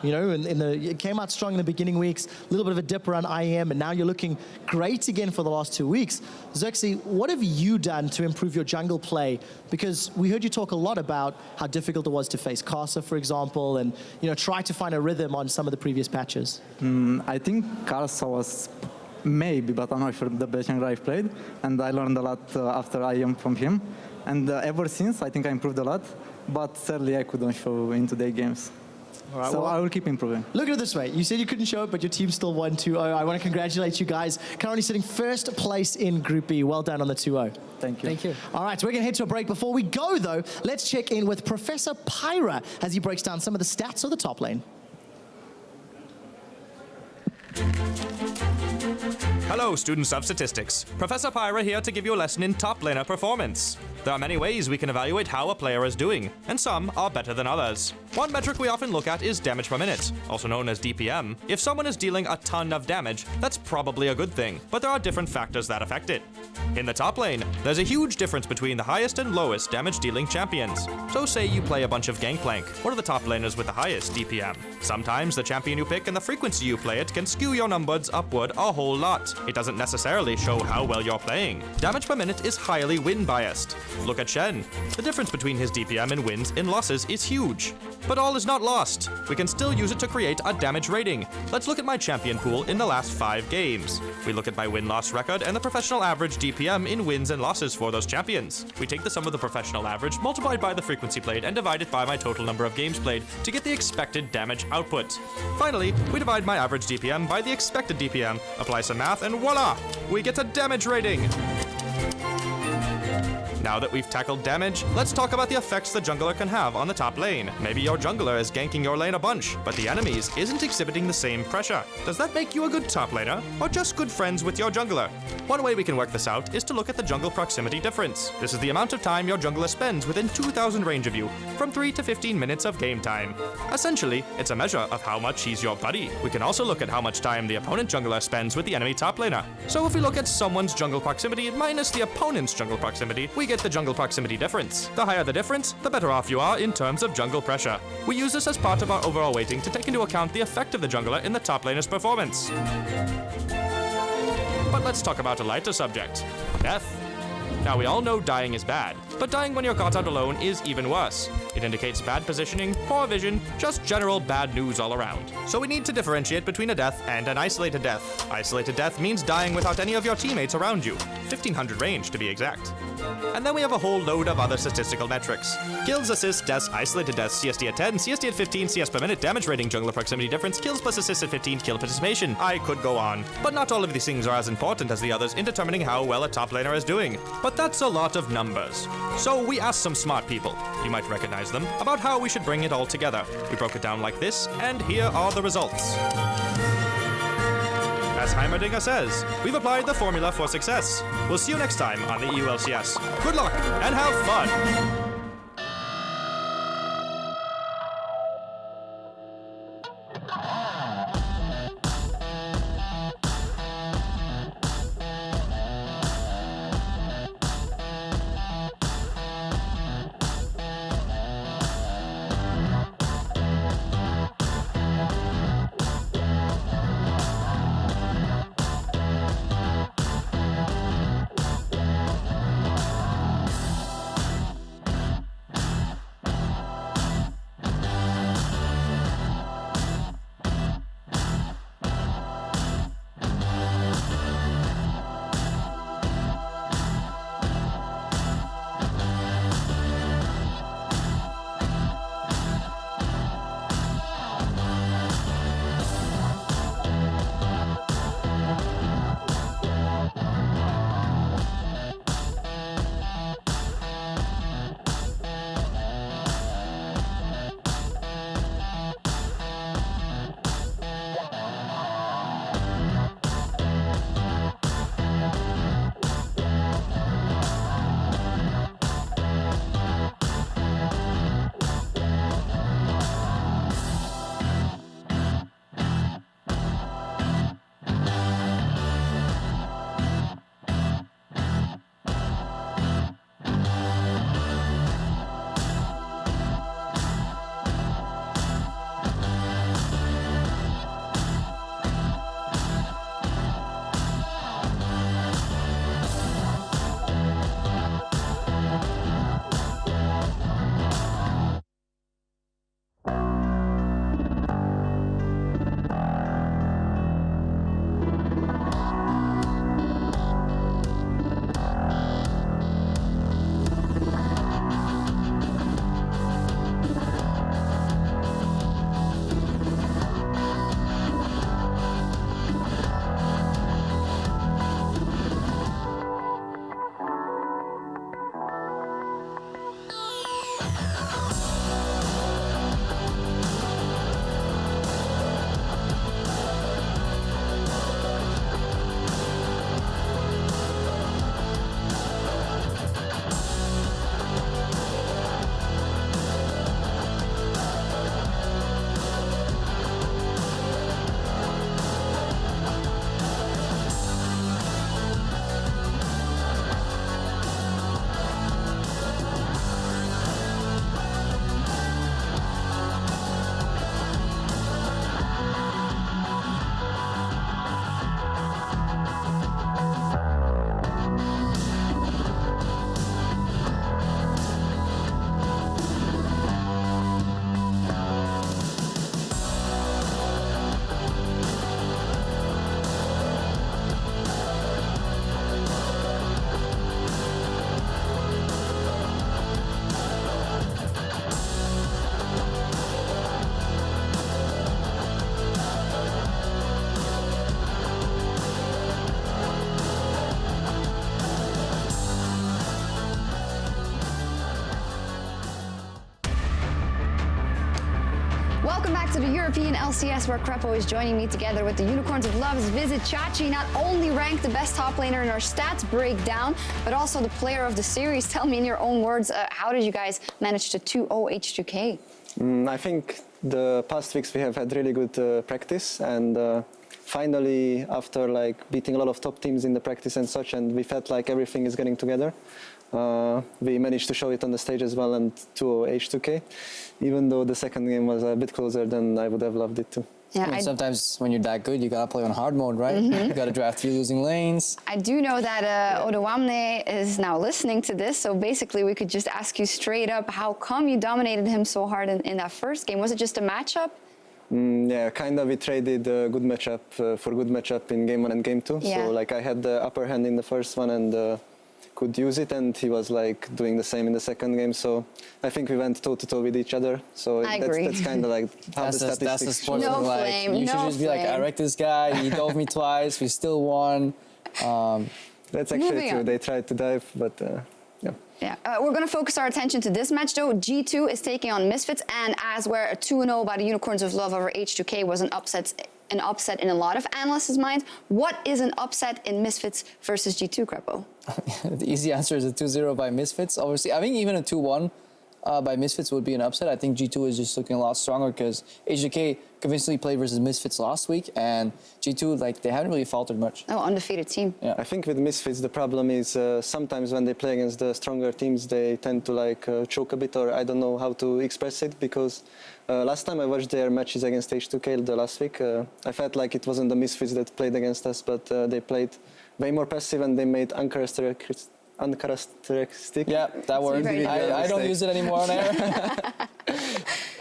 You know, you came out strong in the beginning weeks, a little bit of a dip around IEM, and now you're looking great again for the last 2 weeks. Xerxes, what have you done to improve your jungle play? Because we heard you talk a lot about how difficult it was to face Casa, for example, and try to find a rhythm on some of the previous patches. I think Casa was maybe, but I'm not sure, the best jungler I've played, and I learned a lot after IEM from him. And ever since, I think I improved a lot, but sadly I couldn't show in today's games. All right, so I will keep improving. Look at it this way. You said you couldn't show it, but your team still won 2-0. I want to congratulate you guys. Currently sitting first place in Group B. Well done on the 2-0. Thank you. Thank you. All right, so we're going to head to a break. Before we go, though, let's check in with Professor Pyra as he breaks down some of the stats of the top lane. Hello, students of statistics. Professor Pyra here to give you a lesson in top laner performance. There are many ways we can evaluate how a player is doing, and some are better than others. One metric we often look at is damage per minute, also known as DPM. If someone is dealing a ton of damage, that's probably a good thing, but there are different factors that affect it. In the top lane, there's a huge difference between the highest and lowest damage-dealing champions. So say you play a bunch of Gangplank, what are the top laners with the highest DPM? Sometimes the champion you pick and the frequency you play it can skew your numbers upward a whole lot. It doesn't necessarily show how well you're playing. Damage per minute is highly win-biased. Look at Shen. The difference between his DPM and wins in losses is huge. But all is not lost. We can still use it to create a damage rating. Let's look at my champion pool in the last 5 games. We look at my win-loss record and the professional average DPM in wins and losses for those champions. We take the sum of the professional average multiplied by the frequency played and divide it by my total number of games played to get the expected damage output. Finally, we divide my average DPM by the expected DPM, apply some math, and voila! We get a damage rating! Now that we've tackled damage, let's talk about the effects the jungler can have on the top lane. Maybe your jungler is ganking your lane a bunch, but the enemies isn't exhibiting the same pressure. Does that make you a good top laner, or just good friends with your jungler? One way we can work this out is to look at the jungle proximity difference. This is the amount of time your jungler spends within 2,000 range of you, from 3 to 15 minutes of game time. Essentially, it's a measure of how much he's your buddy. We can also look at how much time the opponent jungler spends with the enemy top laner. So if we look at someone's jungle proximity minus the opponent's jungle proximity, we get the jungle proximity difference. The higher the difference, the better off you are in terms of jungle pressure. We use this as part of our overall weighting to take into account the effect of the jungler in the top laner's performance. But let's talk about a lighter subject: death. Now, we all know dying is bad, but dying when you're caught out alone is even worse. It indicates bad positioning, poor vision, just general bad news all around. So we need to differentiate between a death and an isolated death. Isolated death means dying without any of your teammates around you, 1500 range to be exact. And then we have a whole load of other statistical metrics: kills, assists, deaths, isolated deaths, CSD at 10, CSD at 15, CS per minute, damage rating, jungler proximity difference, kills plus assists at 15, kill participation. I could go on. But not all of these things are as important as the others in determining how well a top laner is doing. But that's a lot of numbers. So we asked some smart people, you might recognize them, about how we should bring it all together. We broke it down like this, and here are the results. As Heimerdinger says, we've applied the formula for success. We'll see you next time on the EULCS. Good luck, and have fun! European LCS, where Crepo is joining me together with the Unicorns of Love's Visit Chachi, not only ranked the best top laner in our stats breakdown, but also the player of the series. Tell me in your own words, how did you guys manage to 2-0 H2K? I think the past weeks we have had really good practice, and finally, after like beating a lot of top teams in the practice and such, and we felt like everything is getting together. We managed to show it on the stage as well and 2-0 H2K, even though the second game was a bit closer than I would have loved it to. Yeah, I mean, sometimes when you're that good, you gotta play on hard mode, right? You gotta draft 3 losing lanes. I do know that Odawamne is now listening to this, so basically we could just ask you straight up, how come you dominated him so hard in that first game? Was it just a matchup? Yeah, kind of. We traded a good matchup for good matchup in game 1 and game 2. Yeah. So like I had the upper hand in the first one and could use it, and he was like doing the same in the second game. So I think we went toe to toe with each other. So that's kind of like how the statistics. That's the sport. No like, flame, you should no just be like, I wrecked this guy. He dove me twice. We still won. That's actually true. They tried to dive, but yeah. Yeah, we're going to focus our attention to this match, though. G2 is taking on Misfits, and as where a 2-0 by the Unicorns of Love over H2K was an upset in a lot of analysts' minds. What is an upset in Misfits versus G2, Crepo? The easy answer is a 2-0 by Misfits. Obviously, I think even a 2-1 by Misfits would be an upset. I think G2 is just looking a lot stronger because H2K convincingly played versus Misfits last week, and G2, like, they haven't really faltered much. Oh, undefeated team. Yeah. I think with Misfits the problem is sometimes when they play against the stronger teams they tend to like choke a bit, or I don't know how to express it, because last time I watched their matches against H2K the last week, I felt like it wasn't the Misfits that played against us, but they played way more passive and they made uncharacteristic. Yeah, that word. I don't use it anymore on air.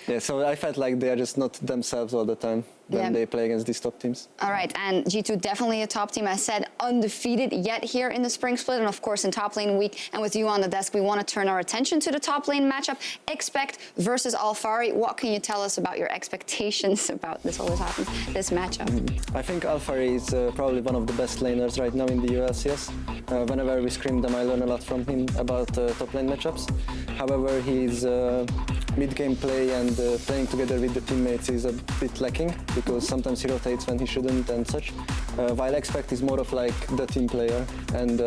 Yeah, so I felt like they are just not themselves all the time when they play against these top teams. All right, and G2 definitely a top team. I said undefeated yet here in the spring split, and of course in top lane week. And with you on the desk, we want to turn our attention to the top lane matchup. Expect versus Alphari. What can you tell us about your expectations about this? Always happens. This matchup. I think Alphari is probably one of the best laners right now in the EULCS. Whenever we scrim them, I learn a lot from him about top lane matchups. However, his mid-game play and playing together with the teammates is a bit lacking, because sometimes he rotates when he shouldn't and such. While Expect is more of like the team player, and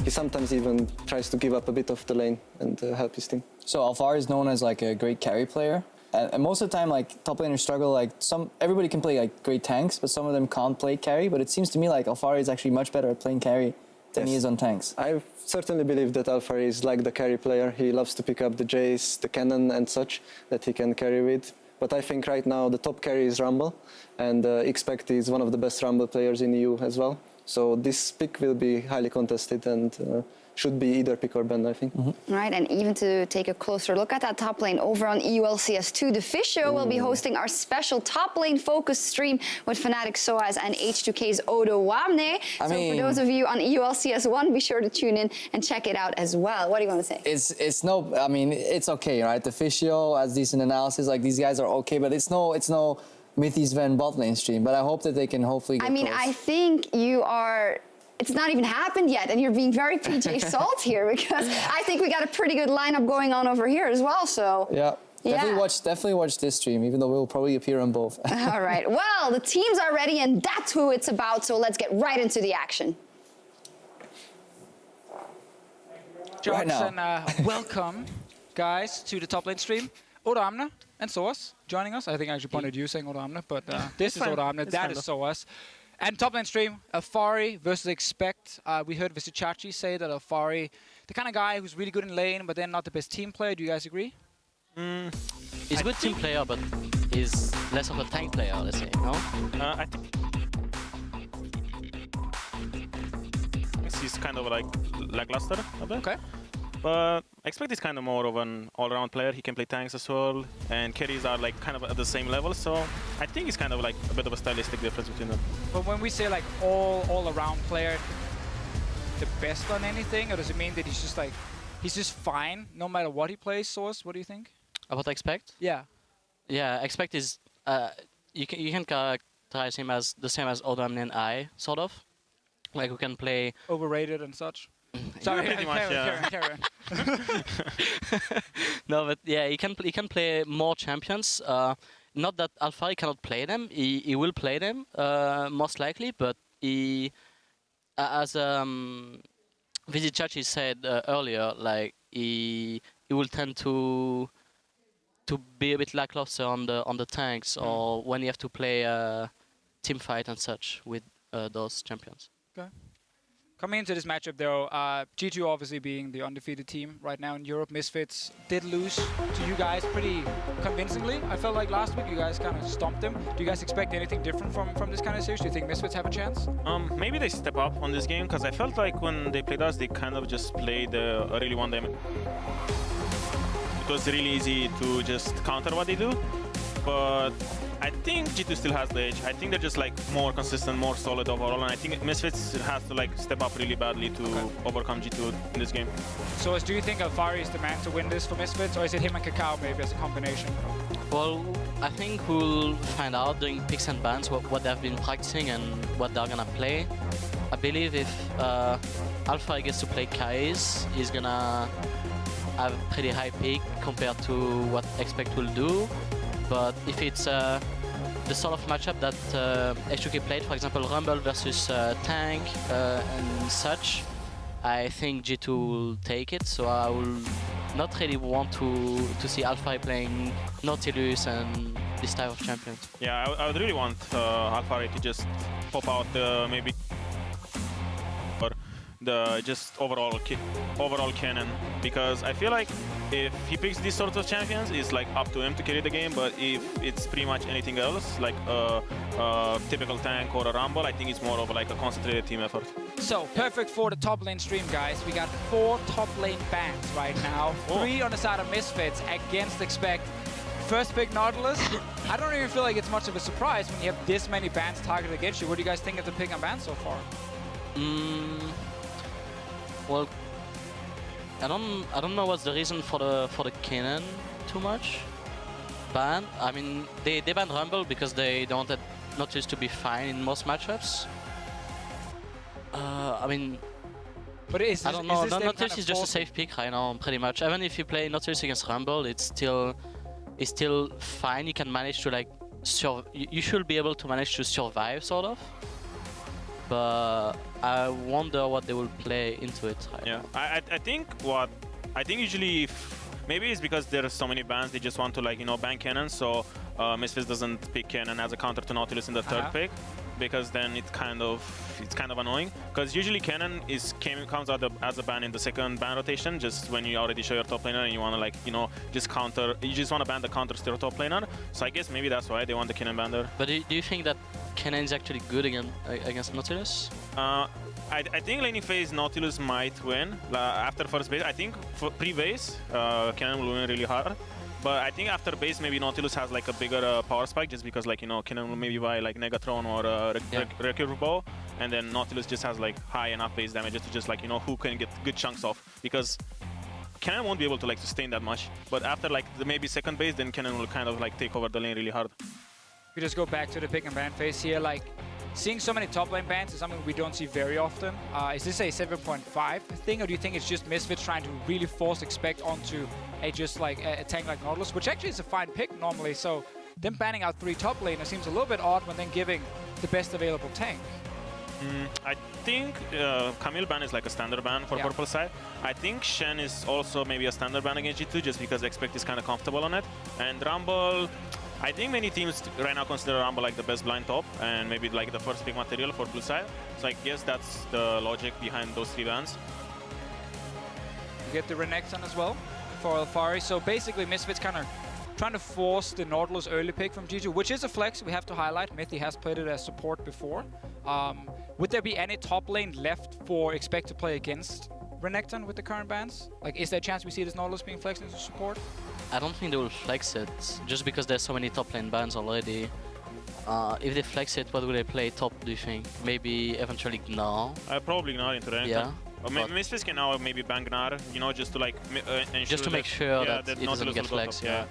he sometimes even tries to give up a bit of the lane and help his team. So Alphari is known as like a great carry player. And most of the time, like, top laners struggle. Like, everybody can play like great tanks, but some of them can't play carry. But it seems to me like Alphari is actually much better at playing carry than he is on tanks. I certainly believe that Alphari is like the carry player. He loves to pick up the Jace, the cannon and such that he can carry with. But I think right now the top carry is Rumble, and Expect is one of the best Rumble players in EU as well. So this pick will be highly contested and should be either pick or ban, I think. Right, and even to take a closer look at that top lane over on EULCS2, the Fish Show will be hosting our special top lane focused stream with Fnatic Soaz and H2K's Odawamne. So for those of you on EULCS1, be sure to tune in and check it out as well. What do you want to say? It's okay, right? The Fish Show has decent analysis. Like, these guys are okay, but it's no Mythi's Van bot lane stream. But I hope that they can hopefully get close. I think you are. It's not even happened yet, and you're being very PJ Salt here, because I think we got a pretty good lineup going on over here as well. So yeah. Definitely watch this stream, even though we'll probably appear on both. All right. Well, the teams are ready, and that's who it's about. So let's get right into the action. Right now. And welcome, guys, to the top lane stream. Odawamne and Soaz joining us. I think I actually pointed you saying Odawamne, but this is Odawamne. That is Soaz. And top lane stream, Alphari versus Expect. We heard Visit Chachi say that Alphari, the kind of guy who's really good in lane, but then not the best team player. Do you guys agree? He's a good team player, but he's less of a tank player, let's say, no? I think he's kind of like lackluster a bit. Okay. But I expect he's kind of more of an all-around player. He can play tanks as well, and carries are like kind of at the same level. So I think it's kind of like a bit of a stylistic difference between them. But when we say like all-around player, the best on anything, or does it mean that he's just fine no matter what he plays? Soaz, what do you think? About Expect? Yeah. Yeah, Expect is you can characterize him as the same as Odawamne and I, sort of. Like, who can play overrated and such. Sorry, pretty much, carry on. No, but yeah, he can play more champions. not that Alphari cannot play them. He will play them most likely, but he, as Vizicaci said earlier, like he will tend to be a bit lackluster on the tanks or when you have to play team fight and such with those champions. Okay. Coming into this matchup, though, G2 obviously being the undefeated team right now in Europe, Misfits did lose to you guys pretty convincingly. I felt like last week you guys kind of stomped them. Do you guys expect anything different from this kind of series? Do you think Misfits have a chance? Maybe they step up on this game, because I felt like when they played us, they kind of just played a really one dimension. It was really easy to just counter what they do, but I think G2 still has the edge. I think they're just like more consistent, more solid overall, and I think Misfits has to like step up really badly to overcome G2 in this game. So do you think Alphari is the man to win this for Misfits, or is it him and Kakao maybe as a combination? Well, I think we'll find out during picks and bans what they've been practicing and what they're gonna play. I believe if Alphari gets to play Kais, he's gonna have a pretty high pick compared to what Expect will do. But if it's the sort of matchup that H2K played, for example, Rumble versus Tank and such, I think G2 will take it. So I will not really want to see Alphari playing Nautilus and this type of champions. Yeah, I would really want Alphari to just pop out maybe or the just overall cannon, because I feel like if he picks these sorts of champions, it's like up to him to carry the game. But if it's pretty much anything else, like a typical tank or a rumble, I think it's more of like a concentrated team effort. So perfect for the top lane stream, guys. We got 4 top lane bans right now. 3 on the side of Misfits against Expect. First pick Nautilus. I don't even feel like it's much of a surprise when you have this many bans targeted against you. What do you guys think of the pick and ban so far? Well, I don't know what's the reason for the cannon too much ban. I mean, they banned Rumble because they don't want Nautilus to be fine in most matchups. I mean, but I don't know. Nautilus is just a safe pick right now, pretty much. Even if you play Nautilus against Rumble, it's still fine. You can manage to like you should be able to manage to survive, sort of. But I wonder what they will play into it. Yeah, I think usually maybe it's because there are so many bans, they just want to like ban cannon, so Misfits doesn't pick cannon as a counter to Nautilus in the third pick, because then it's kind of annoying. Because usually cannon comes out as a ban in the second ban rotation, just when you already show your top laner and you want to like just counter. You just want to ban the counters to your top laner. So I guess maybe that's why they want the cannon ban there. But do you think that cannon is actually good against Nautilus? I think laning phase Nautilus might win after first base. I think for pre-base cannon will win really hard. But I think after base, maybe Nautilus has like a bigger power spike, just because like Cannon will maybe buy like Negatron or Recurve Bow, and then Nautilus just has like high enough base damage just to just like who can get good chunks off, because Cannon won't be able to like sustain that much. But after like the maybe second base, then Cannon will kind of like take over the lane really hard. We just go back to the pick and ban phase here. Like seeing so many top lane bans is something we don't see very often. Is this a 7.5 thing, or do you think it's just Misfits trying to really force Expect onto a tank like Nautilus, which actually is a fine pick normally? So them banning out 3 top laners seems a little bit odd when then giving the best available tank. I think Camille ban is like a standard ban for purple side. I think Shen is also maybe a standard ban against G2, just because Expect is kind of comfortable on it. And Rumble, I think many teams right now consider Rumble like the best blind top and maybe like the first pick material for blue side. So I guess that's the logic behind those 3 bans. You get the Renekton as well for Alphari. So basically Misfits kind of trying to force the Nautilus early pick from G2, which is a flex, we have to highlight. Mithy has played it as support before. Would there be any top lane left for Expect to play against Renekton with the current bans? Like, is there a chance we see this Nautilus being flexed into support? I don't think they will flex it, just because there's so many top lane bans already. If they flex it, what will they play top, do you think? Maybe eventually Gnar? Probably Gnar into Renekton. Yeah. Misfits can now maybe ban Gnar, just to like ensure just to make sure that it doesn't get flexed. Yeah.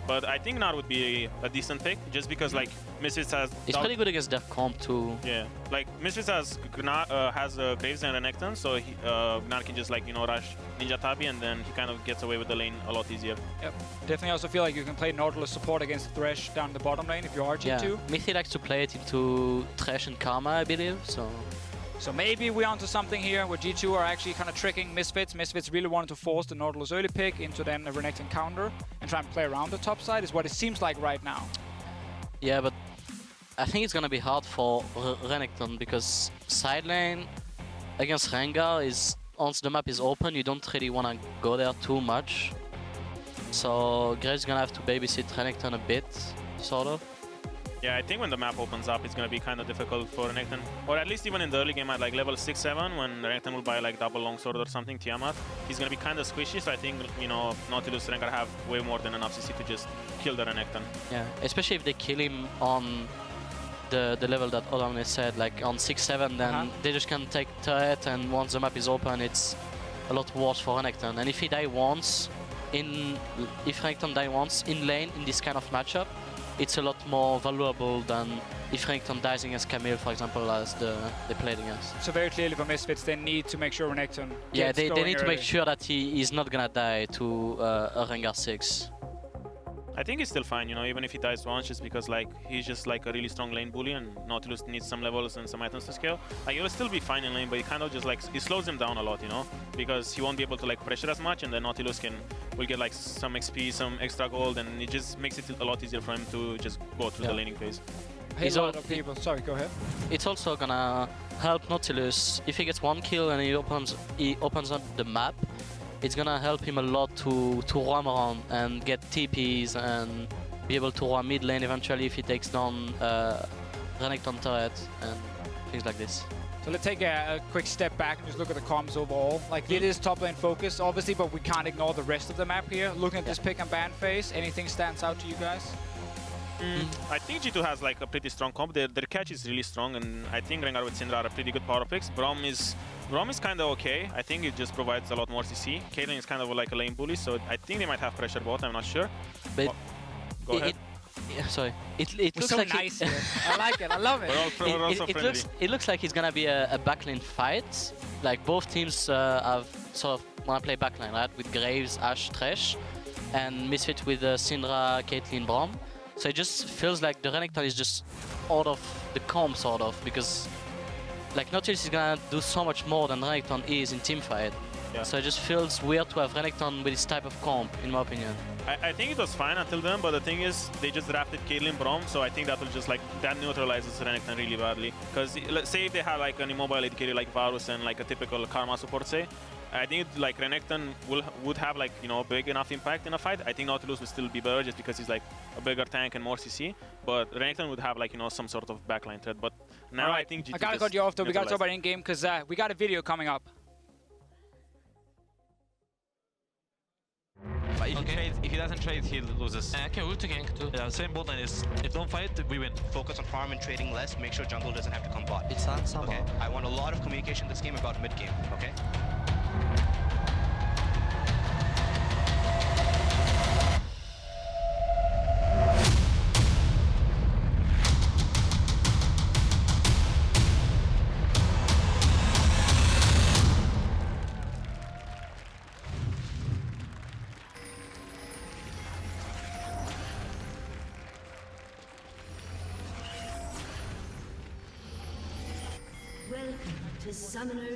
But I think Gnar would be a decent pick, just because like Misfits has. It's pretty good against their comp too. Yeah, like Misfits has Graves and Renekton, so Gnar can just rush Ninja Tabi, and then he kind of gets away with the lane a lot easier. Yep. Definitely also feel like you can play Nautilus support against Thresh down the bottom lane if you are G2. Yeah, Mithy likes to play it into Thresh and Karma, I believe. So maybe we're onto something here where G2 are actually kind of tricking Misfits. Misfits really wanted to force the Nautilus early pick into then a Renekton counter and try and play around the top side is what it seems like right now. Yeah, but I think it's gonna be hard for Renekton because side lane against Rengar is, once the map is open, you don't really want to go there too much. So Graves gonna have to babysit Renekton a bit, sort of. Yeah, I think when the map opens up, it's going to be kind of difficult for Renekton. Or at least even in the early game at like level 6-7, when Renekton will buy like double longsword or something, Tiamat, he's going to be kind of squishy. So I think, Nautilus Rengar have way more than enough CC to just kill the Renekton. Yeah, especially if they kill him on the level that Odamne said, like on 6-7, then they just can take turret, and once the map is open, it's a lot worse for Renekton. And if he die once, if Renekton die once in lane in this kind of matchup, it's a lot more valuable than if Renekton dies against Camille, for example, as they played against. So very clearly for Misfits, they need to make sure Renekton gets they need to early. make sure that he is not gonna die to a Rengar 6. I think he's still fine, even if he dies once, just because like he's just like a really strong lane bully, and Nautilus needs some levels and some items to scale. Like he'll still be fine in lane, but he kind of just like it slows him down a lot, because he won't be able to like pressure as much, and then Nautilus will get like some XP, some extra gold, and it just makes it a lot easier for him to just go through the laning phase. Hey, a lot of people. Sorry, go ahead. It's also gonna help Nautilus if he gets one kill and he opens up the map. It's gonna help him a lot to roam around and get TPs and be able to roam mid lane eventually if he takes down Renekton turret and things like this. So let's take a quick step back and just look at the comms overall. Like it is top lane focus, obviously, but we can't ignore the rest of the map here. Looking at this pick and ban phase, anything stands out to you guys? I think G2 has like a pretty strong comp. Their catch is really strong, and I think Rengar with Syndra are pretty good power picks. Braum is kind of okay. I think it just provides a lot more CC. Caitlyn is kind of like a lane bully, so I think they might have pressure bot. I'm not sure. But go ahead. Sorry. It looks so like nice here. I like it. I love it. We're also friendly. It looks like it's gonna be a backlane fight. Like both teams have sort of wanna play backline, right? With Graves, Ashe, Thresh, and Misfit with Syndra, Caitlyn, Braum. So it just feels like the Renekton is just out of the comp, sort of, because like Nautilus is gonna do so much more than Renekton is in teamfight. Yeah. So it just feels weird to have Renekton with this type of comp, in my opinion. I think it was fine until then, but the thing is, they just drafted Caitlyn Braum, so I think that will just like, that neutralizes Renekton really badly. Because let's say if they had like an immobile AD carry like Varus and like a typical Karma support, say, I think like Renekton would have like, big enough impact in a fight. I think Nautilus would still be better just because he's like a bigger tank and more CC. But Renekton would have like, some sort of backline threat. But now I think G2 I gotta cut you off though. We gotta talk about in-game because we got a video coming up. But if he doesn't trade, he loses. And I can root to gank too. Yeah, same bot lane is, if don't fight, we win. Focus on farm and trading less, make sure jungle doesn't have to come bot. It's on somehow. Okay, I want a lot of communication this game about mid-game, okay?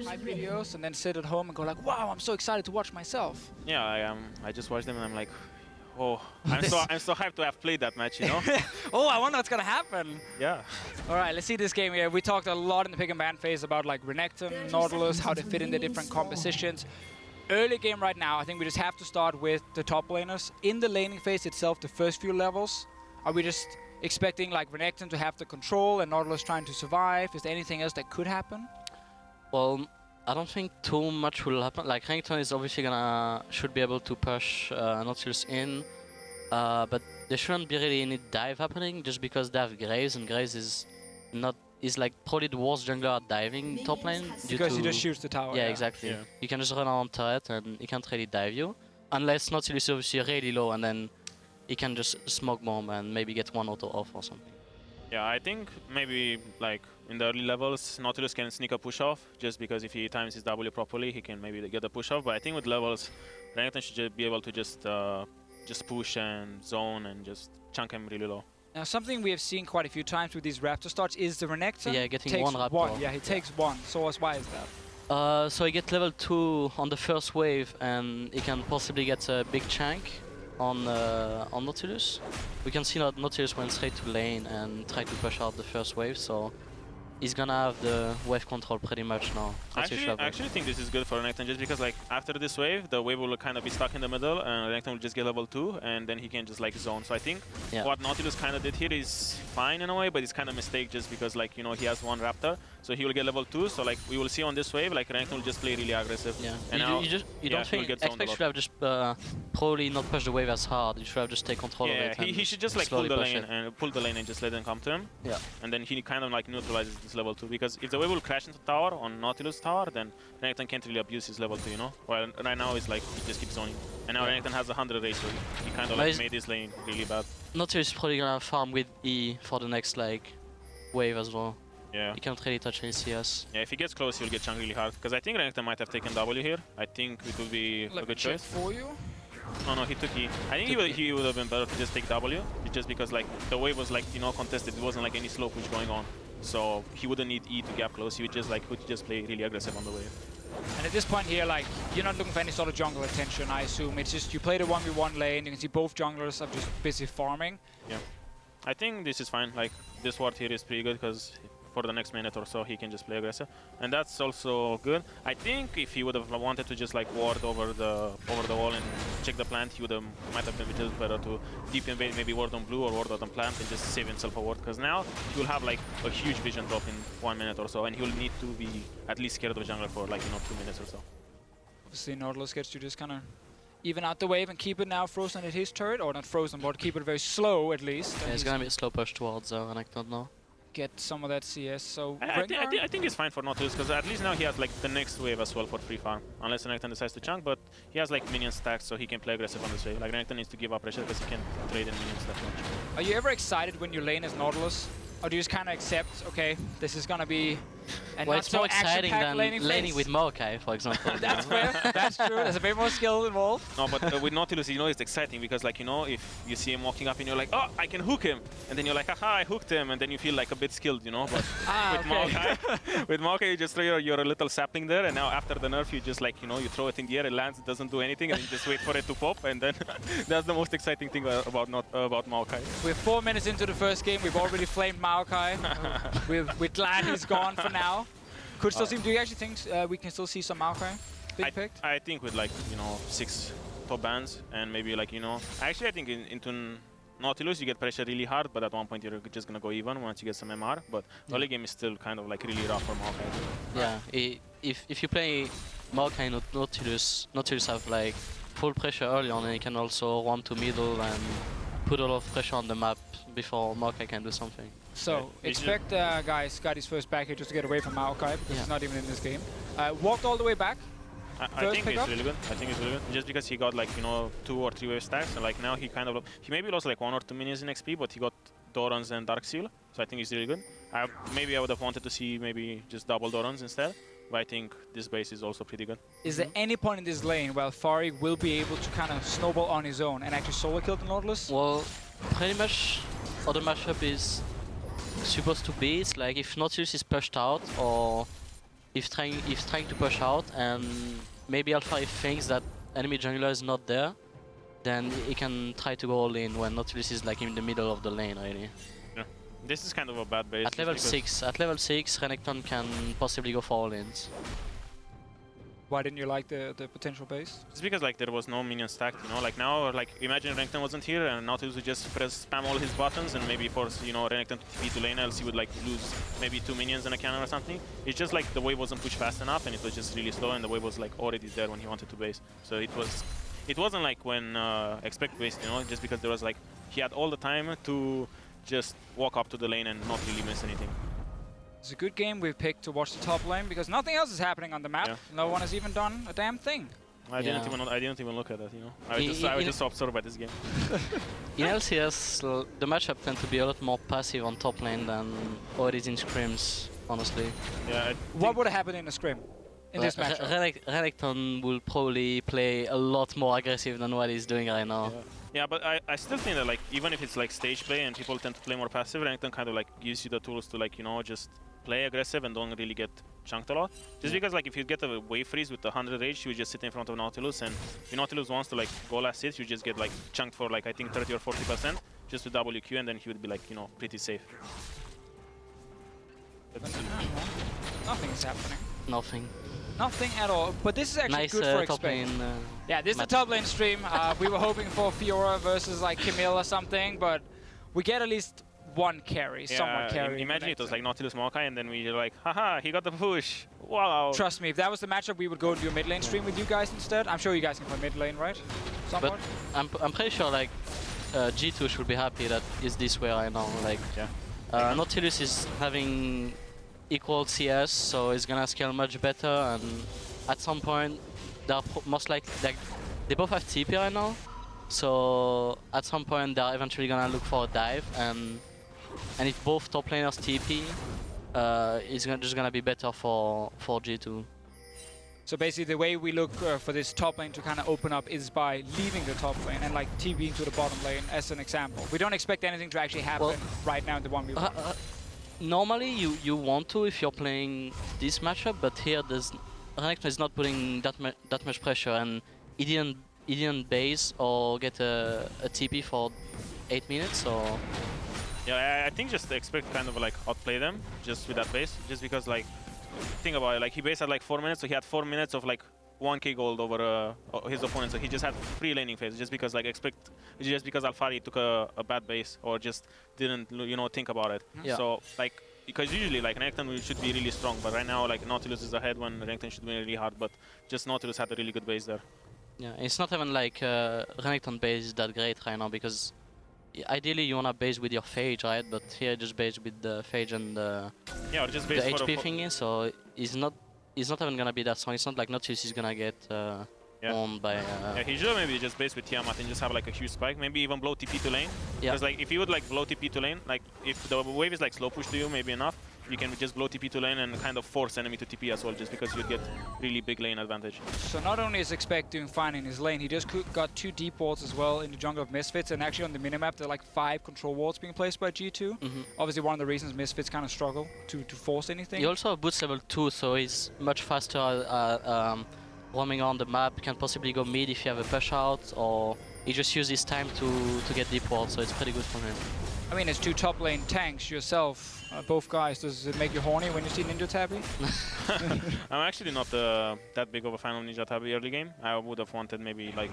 My videos and then sit at home and go like, wow, I'm so excited to watch myself. Yeah, I am. I just watched them and I'm like, oh, I'm so hyped to have played that match, Oh, I wonder what's gonna happen. Yeah. All right, let's see this game here. We talked a lot in the pick and ban phase about like Renekton, Nautilus, how they fit in their different compositions. Early game right now, I think we just have to start with the top laners. In the laning phase itself, the first few levels, are we just expecting like Renekton to have the control and Nautilus trying to survive? Is there anything else that could happen? Well, I don't think too much will happen. Like Renekton is obviously should be able to push Nautilus in, but there shouldn't be really any dive happening just because they have Graves, and Graves is like probably the worst jungler at diving top lane. Because he just shoots the tower. Yeah, exactly. Yeah. You can just run around turret and he can't really dive you, unless Nautilus is obviously really low, and then he can just smoke bomb and maybe get one auto off or something. Yeah, I think maybe like in the early levels, Nautilus can sneak a push off just because if he times his W properly, he can maybe get a push off. But I think with levels, Renekton should just be able to just push and zone and just chunk him really low. Now, something we have seen quite a few times with these Raptor starts is the Renekton getting takes one Raptor. Yeah, he takes one. So why is that? So he gets level 2 on the first wave, and he can possibly get a big chunk on Nautilus. We can see that Nautilus went straight to lane and tried to push out the first wave, so he's gonna have the wave control pretty much now. I actually think this is good for Renekton just because like after this wave, the wave will kind of be stuck in the middle and Renekton will just get level 2 and then he can just like zone. So I think what Nautilus kind of did here is fine in a way, but it's kind of a mistake just because like, you know, he has one Raptor. So he will get level 2, so like we will see on this wave, like Renekton will just play really aggressive. Yeah, and you don't think Expect should have just probably not push the wave as hard, you should have just take control of it. He should just like pull the lane and just let them come to him. Yeah. And then he kind of like neutralizes this level 2, because if the wave will crash into tower on Nautilus tower, then Renekton can't really abuse his level 2, you know? Well, right now it's like he just keeps zoning. And now Renekton has 100 ratio, he kind of like made his lane really bad. Nautilus is probably gonna farm with E for the next like wave as well. Yeah. He can't really touch LCS. Yeah, if he gets close, he'll get chunked really hard. Because I think Renekton might have taken W here. I think it would be a good choice. For you? No, he took E. I think he would have been better to just take W, just because like the wave was like, you know, contested. It wasn't like any slow push going on. So he wouldn't need E to gap close. He would just play really aggressive on the wave. And at this point here, like, you're not looking for any sort of jungle attention, I assume. It's just you play the 1v1 lane, you can see both junglers are just busy farming. Yeah. I think this is fine. Like, this ward here is pretty good because for the next minute or so, he can just play aggressive. And that's also good. I think if he would have wanted to just like ward over the wall and check the plant, he might have been a little better to deep invade, maybe ward on blue or ward on plant and just save himself a ward. Because now he will have like a huge vision drop in 1 minute or so, and he will need to be at least scared of a jungler for like, you know, 2 minutes or so. Obviously, Nautilus gets to just kind of even out the wave and keep it now frozen at his turret, or not frozen, but keep it very slow at least. Yeah, it's gonna be a slow push towards Renekton now. Get some of that CS. So I think it's fine for Nautilus because at least now he has like the next wave as well for free farm, unless Renekton decides to chunk. But he has like minion stacks, so he can play aggressive on this wave. Like Renekton needs to give up pressure because he can trade in minions that much. Are you ever excited when your lane is Nautilus, or do you just kind of accept, okay, this is gonna be a well, not it's so more exciting than laning with phase? Maokai, for example. That's fair. That's true. There's a bit more skill involved. No, but with Nautilus, you know, it's exciting because, like, you know, if you see him walking up and you're like, oh, I can hook him, and then you're like, haha, I hooked him, and then you feel like a bit skilled, you know. But with Maokai, you just throw your little sapling there, and now after the nerf, you just like, you know, you throw it in the air, it lands, it doesn't do anything, and you just wait for it to pop, and then that's the most exciting thing about Maokai. We're 4 minutes into the first game. We've already flamed Maokai. We're glad he's gone for now. Could still do you actually think we can still see some Maokai being picked? I think with like, you know, 6 top bans and maybe like, you know, actually I think into Nautilus you get pressure really hard, but at one point you're just gonna go even once you get some MR. But the early game is still kind of like really rough for Maokai. Yeah, if you play Maokai and Nautilus have like full pressure early on, and you can also run to middle and put a lot of pressure on the map before Maokai can do something. So, expect guys got his first back here just to get away from Maokai because he's not even in this game. Walked all the way back. I think it's really good. I think it's really good. Just because he got like, you know, 2 or 3 wave stacks, and like now he kind of, he maybe lost like 1 or 2 minions in XP, but he got Dorans and Dark Seal. So I think he's really good. Maybe I would have wanted to see maybe just double Dorans instead. But I think this base is also pretty good. Is there any point in this lane where Farik will be able to kind of snowball on his own and actually solo kill the Nautilus? Well, pretty much how the matchup is supposed to be. It's like if Nautilus is pushed out, or if trying to push out, and maybe Alpha thinks that enemy jungler is not there, then he can try to go all in when Nautilus is like in the middle of the lane already. Yeah, this is kind of a bad base. At level 6, Renekton can possibly go for all ins. Why didn't you like the potential base? It's because like there was no minion stacked, you know. Like now, like imagine Renekton wasn't here and Nautilus would just spam all his buttons and maybe force, you know, Renekton to TP to lane, else he would like lose maybe 2 minions and a cannon or something. It's just like the wave wasn't pushed fast enough and it was just really slow, and the wave was like already there when he wanted to base. So it wasn't like when Expect based, you know, just because there was like he had all the time to just walk up to the lane and not really miss anything. It's a good game we've picked to watch the top lane because nothing else is happening on the map. Yeah. No one has even done a damn thing. I didn't even look at that. You know, I was just so absorbed by this game. In LCS, the matchup tend to be a lot more passive on top lane than what it is in scrims, honestly. Yeah. What would happen in a scrim? In this matchup? Renekton will probably play a lot more aggressive than what he's doing right now. Yeah, but I still think that like even if it's like stage play and people tend to play more passive, Renekton kind of like gives you the tools to like, you know, just play aggressive and don't really get chunked a lot. Just because like if you get a wave freeze with 100 rage, you just sit in front of Nautilus, and if Nautilus wants to like go last hit, you just get like chunked for like I think 30 or 40% just to WQ, and then he would be like, you know, pretty safe. Nothing's happening. Nothing at all. But this is actually nice, good for top lane. Yeah, this is a top lane stream. We were hoping for Fiora versus like Camille or something, but we get at least one carry, someone carry. Imagine it was like Nautilus Maokai, and then we were like, haha, he got the push. Wow. Trust me, if that was the matchup, we would go and do a mid lane stream with you guys instead. I'm sure you guys can play mid lane, right? Somewhat? But I'm pretty sure like G2 should be happy that it's this way right now. Like Nautilus is having equal CS, so it's gonna scale much better, and at some point they are most likely like they both have TP right now, so at some point they're eventually gonna look for a dive, and if both top laners TP, it's just gonna be better for G2. So basically the way we look for this top lane to kind of open up is by leaving the top lane and like TPing to the bottom lane as an example. We don't expect anything to actually happen right now in the 1v1. Normally you want to if you're playing this matchup, but here Renekton is not putting that much pressure, and he didn't base or get a TP for 8 minutes, so... Yeah, I think just expect kind of like outplay them just with that base, just because like, think about it, like he based at like 4 minutes, so he had 4 minutes of like 1k gold over his opponent, so he just had free laning phase, just because like just because Alphari took a bad base or just didn't, you know, think about it. Yeah. So like, because usually like Renekton should be really strong, but right now like Nautilus is ahead when Renekton should be really hard, but just Nautilus had a really good base there. Yeah, it's not even like Renekton base is that great right now, because ideally you wanna base with your Phage, right? But here just base with the Phage and the HP thingy, so it's not even gonna be that strong. It's not like Nautilus is gonna get owned by... Yeah, he should maybe just base with Tiamat and just have like a huge spike, maybe even blow TP to lane. Because like if you would like blow TP to lane, like if the wave is like slow push to you, maybe enough, you can just blow TP to lane and kind of force enemy to TP as well, just because you'd get really big lane advantage. So not only is Expect doing fine in his lane, he just got 2 deep wards as well in the jungle of Misfits, and actually on the minimap there are like 5 control wards being placed by G2. Obviously one of the reasons Misfits kind of struggle to force anything. He also boots level 2, so he's much faster roaming on the map, can possibly go mid if you have a push out, or he just uses time to get deep ward, so it's pretty good for him. I mean, as 2 top lane tanks yourself, both guys, does it make you horny when you see Ninja Tabby? I'm actually not that big of a fan of Ninja Tabby early game. I would have wanted maybe like...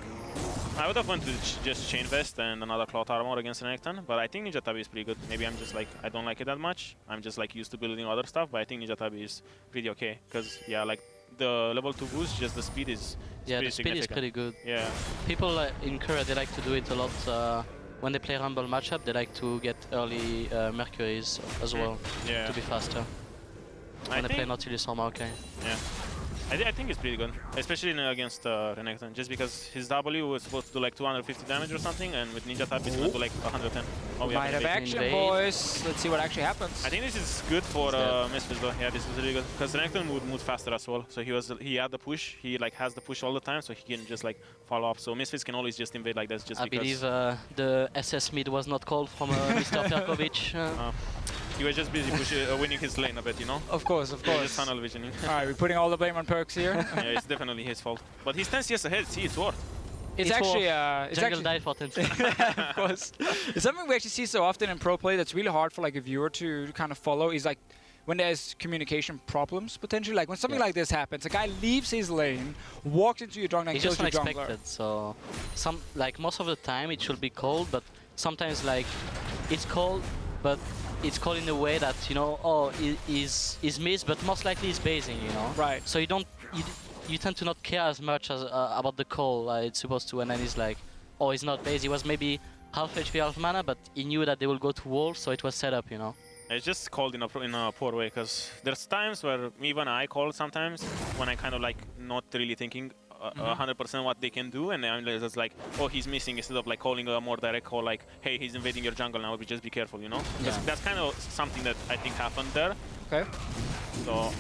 I would have wanted just Chain Vest and another Cloth Armor against Renekton, but I think Ninja Tabby is pretty good. Maybe I'm just like, I don't like it that much. I'm just like used to building other stuff, but I think Ninja Tabby is pretty okay. Because yeah, like the level 2 boost, just the speed is the speed is pretty good. Yeah. People in Korea, they like to do it a lot. When they play Rumble matchup, they like to get early Mercuries as well to be faster. When they play Nautilus or Maokai. Yeah. I think it's pretty good, especially against Renekton, just because his W was supposed to do like 250 damage or something, and with Ninja Tab it's going to do like 110. Might have action, boys. Let's see what actually happens. I think this is good for Misfits though. Yeah, this is really good, because Renekton would move faster as well. So he had the push. He like has the push all the time, so he can just like follow up. So Misfits can always just invade like this, just because. I believe the SS mid was not called from Mr. Perkovic. He was just busy winning his lane a bit, you know? Of course, of course. Just tunnel visioning. Alright, we're putting all the blame on Perks here. Yeah, it's definitely his fault. But he's 10 CS ahead, see, it's worth. It's actually... Jungle died for 10 seconds. Of course. It's something we actually see so often in pro play that's really hard for like a viewer to kind of follow, is like when there's communication problems, potentially. Like when something like this happens, a guy leaves his lane, walks into your jungle and kills your jungler. It's just unexpected, so like most of the time it should be called, but sometimes like it's called, but it's called in a way that, you know, oh, he's missed, but most likely he's basing, you know? Right. So you tend to not care as much as about the call it's supposed to, and then he's like, oh, he's not based. He was maybe half HP, half mana, but he knew that they will go to wall, so it was set up, you know? It's just called in a poor way, because there's times where even I call sometimes when I kind of like not really thinking 100% what they can do, and then it's like, oh, he's missing, instead of like calling a more direct call, like, hey, he's invading your jungle now, but just be careful, you know? That's kind of something that I think happened there. Okay. So,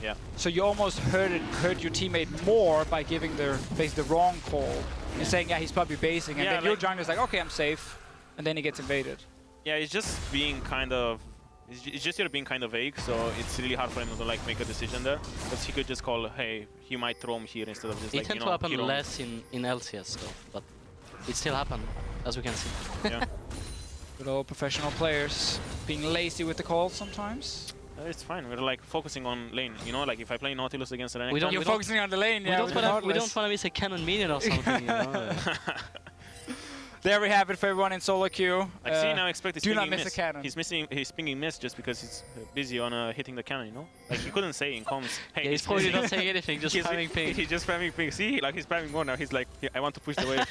yeah. So you almost hurt your teammate more by giving the wrong call and saying, yeah, he's probably basing, and then your jungler's like, okay, I'm safe, and then he gets invaded. Yeah, it's just being kind of, it's just you're being kind of vague, so it's really hard for him to like make a decision there. Because he could just call, hey, he might roam here instead of just like, It tends to happen less in LCS though, but it still happens, as we can see. Yeah. Good old professional players being lazy with the calls sometimes. It's fine. We're like focusing on lane. You know, like if I play Nautilus against Renekton, you're focusing on the lane. Yeah, we don't want to miss a cannon minion or something. You know? There we have it for everyone in solo queue. Like, see, now expect his do not pinging miss a cannon. He's pinging miss just because he's busy on hitting the cannon, you know? Like, he couldn't say in comms, hey, yeah, he's probably not saying anything, just spamming ping. He's just spamming ping. See, like, he's spamming more now. He's like, yeah, I want to push the wave.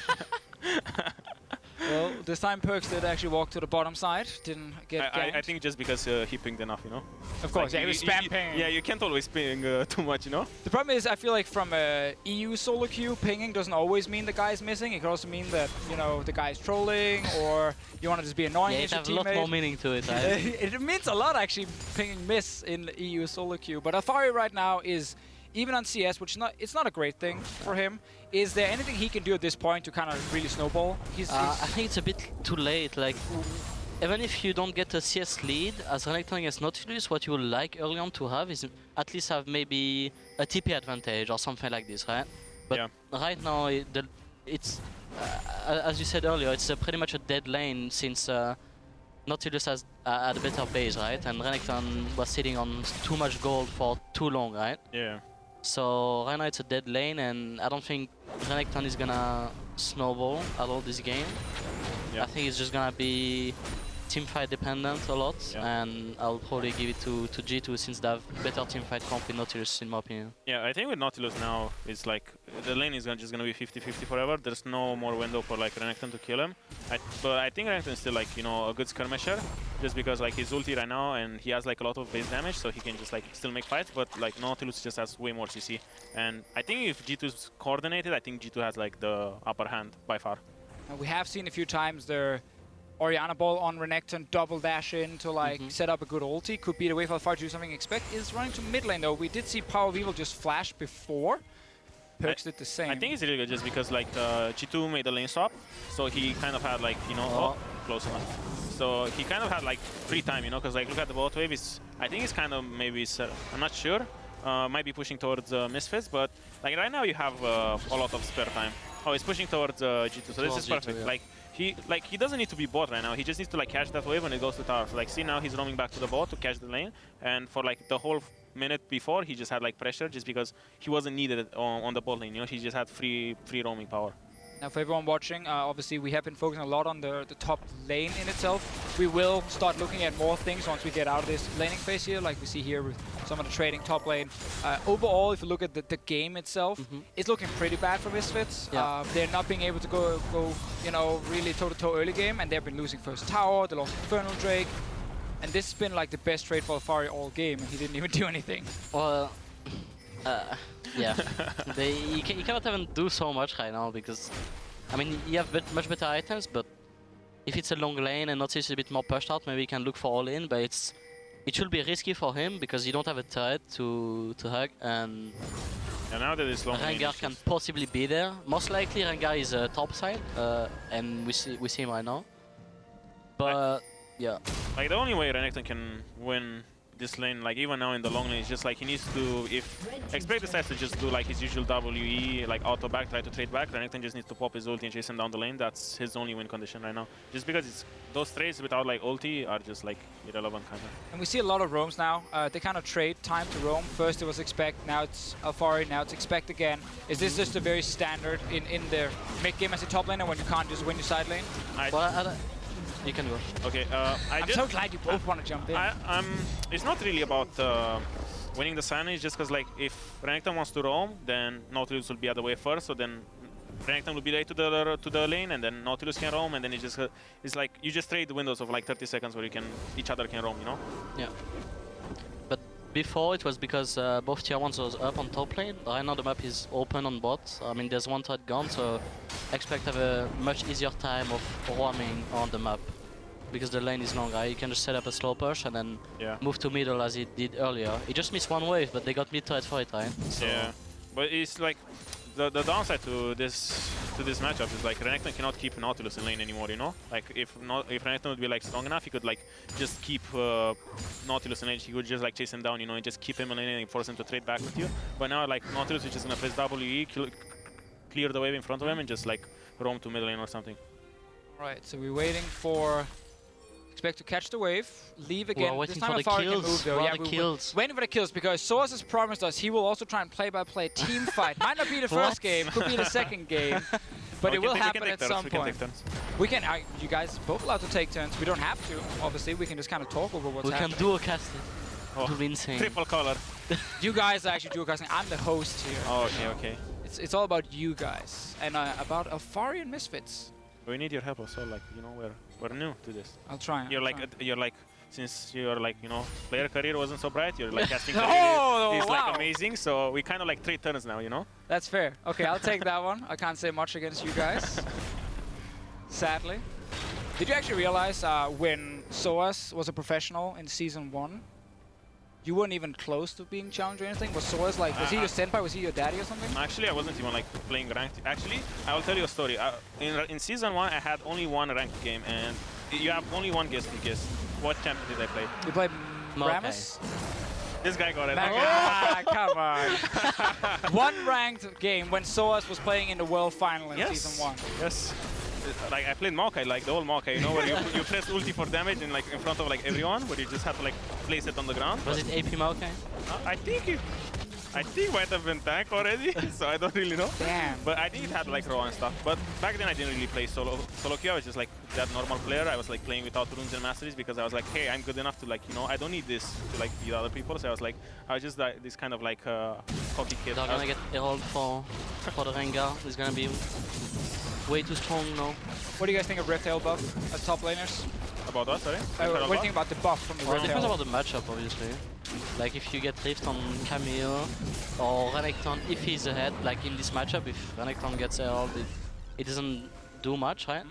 Well, this time Perks did actually walk to the bottom side, didn't get ganked. I think just because he pinged enough, you know? Of course, like, yeah, he was spam pinging. Yeah, you can't always ping too much, you know? The problem is, I feel like from a EU solo queue, pinging doesn't always mean the guy's missing. It could also mean that, you know, the guy's trolling, or you want to just be annoying yeah, at your teammate. Yeah, it has a lot more meaning to it. It means a lot, actually, pinging miss in EU solo queue. But Alfari right now is, even on CS, which it's not a great thing for him. Is there anything he can do at this point to kind of really snowball? I think it's a bit too late. Like, even if you don't get a CS lead, as Renekton against Nautilus, what you would like early on to have is at least have maybe a TP advantage or something like this, right? But right now, it's as you said earlier, it's pretty much a dead lane since Nautilus has had a better base, right? And Renekton was sitting on too much gold for too long, right? Yeah. So right now it's a dead lane, and I don't think Renekton is gonna snowball at all this game. I think it's just gonna be teamfight dependent a lot, and I'll probably give it to G2 since they have better teamfight comp with Nautilus, in my opinion. Yeah, I think with Nautilus now, it's like the lane is just gonna be 50-50 forever. There's no more window for like Renekton to kill him. But I think Renekton is still like, you know, a good skirmisher, just because like he's ulti right now and he has like a lot of base damage, so he can just like still make fights. But like Nautilus just has way more CC, and I think if G2 is coordinated, I think G2 has like the upper hand by far. We have seen a few times their Orianna ball on Renekton, double dash in to like set up a good ulti. Could be the way for Alfari to do something. Expect is running to mid lane though. We did see Power of Evil just flash before. Perks did the same. I think it's really good just because like G2 made a lane swap, so he kind of had like, you know, close enough. So he kind of had like free time, you know, because like look at the bot wave. I think it's kind of maybe, I'm not sure, might be pushing towards Misfits, but like right now you have a lot of spare time. Oh, he's pushing towards G2, so this is perfect. G2, yeah. Like he doesn't need to be bot right now. He just needs to like catch that wave when it goes to tower. So like see now he's roaming back to the bot to catch the lane, and for like the whole minute before he just had like pressure just because he wasn't needed on the bot lane. You know, he just had free roaming power. Now for everyone watching, obviously we have been focusing a lot on the top lane in itself. We will start looking at more things once we get out of this laning phase here, like we see here with some of the trading top lane. Overall, if you look at the game itself, it's looking pretty bad for Misfits. They're not being able to go you know, really toe-to-toe early game, and they've been losing first tower, they lost Infernal Drake, and this has been like the best trade for Alfari all game, and he didn't even do anything. Well, yeah, you cannot even do so much right now because, I mean, you have much better items, but if it's a long lane and Nautilus is a bit more pushed out, maybe you can look for all in, but it should be risky for him because you don't have a turret to hug, and now that it's long Rengar can possibly be there. Most likely Rengar is top side, and we see him right now. But yeah, like the only way Renekton can win this lane, like even now in the long lane, is just like he needs to, Expect decides to just do like his usual WE, like auto back, try to trade back. Renekton just needs to pop his ulti and chase him down the lane. That's his only win condition right now. Just because those trades without like ulti are just like irrelevant kind of. And we see a lot of roams now. They kind of trade time to roam. First it was expect, now it's Alfari, now it's expect again. Is this just a very standard in the mid game as a top laner when you can't just win your side lane? You can go. Okay, I'm so glad you both want to jump in. It's not really about winning the side lane, it's just because like if Renekton wants to roam, then Nautilus will be other way first, so then Renekton will be late to the lane, and then Nautilus can roam, and then it's like you just trade the windows of like 30 seconds where each other can roam, you know? Yeah. But Before it was because both tier 1s was up on top lane. Right now the map is open on bot. I mean there's one turret gone, so expect to have a much easier time of roaming on the map. Because the lane is long, right? You can just set up a slow push and then move to middle as it did earlier. It just missed one wave, but they got mid turret for it, right? So yeah, but it's like the downside to this matchup is like Renekton cannot keep Nautilus in lane anymore, you know? Like if Renekton would be like strong enough, he could like just keep Nautilus in lane. He could just like chase him down, you know, and just keep him in lane and force him to trade back with you. But now like Nautilus is just gonna press WE, clear the wave in front of him, and just like roam to mid lane or something. Right, so we're waiting for. Expect to catch the wave, leave again. We're this waiting time for the Alfaro can kills. move though. Yeah, waiting for the kills because Source has promised us he will also try and play-by-play team fight. Might not be the first game, could be the second game, but it will happen at some point. We can. You guys both allowed to take turns. We don't have to. Obviously, we can just kind of talk over what's happening. We can dual cast it. Oh, to be insane. Triple color. You guys are actually dual casting. I'm the host here. Oh, okay. It's all about you guys and about Alfaro and Misfits. We need your help also, like, you know, we're new to this. I'll try. You're like, since you're like, you know, player career wasn't so bright, you're like casting career is like amazing, so we kind of like trade turns now, you know? That's fair. Okay, I'll take that one. I can't say much against you guys. Sadly. Did you actually realize when Soas was a professional in Season 1, you weren't even close to being challenged or anything? Was Soas like, was he your senpai, was he your daddy or something? Actually, I wasn't even like playing ranked. Actually, I will tell you a story. In Season 1, I had only one ranked game, and you have only one guess to guess. What champion did I play? You played Ramus? This guy got it. Come on. One ranked game when Soas was playing in the World Final in Season 1. Yes. Like I played Maokai, like the old Maokai, you know, where you press ulti for damage and like in front of like everyone, where you just have to like place it on the ground. Was it AP Maokai? I think it might have been tank already, so I don't really know. Damn. But I think it had like raw and stuff. But back then I didn't really play solo queue. I was just like that normal player. I was like playing without runes and masteries because I was like, hey, I'm good enough to like, you know, I don't need this to like beat other people. So I was just like this kind of like cocky kid. They're gonna get herald for the Rengar. It's gonna be way too strong now. What do you guys think of Rift Tail buff as top laners? About what, sorry? What do you think about the buff from the Well, Rift it depends Tail? about the matchup, obviously. Like if you get Rift on Camille or Renekton, if he's ahead, like in this matchup, if Renekton gets herald, it doesn't do much, right?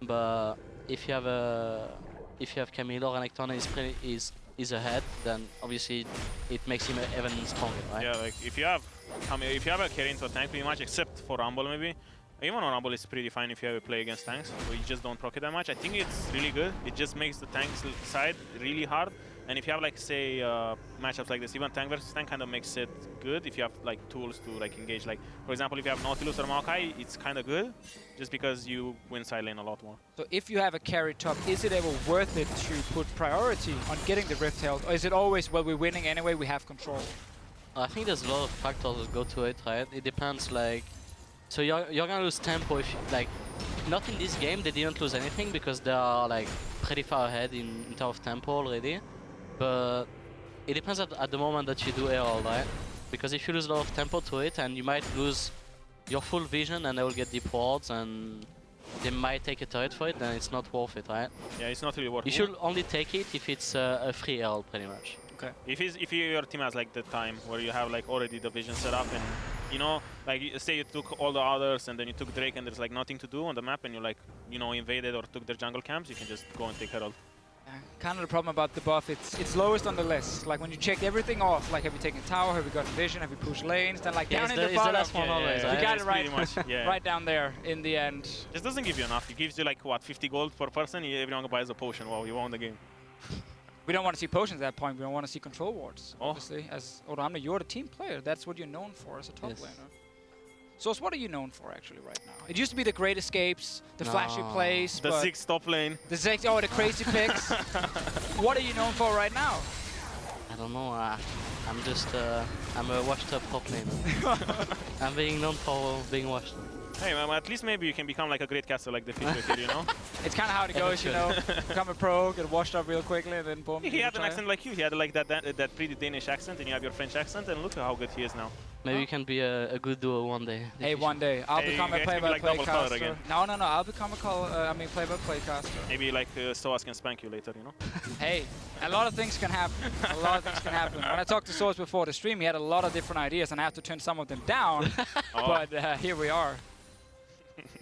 But if you have Camille or Renekton is ahead, then obviously it makes him even stronger, right? Yeah, like if you have a carry into a tank pretty much, except for Rumble maybe. Even on Rumble it's pretty fine if you ever play against tanks, where you just don't proc it that much. I think it's really good. It just makes the tank side really hard. And if you have like, say, matchups like this, even tank versus tank kind of makes it good if you have like tools to like engage. Like, for example, if you have Nautilus or Maokai, it's kind of good, just because you win side lane a lot more. So if you have a carry top, is it ever worth it to put priority on getting the Rift Tail? Or is it always, well, we're winning anyway, we have control? I think there's a lot of factors that go to it, right? It depends, like... So you're gonna lose tempo if, like, not in this game, they didn't lose anything because they are, like, pretty far ahead in terms of tempo already. But it depends at the moment that you do herald, right? Because if you lose a lot of tempo to it, and you might lose your full vision and they will get deep wards and they might take a turret for it, then it's not worth it, right? Yeah, it's not really worth it. You should only take it if it's a free herald, pretty much. Okay. If your team has like the time where you have like already the vision set up and you know, like say you took all the others and then you took Drake and there's like nothing to do on the map and you like, you know, invaded or took their jungle camps, you can just go and take Herald. Kind of the problem about the buff, it's lowest on the list. Like when you check everything off, like have you taken tower, have you gotten vision, have you pushed lanes, then like down in the bottom, you got it right, right down there in the end. Just doesn't give you enough. It gives you like what, 50 gold per person, everyone buys a potion. Wow, you won the game. We don't want to see potions at that point, we don't want to see control wards, obviously. As Oramna, you're the team player, that's what you're known for as a top laner. So what are you known for actually right now? It used to be the great escapes, the flashy plays, the 6 top lane. The 6, the crazy picks. What are you known for right now? I don't know, I'm just, I'm a washed up top laner. I'm being known for being washed up. Hey man, at least maybe you can become like a great caster like the future kid, you know? It's kind of how it goes, you know? Become a pro, get washed up real quickly, and then boom. He had an accent like you. He had like that pretty Danish accent, and you have your French accent, and look at how good he is now. Maybe you can be a good duo one day. Hey, one day I'll Hey, become you a guys can be like play-by-play double color caster. again. No, I'll become a play-by-play caster. Maybe like Soas can spank you later, you know? Hey, a lot of things can happen. A lot of things can happen. When I talked to Source before the stream, he had a lot of different ideas, and I have to turn some of them down. But here we are.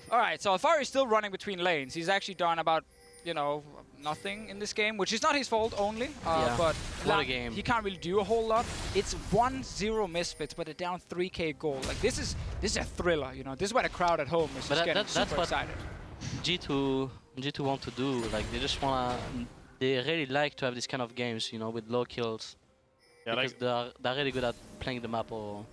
All right, so Alfari's still running between lanes. He's actually done about, you know, nothing in this game, which is not his fault only. But what a game. He can't really do a whole lot. It's 1-0 Misfits, but a down 3K goal. Like this is a thriller, you know. This is where the crowd at home is just getting super excited. G2 want to do. Like they just wanna. They really like to have these kind of games, you know, with low kills. Yeah, because they're really good at playing the map. Or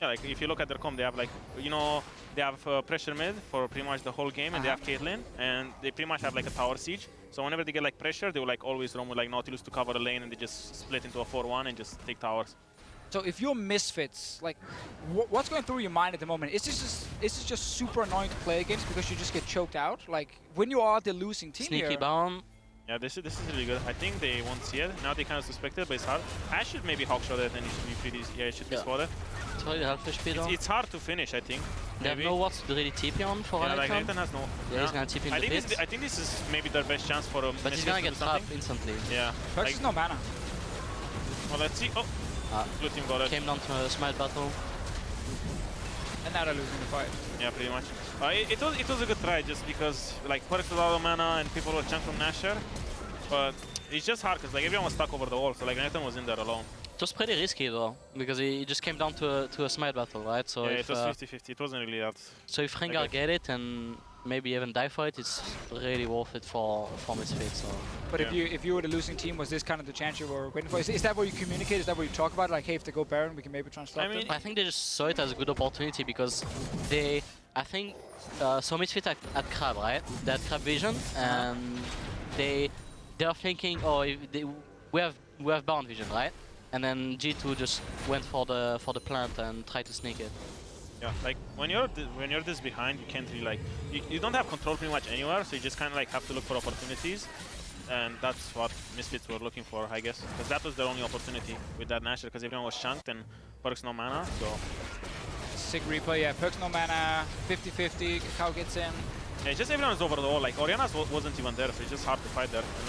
yeah, like if you look at their comp, they have like, you know, they have pressure mid for pretty much the whole game, and they have Caitlyn, and they pretty much have like a tower siege. So whenever they get like pressure, they will like always roam with like Nautilus to cover the lane, and they just split into a 4-1 and just take towers. So if you're Misfits, like, what's going through your mind at the moment? Is this just super annoying to play against because you just get choked out? Like when you are the losing team sneaky here. bound. Yeah, this is really good. I think they won't see it. Now they kind of suspect it, but it's hard. I should maybe hawkshot it, and it should be pretty. Yeah, it should be spotted. It's really hard for speed on. It's hard to finish, I think. They have no wards to really TP on for like Renekton. Renekton has no. Yeah, he's gonna TP in the pit. I think this is maybe their best chance for a. But he's gonna get trapped instantly. Yeah. Perks is no mana. Well, let's see. Oh, blue team got it. Came down to a smite battle. And now they're losing the fight. Yeah, pretty much. It was a good try just because like Perks was out of mana and people were chunked from Nashor. But it's just hard because like everyone was stuck over the wall, so like Renekton was in there alone. It was pretty risky though, because he just came down to a smite battle, right? So yeah, if, it was 50-50. It wasn't really that. So if Rengar get it and maybe even die for it, it's really worth it for Misfits. So. But if you were the losing team, was this kind of the chance you were waiting for? Is that what you communicate? Is that what you talk about? Like, hey, if they go Baron, we can maybe try and stop them? I think they just saw it as a good opportunity because I think, so Misfits at Crab, right? They had Crab vision and they're thinking, oh, we have Baron vision, right? And then G2 just went for the plant and tried to sneak it. Yeah, like when you're this behind, you can't really like you don't have control pretty much anywhere, so you just kind of like have to look for opportunities, and that's what Misfits were looking for, I guess, because that was their only opportunity with that Nashor, because everyone was chunked and Perks no mana, so. Sick replay, yeah. Perks no mana, 50-50. Cow gets in. Yeah, just everyone is over the wall. Like Orianna wasn't even there, so it's just hard to fight there. And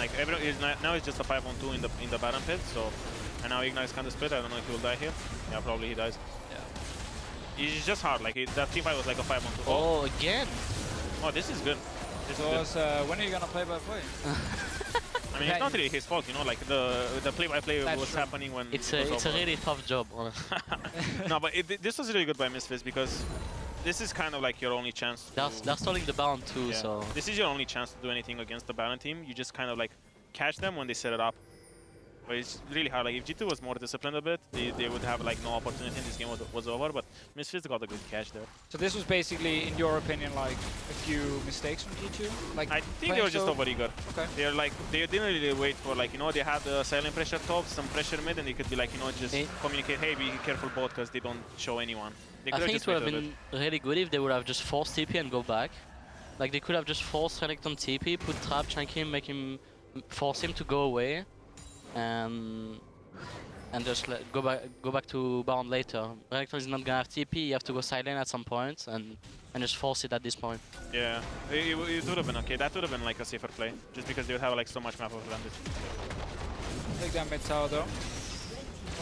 like now it's just a 5-on-2 in the Baron pit. So, and now Ignite is kind of split. I don't know if he will die here. Yeah, probably he dies. Yeah. It's just hard. Like that team fight was like a 5-on-2. Oh, again. Oh, this is good. This is good. When are you gonna play by play? I mean, it's not really his fault, you know. Like the play-by-play was happening when it's a really tough job. No, but this was really good by Misfits because. This is kind of like your only chance. They're stalling the Baron too, so... This is your only chance to do anything against the Baron team. You just kind of like catch them when they set it up. But it's really hard. Like if G2 was more disciplined a bit, they would have like no opportunity and this game was over. But Misfits got a good catch there. So this was basically, in your opinion, like a few mistakes from G2? Like I think they were just over-eager. Okay. They're like, they didn't really wait for like, you know, they had silent pressure top, some pressure mid, and they could be like, you know, just communicate, hey, be careful bot, because they don't show anyone. I think it would have been really good if they would have just forced TP and go back. Like they could have just forced Renekton TP, put trap, chunk him, force him to go away, and just go back to Baron later. Renekton is not gonna have TP. You have to go silent at some point and just force it at this point. Yeah, it would have been okay. That would have been like a safer play, just because they would have like so much map advantage. Take that mid tower though.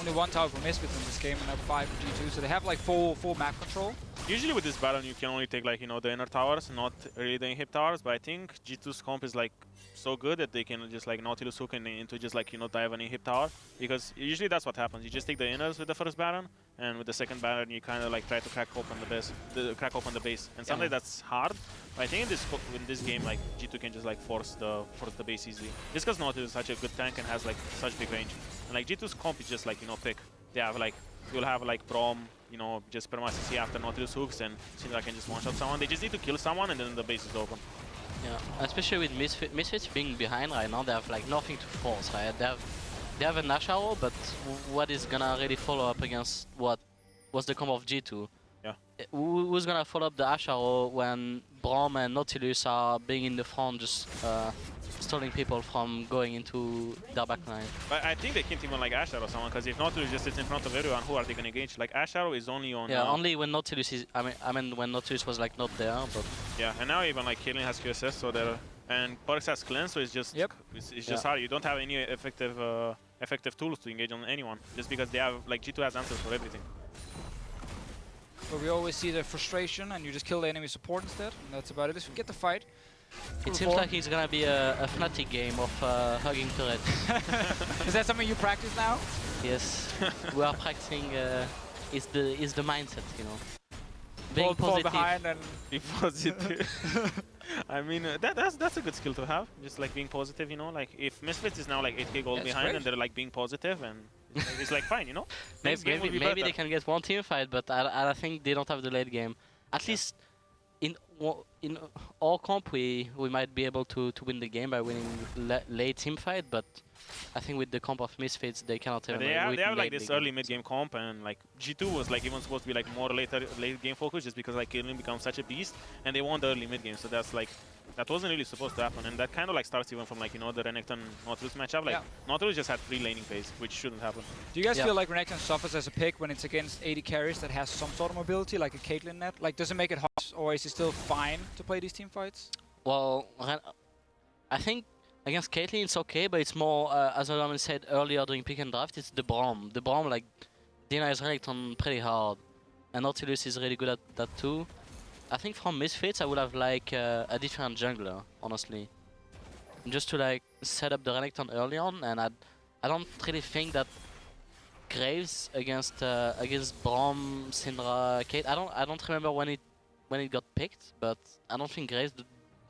Only one tower for Misfits in this game, and now 5 for G2, so they have like full map control. Usually with this Baron, you can only take like, you know, the inner towers, not really the inhib towers. But I think G2's comp is like so good that they can just like Nautilus hook into just like, you know, dive an inhib tower, because usually that's what happens. You just take the inners with the first Baron, and with the second Baron you kind of like try to crack open the base. And sometimes that's hard. But I think in this game, like G2 can just like force the base easily, just because Nautilus is such a good tank and has like such big range. And like G2's comp is just like, you know, pick. They have like, you'll have like Brom, you know, just perma CC after Nautilus hooks, and Syndra can just one-shot someone. They just need to kill someone, and then the base is open. Yeah, especially with Misfits being behind right now, they have like nothing to force, right? They have a Nash arrow, but what is gonna really follow up against what was the combo of G2? Yeah. Who's gonna follow up the Ash arrow when Braum and Nautilus are being in the front, just stalling people from going into their backline. But I think they can't even like Ash Arrow someone, because if Nautilus just sits in front of everyone, who are they going to engage? Like Ash Arrow is only on... Yeah, only when Nautilus is... I mean when Nautilus was like not there, but... Yeah, and now even like Caitlyn has QSS, so they're... And Porix has Cleanse, so it's just... Yep. It's just hard. You don't have any effective tools to engage on anyone, just because they have... Like G2 has answers for everything. But we always see the frustration, and you just kill the enemy support instead, and that's about it. If we get the fight. It seems like it's gonna be a Fnatic game of hugging turrets. Is that something you practice now? Yes, we are practicing. Is the mindset, you know? Being positive. Behind and be positive. I mean, that's a good skill to have. Just like being positive, you know. Like if Misfits is now like 8k gold behind, great. and they're like being positive, and it's like fine, you know. Maybe they can get one team fight, but I think they don't have the late game. At least in our comp, we might be able to win the game by winning late team fight, but I think with the comp of Misfits, they cannot even they have like this early mid-game comp, and like G2 was like even supposed to be like more late game focused, just because like Caitlyn becomes such a beast, and they won the early mid-game, so that's like that wasn't really supposed to happen, and that kind of like starts even from like, you know, the Renekton Nautilus matchup. Like Nautilus just had free laning phase, which shouldn't happen. Do you guys feel like Renekton suffers as a pick when it's against 80 carries that has some sort of mobility, like a Caitlyn net? Like, does it make it hard, or is it still fine to play these team fights? Well, I think against Caitlyn it's okay, but it's more, as Adam said earlier during pick and draft, it's the Braum. The Braum like denies Renekton pretty hard, and Nautilus is really good at that too. I think from Misfits I would have like a different jungler, honestly, just to like set up the Renekton early on, and I don't really think that Graves against Braum, Syndra, Kate. I don't remember when it got picked, but I don't think Graves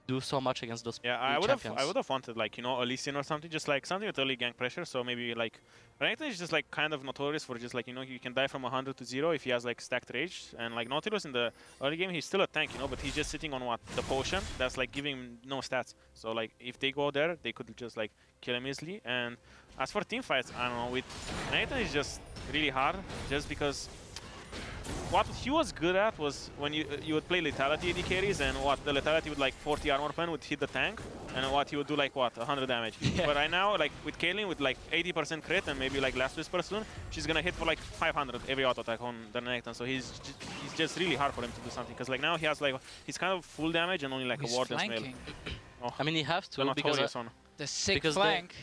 do so much against those champions. I would have wanted like, you know, Elysian or something, just like something with early gank pressure. So maybe like Renekton is just like kind of notorious for just like, you know, you can die from 100 to 0 if he has like stacked rage, and like Nautilus in the early game he's still a tank, you know, but he's just sitting on the potion that's like giving him no stats. So like if they go there, they could just like kill him easily. And as for team fights, I don't know, with Renekton is just really hard, just because what he was good at was when you would play lethality AD carries, and what the lethality with like 40 armor pen would hit the tank, and what he would do like what 100 damage. But right now, like with Caitlyn with like 80% crit and maybe like Last Whisper soon, she's gonna hit for like 500 every auto attack on the Renekton. So he's just really hard for him to do something, because like now he has like he's kind of full damage and only like a ward and smell. Oh, I mean, you have to because the sick flank.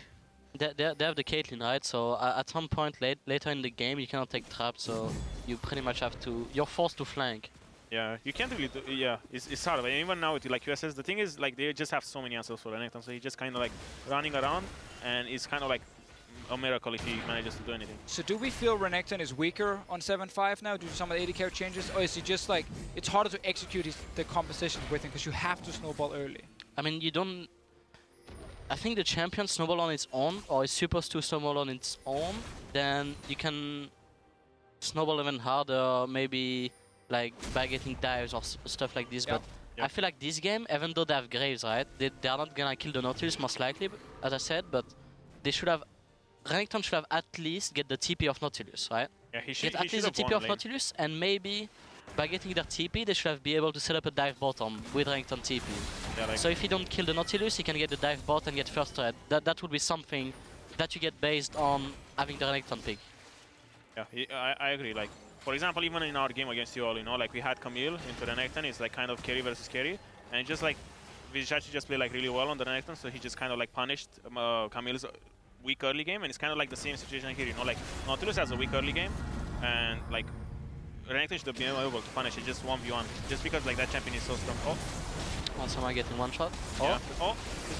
They have the Caitlyn, right? So at some point later in the game, you cannot take traps, so you pretty much have to. You're forced to flank. Yeah, you can't really do. Yeah, it's hard. But even now with like QSS, the thing is like they just have so many answers for Renekton, so he's just kind of like running around, and it's kind of like a miracle if he manages to do anything. So do we feel Renekton is weaker on 7-5 now due to some of the AD carry changes, or is he just like it's harder to execute the composition with him because you have to snowball early? I mean, you don't. I think the champion snowball on its own, or is supposed to snowball on its own, then you can snowball even harder, maybe like by getting dives or stuff like this. But I feel like this game, even though they have Graves, right, they are not gonna kill the Nautilus most likely, as I said, but they should have. Renekton should have at least get the TP of Nautilus, right? Yeah, he should. Get at least the TP of Nautilus, and maybe by getting their TP, they should have be able to set up a dive bottom with Renekton TP. Yeah, like so if you don't kill the Nautilus, you can get the dive bot and get first threat. That would be something that you get based on having the Renekton pick. Yeah, I agree. Like, for example, even in our game against you all, you know, like we had Camille into Renekton. It's like kind of carry versus carry, and just like Vijachi just played like really well on the Renekton, so he just kind of like punished Camille's weak early game, and it's kind of like the same situation here, you know, like Nautilus has a weak early game, and like Renekton should have been able to punish it just 1v1, just because like that champion is so strong. Oh, once am I getting one shot? Yeah. Oh,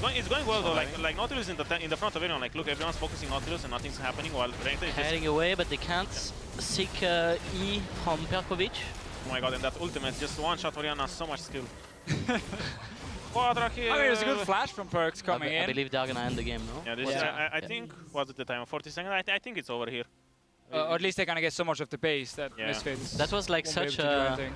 it's going well though. Like Nautilus in the front of everyone. Like look, everyone's focusing Nautilus and nothing's happening while Renekton is heading away, but they can't seek E from Perkovic. Oh my god, and that ultimate, just one shot for Yana, so much skill. Quadra kill. I mean, it was a good flash from Perks coming in. I believe they're gonna end the game, no? Yeah, this I think, what's the time? 40 seconds? I think it's over here. Or at least they're gonna get so much of the base that Misfits. That was like such a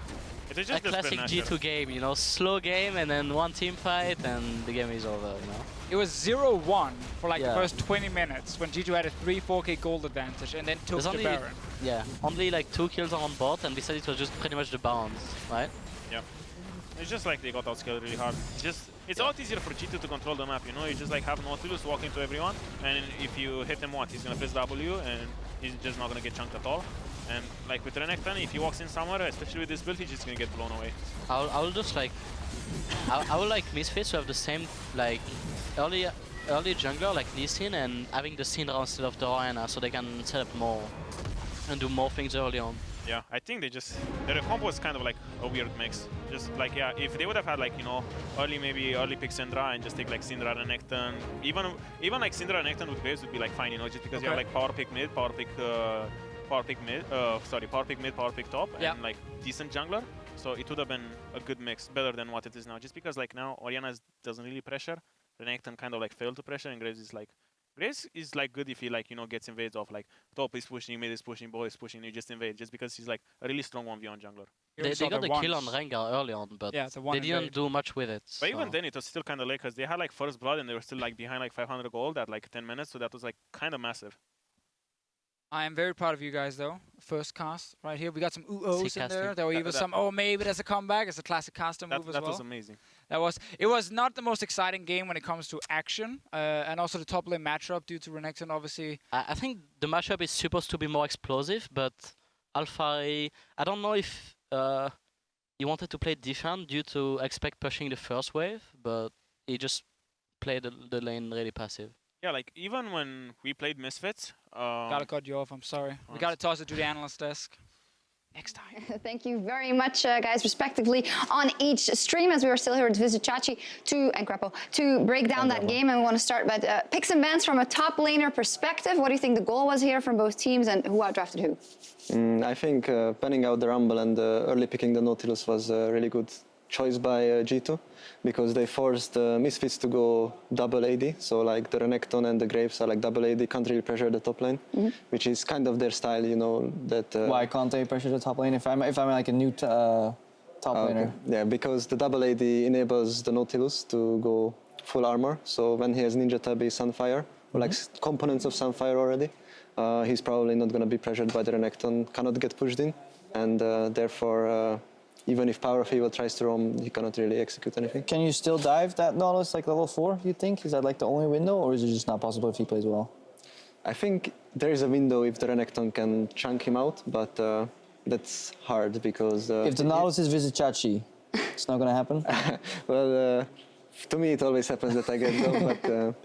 classic G2 game, you know, slow game and then one team fight and the game is over, you know. It was 0-1 for like the first 20 minutes when G2 had a 3-4k gold advantage and then took the Baron. Yeah, only like 2 kills on bot, and besides it was just pretty much the bounce, right? Yeah. It's just like they got outscaled really hard. It's a lot easier for G2 to control the map, you know? You just like have Nautilus walk into everyone, and if you hit him what? He's gonna press W, and he's just not gonna get chunked at all. And like with Renekton, if he walks in somewhere, especially with this build, he's just gonna get blown away. I will just like, I would like Misfits to have the same like early jungler like Lee Sin and having the Syndra instead of the Orianna, so they can set up more and do more things early on. Yeah, I think their combo is kind of like a weird mix. Just like, yeah, if they would have had like, you know, early pick Syndra and just take like Syndra and Renekton, even like Syndra and Renekton with Graves would be like fine, you know, just because you have like power pick mid, power pick mid, power pick top, and like decent jungler. So it would have been a good mix, better than what it is now. Just because like now Orianna doesn't really pressure, Renekton kind of like failed to pressure, and Graves is like good if he like, you know, gets invades off, like top is pushing, mid is pushing, bot is pushing, you just invade, just because he's like a really strong 1v1 jungler. They got the kill on Rengar early on, but they didn't do much with it. But even then it was still kind of late, because they had like first blood and they were still like behind like 500 gold at like 10 minutes, so that was like kind of massive. I am very proud of you guys, though. First cast right here. We got some ooh-ohs in there. There were even some, oh, maybe there's a comeback. It's a classic caster move as well. That was amazing. It was not the most exciting game when it comes to action, and also the top lane matchup due to Renekton, obviously. I think the matchup is supposed to be more explosive, but Alphari, I don't know if he wanted to play defense due to expect pushing the first wave, but he just played the lane really passive. Yeah, like even when we played Misfits... Gotta cut you off, I'm sorry. We gotta toss it to the analyst desk. Next time. Thank you very much, guys, respectively, on each stream, as we are still here with Vizicachi and Crapo to break down that game. And we want to start with picks and bans from a top laner perspective. What do you think the goal was here from both teams, and who outdrafted who? I think panning out the Rumble and early picking the Nautilus was a really good choice by G2, because they forced Misfits to go double AD, so like the Renekton and the Graves are like double AD, can't really pressure the top lane, which is kind of their style, you know. That why can't they pressure the top lane if I'm like a new top laner? Yeah, because the double AD enables the Nautilus to go full armor, so when he has Ninja Tabi, Sunfire, or like components of Sunfire already, he's probably not going to be pressured by the Renekton, cannot get pushed in, and therefore even if Power of Evil tries to roam, he cannot really execute anything. Can you still dive that Nautilus like level 4, you think? Is that like the only window, or is it just not possible if he plays well? I think there is a window if the Renekton can chunk him out, but that's hard because... if the Nautilus is Vizicachi, it's not going to happen? Well, to me it always happens that I get low, but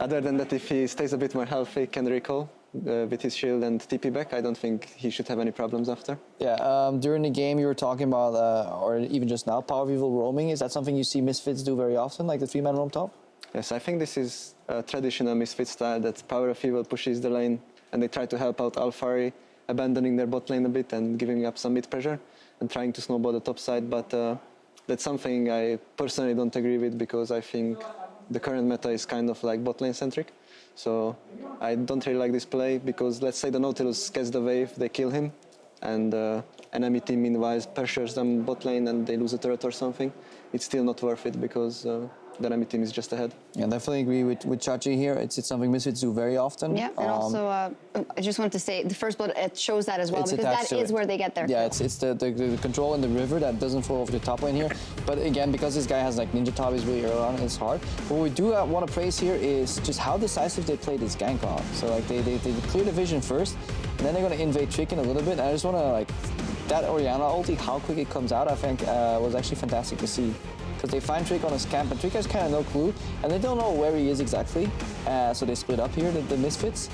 other than that, if he stays a bit more healthy, can recall with his shield and TP back, I don't think he should have any problems after. Yeah, during the game you were talking about, or even just now, Power of Evil roaming. Is that something you see Misfits do very often, like the 3-man roam top? Yes, I think this is a traditional Misfit style, that Power of Evil pushes the lane and they try to help out Alphari, abandoning their bot lane a bit and giving up some mid pressure and trying to snowball the top side, but that's something I personally don't agree with, because I think the current meta is kind of like bot lane centric. So I don't really like this play, because let's say the Nautilus gets the wave, they kill him, and enemy team meanwhile pressures them bot lane and they lose a turret or something. It's still not worth it, because the enemy team is just ahead. Yeah, definitely agree with Chachi here. It's something Misfits do very often. Yeah, and also I just wanted to say the first blood, it shows that as well, because that is where they get their kill. It's the control in the river that doesn't fall over the top lane here. But again, because this guy has like Ninja Tabis really early on, it's hard. What we do want to praise here is just how decisive they play this gank on. So like they clear the vision first, and then they're going to invade Trick in a little bit. And I just want to like, that Orianna ulti, how quick it comes out, I think was actually fantastic to see. Because they find Trick on his camp, and Trick has kind of no clue, and they don't know where he is exactly. So they split up here, the Misfits,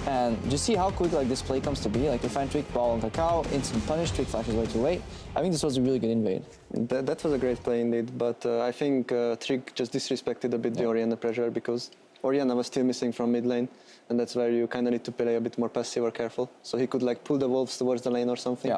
and just see how quick like this play comes to be. Like they find Trick, ball on Kakao, instant punish, Trick flashes way too late. I think this was a really good invade. That was a great play indeed, but I think Trick just disrespected a bit the Orianna pressure, because Orianna was still missing from mid lane, and that's where you kind of need to play a bit more passive or careful. So he could like pull the wolves towards the lane or something,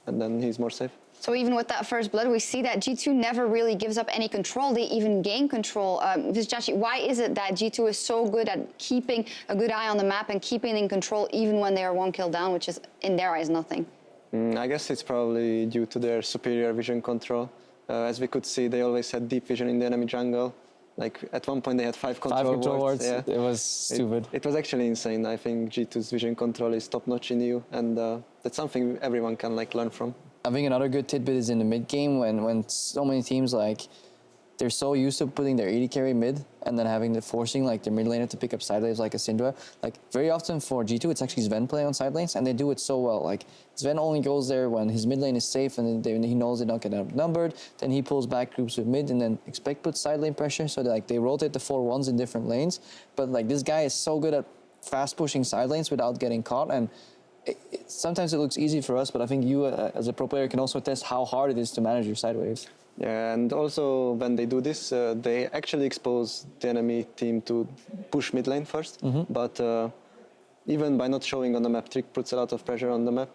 and then he's more safe. So even with that first blood, we see that G2 never really gives up any control. They even gain control. Vizicachi, why is it that G2 is so good at keeping a good eye on the map and keeping in control even when they are 1 kill down, which is, in their eyes, nothing? I guess it's probably due to their superior vision control. As we could see, they always had deep vision in the enemy jungle. Like at one point they had 5 control wards. Yeah. It was stupid. It was actually insane. I think G2's vision control is top notch in EU, and that's something everyone can like learn from. I think another good tidbit is in the mid game when so many teams like they're so used to putting their AD carry mid and then having the forcing like their mid laner to pick up side lanes like a Syndra. Like very often for G2, it's actually Sven playing on side lanes and they do it so well. Like Sven only goes there when his mid lane is safe and then he knows they're not getting outnumbered. Then he pulls back groups with mid and then puts side lane pressure. So like they rotate the 4-1s in different lanes. But like this guy is so good at fast pushing side lanes without getting caught. And sometimes it looks easy for us, but I think you as a pro player can also test how hard it is to manage your side waves. Yeah, and also when they do this, they actually expose the enemy team to push mid lane first. But even by not showing on the map, Trick puts a lot of pressure on the map.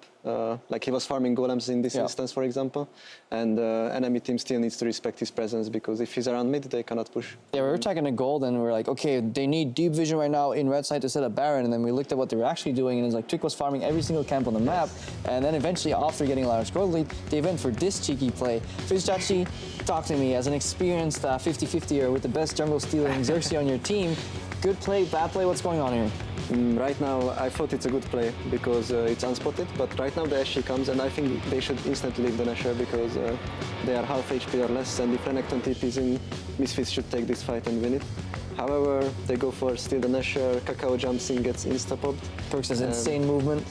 Like he was farming golems in this instance, for example. And enemy team still needs to respect his presence because if he's around mid, they cannot push. Yeah, we were attacking a gold and we're like, okay, they need deep vision right now in red side to set up Baron. And then we looked at what they were actually doing and it's like Trick was farming every single camp on the map. And then eventually after getting a large gold lead, they went for this cheeky play. Fizjachi, talk to me as an experienced 50-50er with the best jungle stealer in Xerxes on your team. Good play, bad play, what's going on here? Right now, I thought it's a good play because it's unspotted, but right now the Ashe comes and I think they should instantly leave the Nashor because they are half HP or less, and if Renekton TPs in, Misfits should take this fight and win it. However, they go for steal the Nashor, Kakao jumps in, gets insta-popped. Perks has insane movement.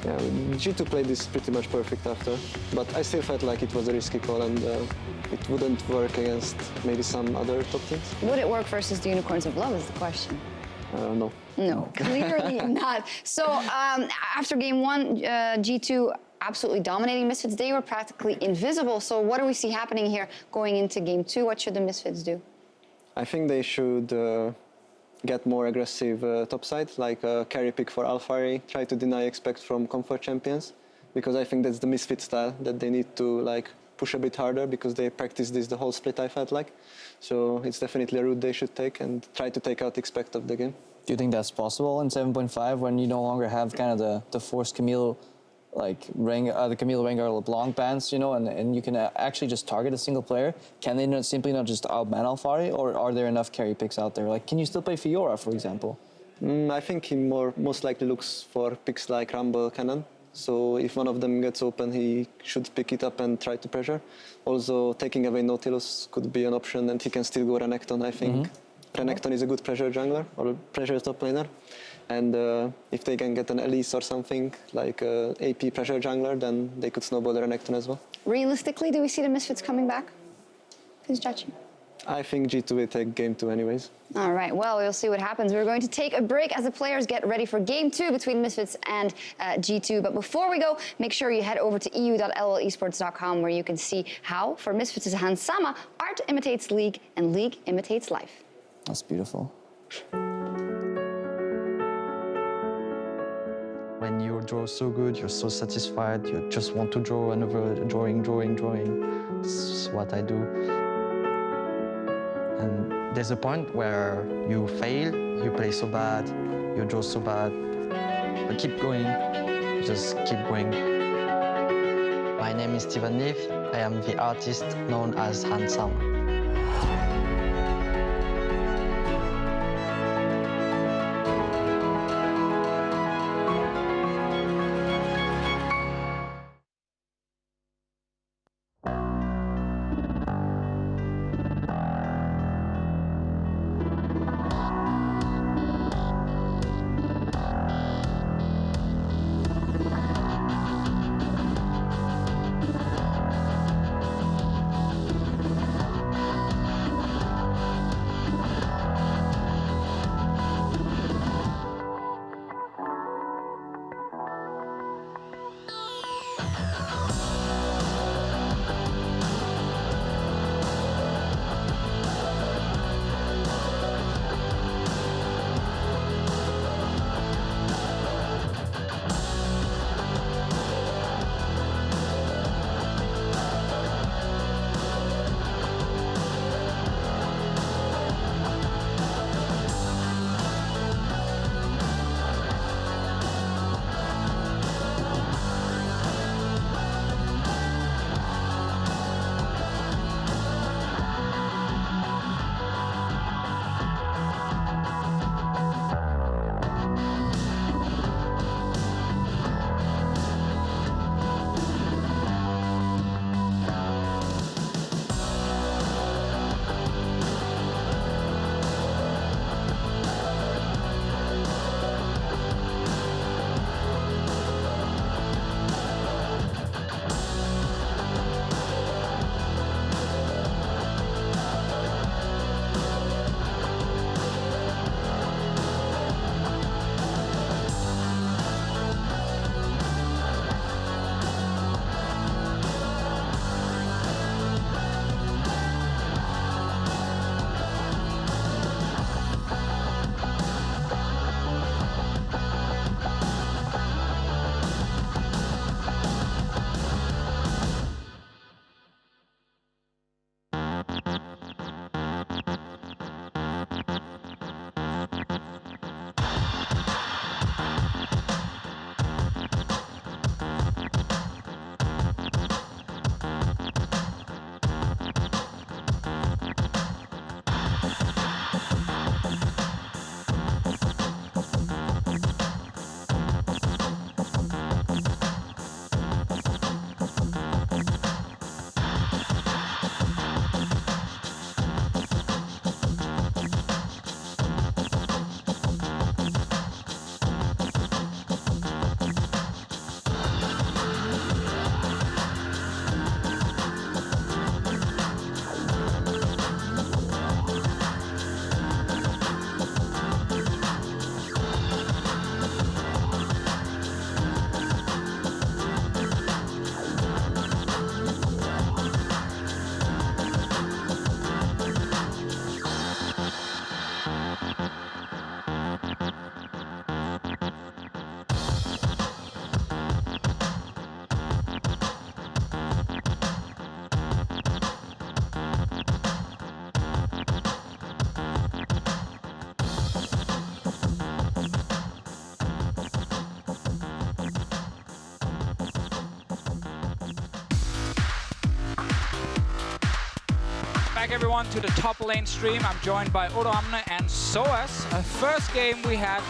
Yeah, G2 played this pretty much perfect after, but I still felt like it was a risky call and it wouldn't work against maybe some other top teams. Would it work versus the Unicorns of Love is the question. No. No, clearly not. So after game one, G2 absolutely dominating Misfits. They were practically invisible. So what do we see happening here going into game two? What should the Misfits do? I think they should get more aggressive topside, like carry pick for Alphari, try to deny expect from comfort champions, because I think that's the Misfit style that they need to like push a bit harder because they practice this the whole split, I felt like. So it's definitely a route they should take and try to take out expect of the game. Do you think that's possible in 7.5 when you no longer have kind of the forced Camille, like the Camille Rengar LeBlanc bans, you know, and you can actually just target a single player? Can they simply not just outman Alphari, or are there enough carry picks out there? Like, can you still play Fiora, for example? I think he most likely looks for picks like Rumble, Cannon. So if one of them gets open, he should pick it up and try to pressure. Also, taking away Nautilus could be an option, and he can still go Renekton, I think. Renekton is a good pressure jungler, or pressure top laner. And if they can get an Elise or something, like AP pressure jungler, then they could snowball the Renekton as well. Realistically, do we see the Misfits coming back? Who's judging? I think G2 will take game 2 anyways. All right, well, we'll see what happens. We're going to take a break as the players get ready for game 2 between Misfits and G2. But before we go, make sure you head over to eu.llcesports.com where you can see how, for Misfits' Hans Sama, art imitates league and league imitates life. That's beautiful. When you draw so good, you're so satisfied, you just want to draw another drawing. This is what I do. And there's a point where you fail, you play so bad, you draw so bad, but keep going, just keep going. My name is Steven Leaf. I am the artist known as Hans Sama. back, everyone, to the top lane stream. I'm joined by Odoamne and Soas. First game we had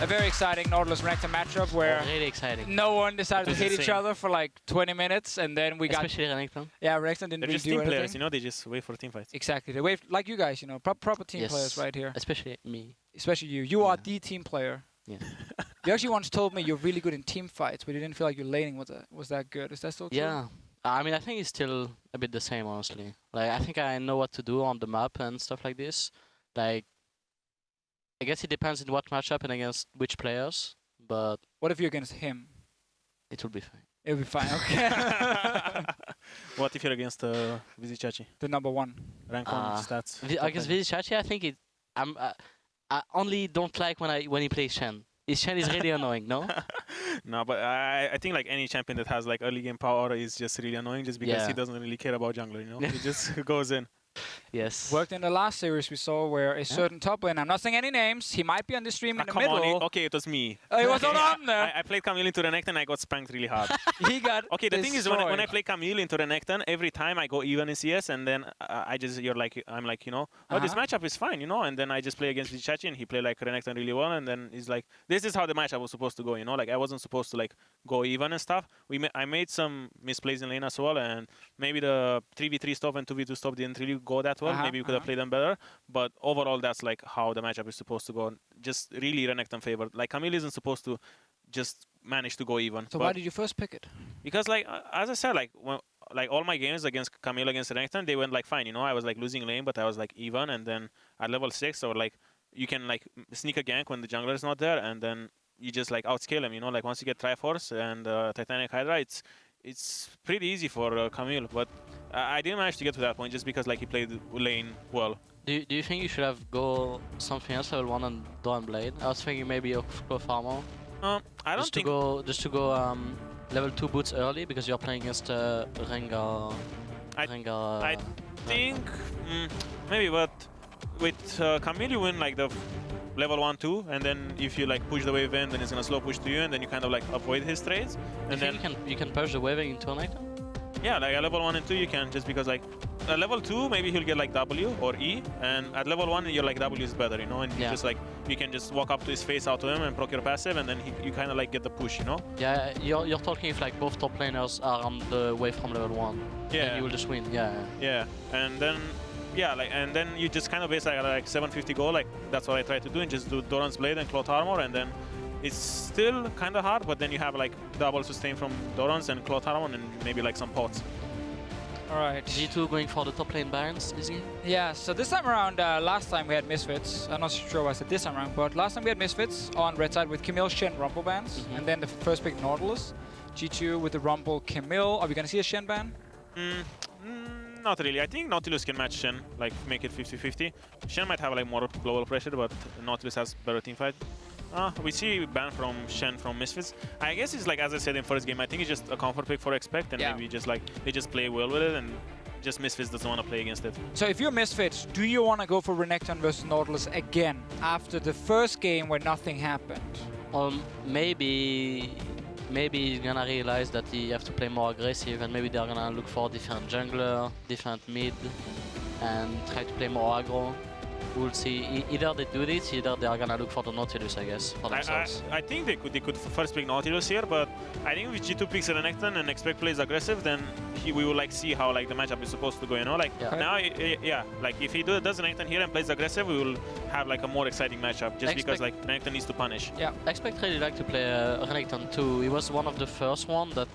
a very exciting Nautilus Renekton matchup where really exciting. No one decided to hit each other for like 20 minutes, and then we Especially Renekton. Yeah, Renekton didn't They're really just do team anything. players, you know, they just wait for team fights. Exactly, they wait like you guys, you know, proper team Yes. players right here. Especially me. Especially you. You are the team player. Yeah. You actually once told me you're really good in team fights, but you didn't feel like your laning was that good. Is that still true? Yeah. I mean, I think it's still a bit the same, honestly. Like, I think I know what to do on the map and stuff like this. Like, I guess it depends in what matchup and against which players, but... What if you're against him? It will be fine. It'll be fine, okay. What if you're against Vizichachi? The number 1. Rank 1 stats. Against Vizichachi, I think I only don't like when he plays Shen. His Shen is really annoying, no? No, but I think like any champion that has like early game power is just really annoying just because he doesn't really care about jungler, you know? He just goes in. Yes. Worked in the last series we saw where a certain top lane, I'm not saying any names, he might be on the stream in the middle. On, okay, it was me. It was Odoamne. I played Camille into Renekton and I got spanked really hard. He got Okay, the thing is when I play Camille into Renekton, every time I go even in CS and then I'm like, you know, oh, this matchup is fine, you know, and then I just play against Vizichachi and he play like Renekton really well, and then he's like, this is how the matchup was supposed to go, you know, like I wasn't supposed to like go even and stuff. I made some misplays in lane as well, and maybe the 3v3 stop and 2v2 stop didn't really go that well. Maybe we could have played them better, but overall that's like how the matchup is supposed to go. Just really Renekton favored. Like Camille isn't supposed to just manage to go even. So why did you first pick it? Because like as I said, like all my games against Camille against Renekton, they went like fine, you know. I was like losing lane, but I was like even, and then at level 6 or like you can like sneak a gank when the jungler is not there, and then you just like outscale him, you know. Like once you get Triforce and Titanic Hydra, it's pretty easy for Camille, but I didn't manage to get to that point just because like he played lane well. Do you think you should have go something else, level 1 and Dawn Blade? I was thinking maybe a Clove Armor. I don't just think... Just to go level 2 boots early because you're playing against Rengar. I think maybe, but with Camille you win like the level 1-2, and then if you like push the wave in, then it's gonna slow push to you, and then you kind of like avoid his trades. And then you can push the wave into Renekton? Yeah, like at level 1 and 2 you can, just because like at level 2 maybe he'll get like W or E, and at level 1 you're like W is better, you know, and you just like you can just walk up to his face, out to him, and proc your passive, and then you kind of like get the push, you know. Yeah, you're talking if like both top laners are on the wave from level 1. Yeah. And you will just win. Yeah. Yeah, and then and then you just kind of base like 750 gold, like that's what I try to do, and just do Doran's Blade and Cloth Armor, and then it's still kind of hard, but then you have like double sustain from Doran's and Cloth Armor, and maybe like some pots. Alright. G2 going for the top lane Barons this game? Yeah, so this time around, last time we had Misfits. I'm not sure why I said this time around, but last time we had Misfits on red side with Camille, Shen, Rumble bans, and then the first pick Nautilus. G2 with the Rumble, Camille. Are we gonna see a Shen ban? Not really. I think Nautilus can match Shen, like make it 50-50. Shen might have like more global pressure, but Nautilus has better team fight. We see ban from Shen from Misfits. I guess it's like, as I said in first game, I think it's just a comfort pick for Expect, and maybe just like they just play well with it, and just Misfits doesn't want to play against it. So if you're Misfits, do you want to go for Renekton versus Nautilus again after the first game where nothing happened? Maybe he's gonna realize that he have to play more aggressive, and maybe they're gonna look for different jungler, different mid, and try to play more aggro. We'll see. Either they do this, either they are gonna look for the Nautilus, I guess, for themselves. I think they could first pick Nautilus here, but I think if G2 picks Renekton and Expect plays aggressive, then we will like see how like the matchup is supposed to go, you know. Like now, like if he does Renekton here and plays aggressive, we will have like a more exciting matchup, just because like Renekton needs to punish. Yeah, Expect really like to play Renekton too. He was one of the first one that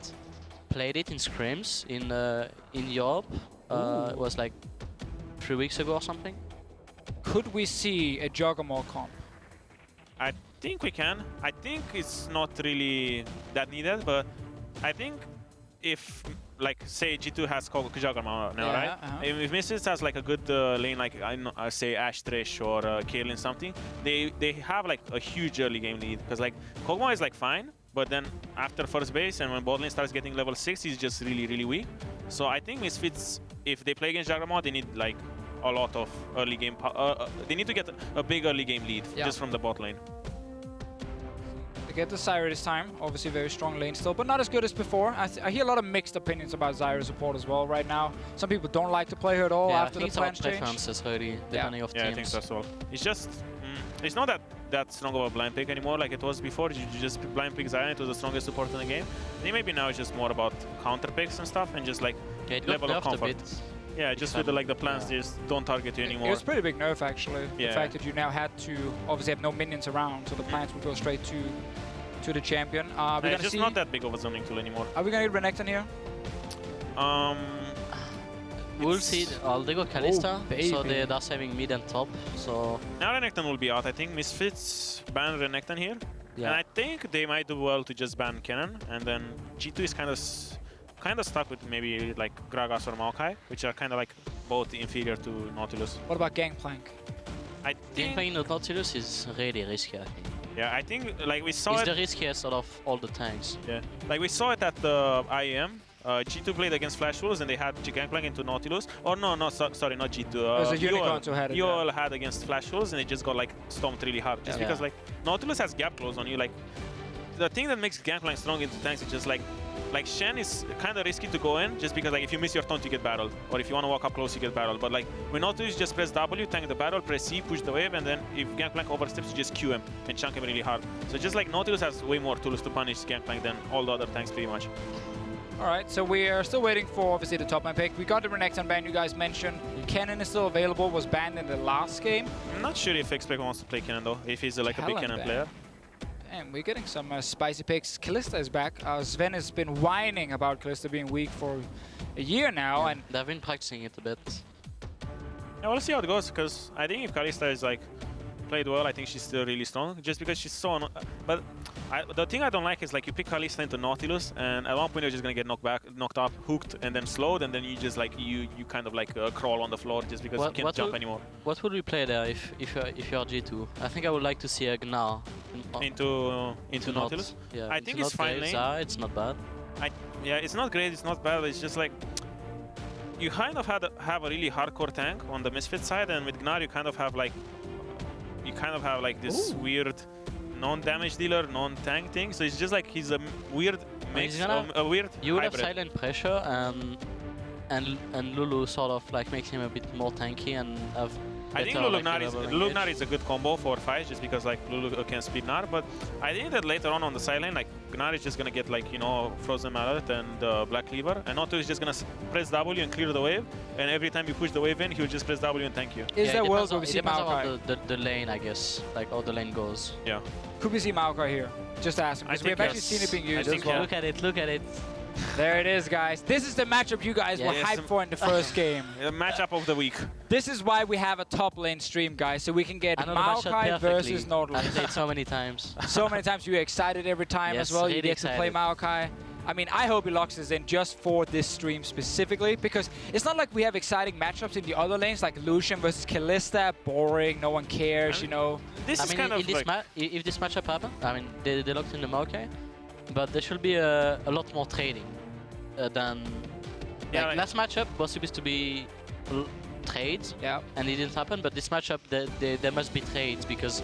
played it in scrims in Europe. It was like 3 weeks ago or something. Could we see a Juggernaut comp? I think we can. I think it's not really that needed, but I think if, like, say G2 has Juggernaut now, right? If Misfits has like a good lane, like I say Ashe Thresh or Kaelin something, they have like a huge early game lead, because like Kog'Maw is like fine, but then after first base and when bot lane starts getting level 6, he's just really weak. So I think Misfits, if they play against Juggernaut, they need like a lot of early game. They need to get a big early game lead just from the bot lane. get the Zyra this time. Obviously very strong lane still, but not as good as before. I hear a lot of mixed opinions about Zyra support as well right now. Some people don't like to play her at all after the plans change. Preferences, really, depending of teams. Yeah, I think so as well. It's just, it's not that strong of a blind pick anymore like it was before. You just blind pick Zyra, it was the strongest support in the game. I think maybe now it's just more about counter picks and stuff and just like level of comfort. Yeah, just with the plans, they just don't target you anymore. It was a pretty big nerf actually. The fact that you now had to obviously have no minions around, so the plants would go straight to the champion. It's just not that big of a zoning tool anymore. Are we gonna get Renekton here? We'll see. They go Kalista, so they're saving mid and top. So now Renekton will be out. I think Misfits ban Renekton here, and I think they might do well to just ban Kennen, and then G2 is kind of stuck with maybe like Gragas or Maokai, which are kind of like both inferior to Nautilus. What about Gangplank? I think Gangplank with Nautilus is really risky, I think. Yeah, I think like we saw it's the riskiest out of all the tanks. Yeah, like we saw it at the IEM. G2 played against Flash Wolves and they had Gangplank into Nautilus. Or sorry, not G2. There's a Unicorns who had it. EUL had against Flash Wolves and they just got like stomped really hard. Just because like Nautilus has gap close on you. Like the thing that makes Gangplank strong into tanks is just like Shen is kind of risky to go in just because like if you miss your taunt you get barreled, or if you want to walk up close you get barreled. But like with Nautilus just press W, tank the barrel, press C, push the wave, and then if Gangplank oversteps you just Q him and chunk him really hard. So just like Nautilus has way more tools to punish Gangplank than all the other tanks pretty much. Alright, so we are still waiting for obviously the top lane pick. We got the Renekton ban you guys mentioned. Kennen is still available, was banned in the last game. I'm not sure if Xpec wants to play Kennen though, if he's like a big Kennen player. And we're getting some spicy picks. Kalista is back. Sven has been whining about Kalista being weak for a year now, and they've been practicing it a bit. Yeah, we'll see how it goes, because I think if Kalista is like played well, I think she's still really strong, just because she's so... But the thing I don't like is like you pick Kalista into Nautilus, and at one point you're just gonna get knocked up, hooked, and then slowed, and then you just like you kind of like crawl on the floor just because you can't jump anymore. What would we play there if you're G2? I think I would like to see a Gnar into Nautilus. Yeah, I think it's fine lane. It's not bad. Yeah, it's not great, it's not bad. It's just like you kind of have a really hardcore tank on the Misfit side, and with Gnar you kind of have like this weird non-damage dealer, non-tank thing. So it's just like he's a weird mix, a weird You would hybrid. have silent pressure, and Lulu sort of like makes him a bit more tanky and have. I think Lulu Gnar is a good combo for fights just because like Lulu can speed Gnar, but I think that later on the side lane, like Gnar is just gonna get like, you know, Frozen Mallet and Black Cleaver, and Nautilus is just gonna press W and clear the wave, and every time you push the wave in, he'll just press W and thank you. Is there world where we see Maokai? Maokai? The lane, I guess, like how the lane goes. Yeah. Could we see Maokai here? Just asking, because we've actually seen it being used as well. Look at it, look at it. There it is, guys. This is the matchup you guys were hyped for in the first game. The matchup of the week. This is why we have a top lane stream, guys, so we can get Maokai versus Nautilus. I've played so many times. So many times. You're excited every time as well. Really you get to play Maokai. I mean, I hope EULCS is in just for this stream specifically, because it's not like we have exciting matchups in the other lanes, like Lucian versus Kalista, boring, no one cares, you know. This is kind of if this matchup happens, I mean, they locked in the Maokai, but there should be a lot more trading than... like last matchup was supposed to be trades, and it didn't happen, but this matchup, there must be trades, because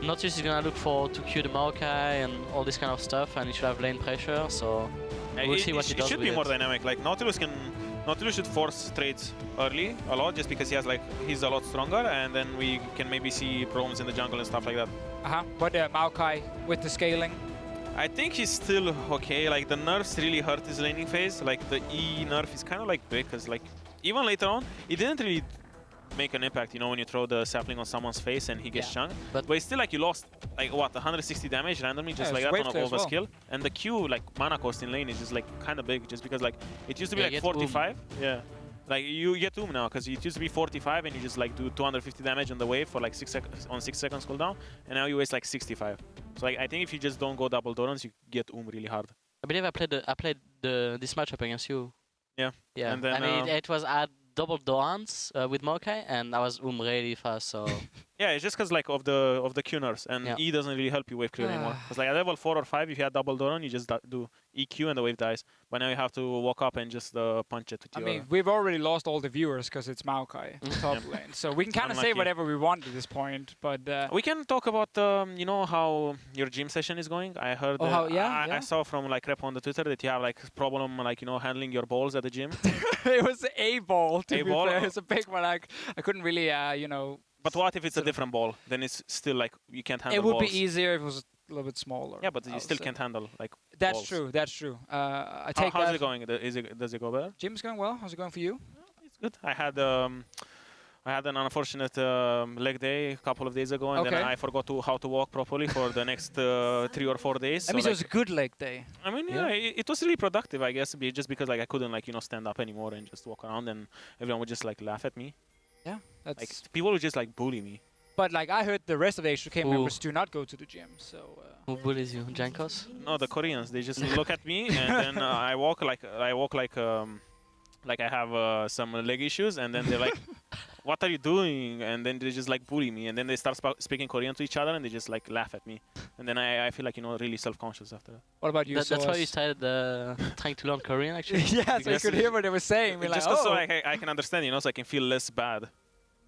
Nautilus is gonna look to Q the Maokai and all this kind of stuff, and he should have lane pressure, so we'll see what he does with it. It should be more dynamic. Like Nautilus should force trades early a lot, just because he's a lot stronger, and then we can maybe see problems in the jungle and stuff like that. But Maokai with the scaling? I think he's still okay. Like the nerfs really hurt his laning phase. Like the E nerf is kind of like big, because like even later on, it didn't really make an impact, you know, when you throw the sapling on someone's face and he gets chunked. But it's still like you lost like what, 160 damage randomly just like that on a Volva skill. And the Q like mana cost in lane is just like kind of big, just because like it used to be like 45. Yeah. Like you get now, because it used to be 45 and you just like do 250 damage on the wave for like 6 seconds cooldown, and now you waste like 65. So like I think if you just don't go double Dorans, you get really hard. I believe I played this matchup against you. Yeah. Yeah. And then, I mean, it was at double Dorans with Maokai, and I was really fast, so Yeah, it's just because like of the Q nerfs, and E doesn't really help you wave clear anymore. Because like at level 4 or 5, if you had double Doran, you just do EQ and the wave dies. But now you have to walk up and just punch it with your... I mean, we've already lost all the viewers because it's Maokai top lane. So we can kind of say whatever we want at this point, but... we can talk about, you know, how your gym session is going. I heard... I saw from like rep on the Twitter that you have like problem, like, you know, handling your balls at the gym. It was a ball, to be fair. It's a big one. I couldn't really, you know... But what if it's a different ball? Then it's still like you can't handle balls. It would be easier if it was a little bit smaller. Yeah, but you still can't handle like That's balls. true, that's true. I take How's it going? Does it go better? Gym's going well. How's it going for you? It's good. I had an unfortunate leg day a couple of days ago, and then I forgot how to walk properly for the next 3 or 4 days. That means it was a good leg day. I mean, yeah, it was really productive, I guess, just because like I couldn't like, you know, stand up anymore and just walk around, and everyone would just like laugh at me. Yeah, that's... Like people would just like bully me. But like I heard the rest of the H2K members do not go to the gym, so... Who bullies you? Jankos? No, the Koreans. They just look at me, and then I walk like I have some leg issues, and then they're like, "What are you doing?" And then they just like bully me, and then they start speaking Korean to each other, and they just like laugh at me, and then I feel like, you know, really self-conscious after that. What about you? That's why you started trying to learn Korean, actually. Yeah, so you could hear what they were saying. We're just like, so I can understand, you know, so I can feel less bad.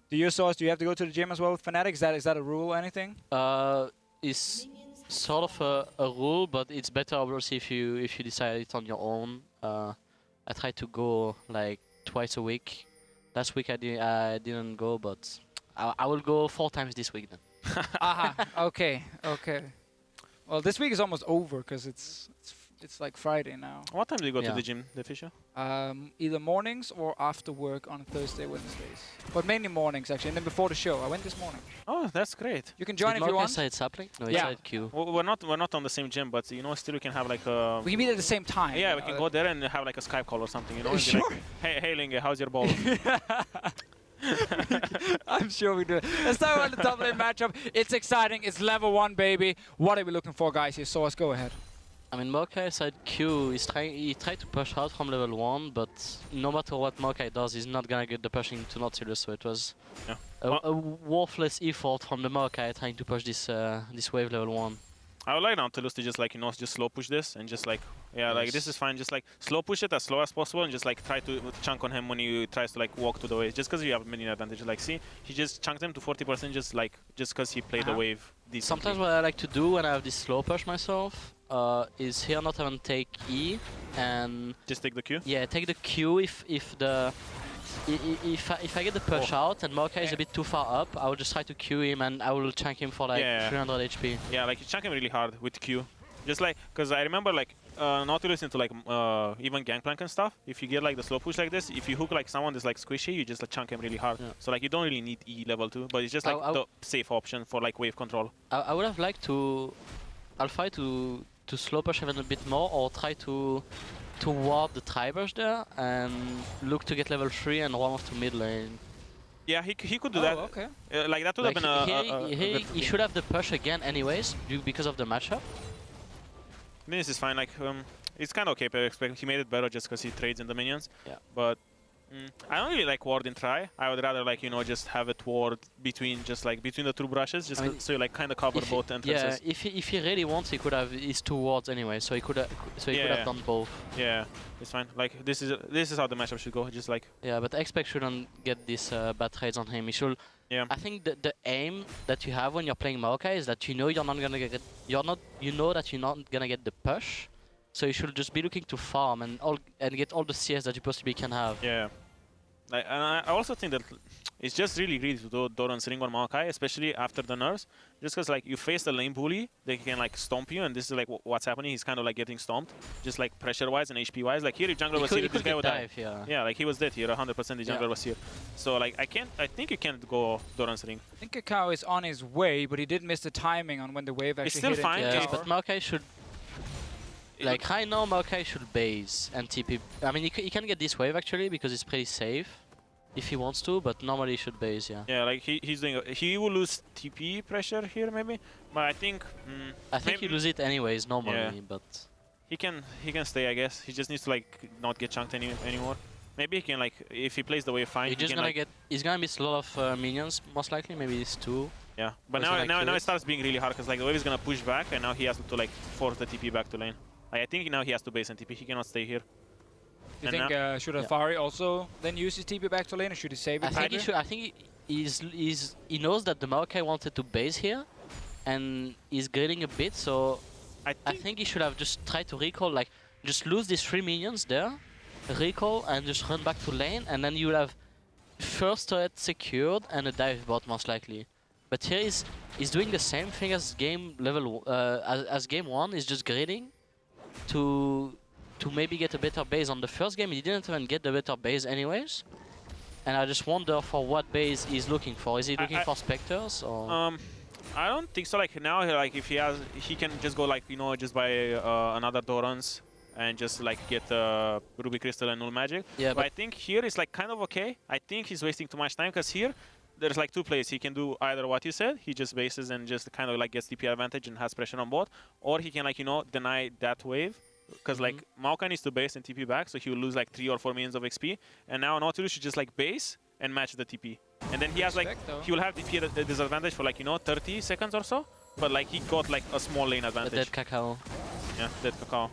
Do you have to go to the gym as well with Fnatic? Is that a rule or anything? It's sort of a rule, but it's better obviously if you decide it on your own. I try to go like twice a week. Last week I didn't go, but I will go 4 times this week then. Okay. Well, this week is almost over because it's like Friday now. What time do you go to the gym, the official? Either mornings or after work on Thursday, Wednesdays. But mainly mornings, actually. And then before the show. I went this morning. Oh, that's great. You can join if you want. Inside Sapling? No, inside Q. Well, we're not on the same gym, but, you know, still we can have like a... We can meet at the same time. Yeah, we can go there and have like a Skype call or something, you know? Sure. Like, hey, Linge, how's your ball? I'm sure we do. Let's start on the top lane matchup. It's exciting. It's level 1, baby. What are we looking for, guys? Here, so let's go ahead. I mean, Maokai side Q he tried to push out from level 1, but no matter what Maokai does, he's not gonna get the pushing to Nautilus, so it was a worthless effort from the Maokai trying to push this wave level 1. I would like Nautilus to just like, you know, just slow push this and just like, like this is fine, just like slow push it as slow as possible and just like try to chunk on him when he tries to like walk to the wave, just because you have minion advantage. Like, see, he just chunked him to 40% just because he played the wave decently. Sometimes what I like to do when I have this slow push myself is here not even take E and just take the Q. Yeah, take the Q if I get the push out and Maokai is a bit too far up, I will just try to Q him and I will chunk him for like 300 HP. Yeah, like you chunk him really hard with Q. Just like, because I remember like Nautilus into like even Gangplank and stuff, if you get like the slow push like this, if you hook like someone that's like squishy, you just like chunk him really hard. Yeah. So like you don't really need E level 2, but it's just like the safe option for like wave control. I would have liked to Alpha to slow push even a bit more or try to ward the Tribers there and look to get level 3 and run off to mid lane. Yeah, he could do that. Okay. Like that would have been he should have the push again anyways because of the matchup. This is fine. Like it's kind of okay, but he made it better just because he trades in the minions. Yeah. But I don't really like ward in try. I would rather like, you know, just have it ward between the 2 brushes, just so you like kind of cover both entrances. Yeah, if he really wants, he could have his 2 wards anyway, so he could have done both. Yeah, it's fine. Like this is how the matchup should go. Just like but Expect shouldn't get these bad trades on him. He should. Yeah. I think the aim that you have when you're playing Maokai is that you know you're not gonna get the push. So you should just be looking to farm and get all the CS that you possibly can have. Yeah. Like, and I also think that it's just really greedy to do Doran's ring on Maokai, especially after the nerfs. Just because like you face the lane bully, they can like stomp you, and this is like what's happening. He's kind of like getting stomped, just like pressure-wise and HP-wise. Like here, if jungler was here, this guy would die. Yeah, like he was dead here, 100% the jungler was here. So like I think you can't go Doran's ring. I think Kakao is on his way, but he did miss the timing on when the wave actually hit it. It's still fine. Yeah, but Maokai should... Like, right now, Maokai should base and TP. I mean, he can get this wave, actually, because it's pretty safe. If he wants to, but normally he should base, yeah. Yeah, like he's doing... He will lose TP pressure here, maybe. But I think... I think he lose it anyways, normally, but... He can stay, I guess. He just needs to, like, not get chunked anymore. Maybe he can, like, if he plays the wave fine, he's gonna miss a lot of minions, most likely. Maybe it's 2. Yeah, but now it starts being really hard because like the wave is gonna push back, and now he has to like force the TP back to lane. Like, I think now he has to base and TP. He cannot stay here. You think should Afari also then use his TP back to lane, or should he save it? I think he should. I think he knows that the Maokai wanted to base here, and he's grading a bit. So I think he should have just tried to recall, like just lose these 3 minions there, recall, and just run back to lane, and then you will have first turret secured and a dive bot most likely. But here he's doing the same thing as game level as game 1. He's just grading to maybe get a better base. On the first game he didn't even get the better base anyways. And I just wonder for what base he's looking for. Is he looking for Spectres or? I don't think so. Like now, like if he can just go like just buy another Dorans and just like get Ruby Crystal and Null Magic. Yeah, but I think here it's like kind of okay. I think he's wasting too much time because here there's like 2 plays. He can do either what you said, he just bases and just kind of like gets TP advantage and has pressure on bot, or he can like deny that wave. Because like Maokai needs to base and TP back, so he will lose like 3 or 4 minions of XP. And now Nautilus should just like base and match the TP. And then he has like he will have TP disadvantage for like 30 seconds or so. But like he got like a small lane advantage. A dead Cacao. Yeah, dead Cacao.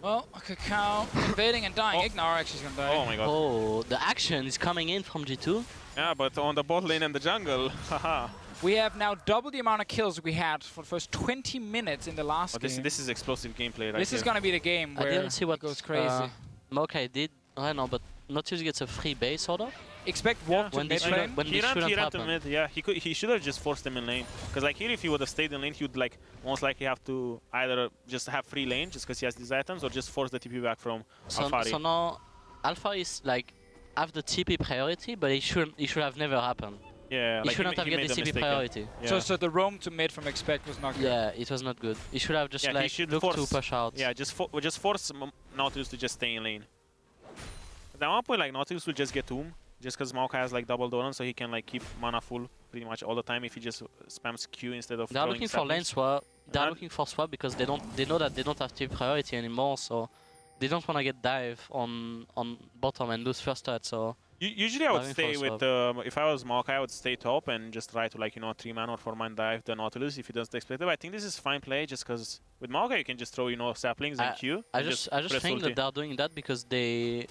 Well, Cacao invading and dying. Ignar actually is gonna die. Oh my god. Oh, the action is coming in from G2. Yeah, but on the bot lane and the jungle, haha. We have now double the amount of kills we had for the first 20 minutes in the last game. This is explosive gameplay right This is going to be the game where I didn't see what it goes crazy. Maokai did. I know, but Nautilus gets a free base sort of. Expect warp to mid lane. When he this shouldn't ran to happen. mid, yeah. He should have just forced him in lane. Because like here, if he would have stayed in lane, he would like most likely have to either just have free lane just because he has these items, or just force the TP back from Alphari. So now Alpha is like have the TP priority, but it should have never happened. Yeah, he like shouldn't have he get made the a CP mistake, priority. Yeah. So the roam to mid from Expect was not good. Yeah, it was not good. He should have just like looked to push out. Yeah, just force Nautilus to just stay in lane. At one point, like Nautilus will just get Tomb, just because Maokai has like double Doran, so he can like keep mana full pretty much all the time if he just spams Q instead of. They're looking for lane swap. They're looking for swap because they know that they don't have TP priority anymore, so they don't want to get dive on bottom and lose first touch. So. Usually I would stay with, if I was Maokai, I would stay top and just try to like, 3-man or 4-man dive the Nautilus if he doesn't expect it. But I think this is fine play just because with Maokai you can just throw, saplings and Q. I just think that they're doing that because they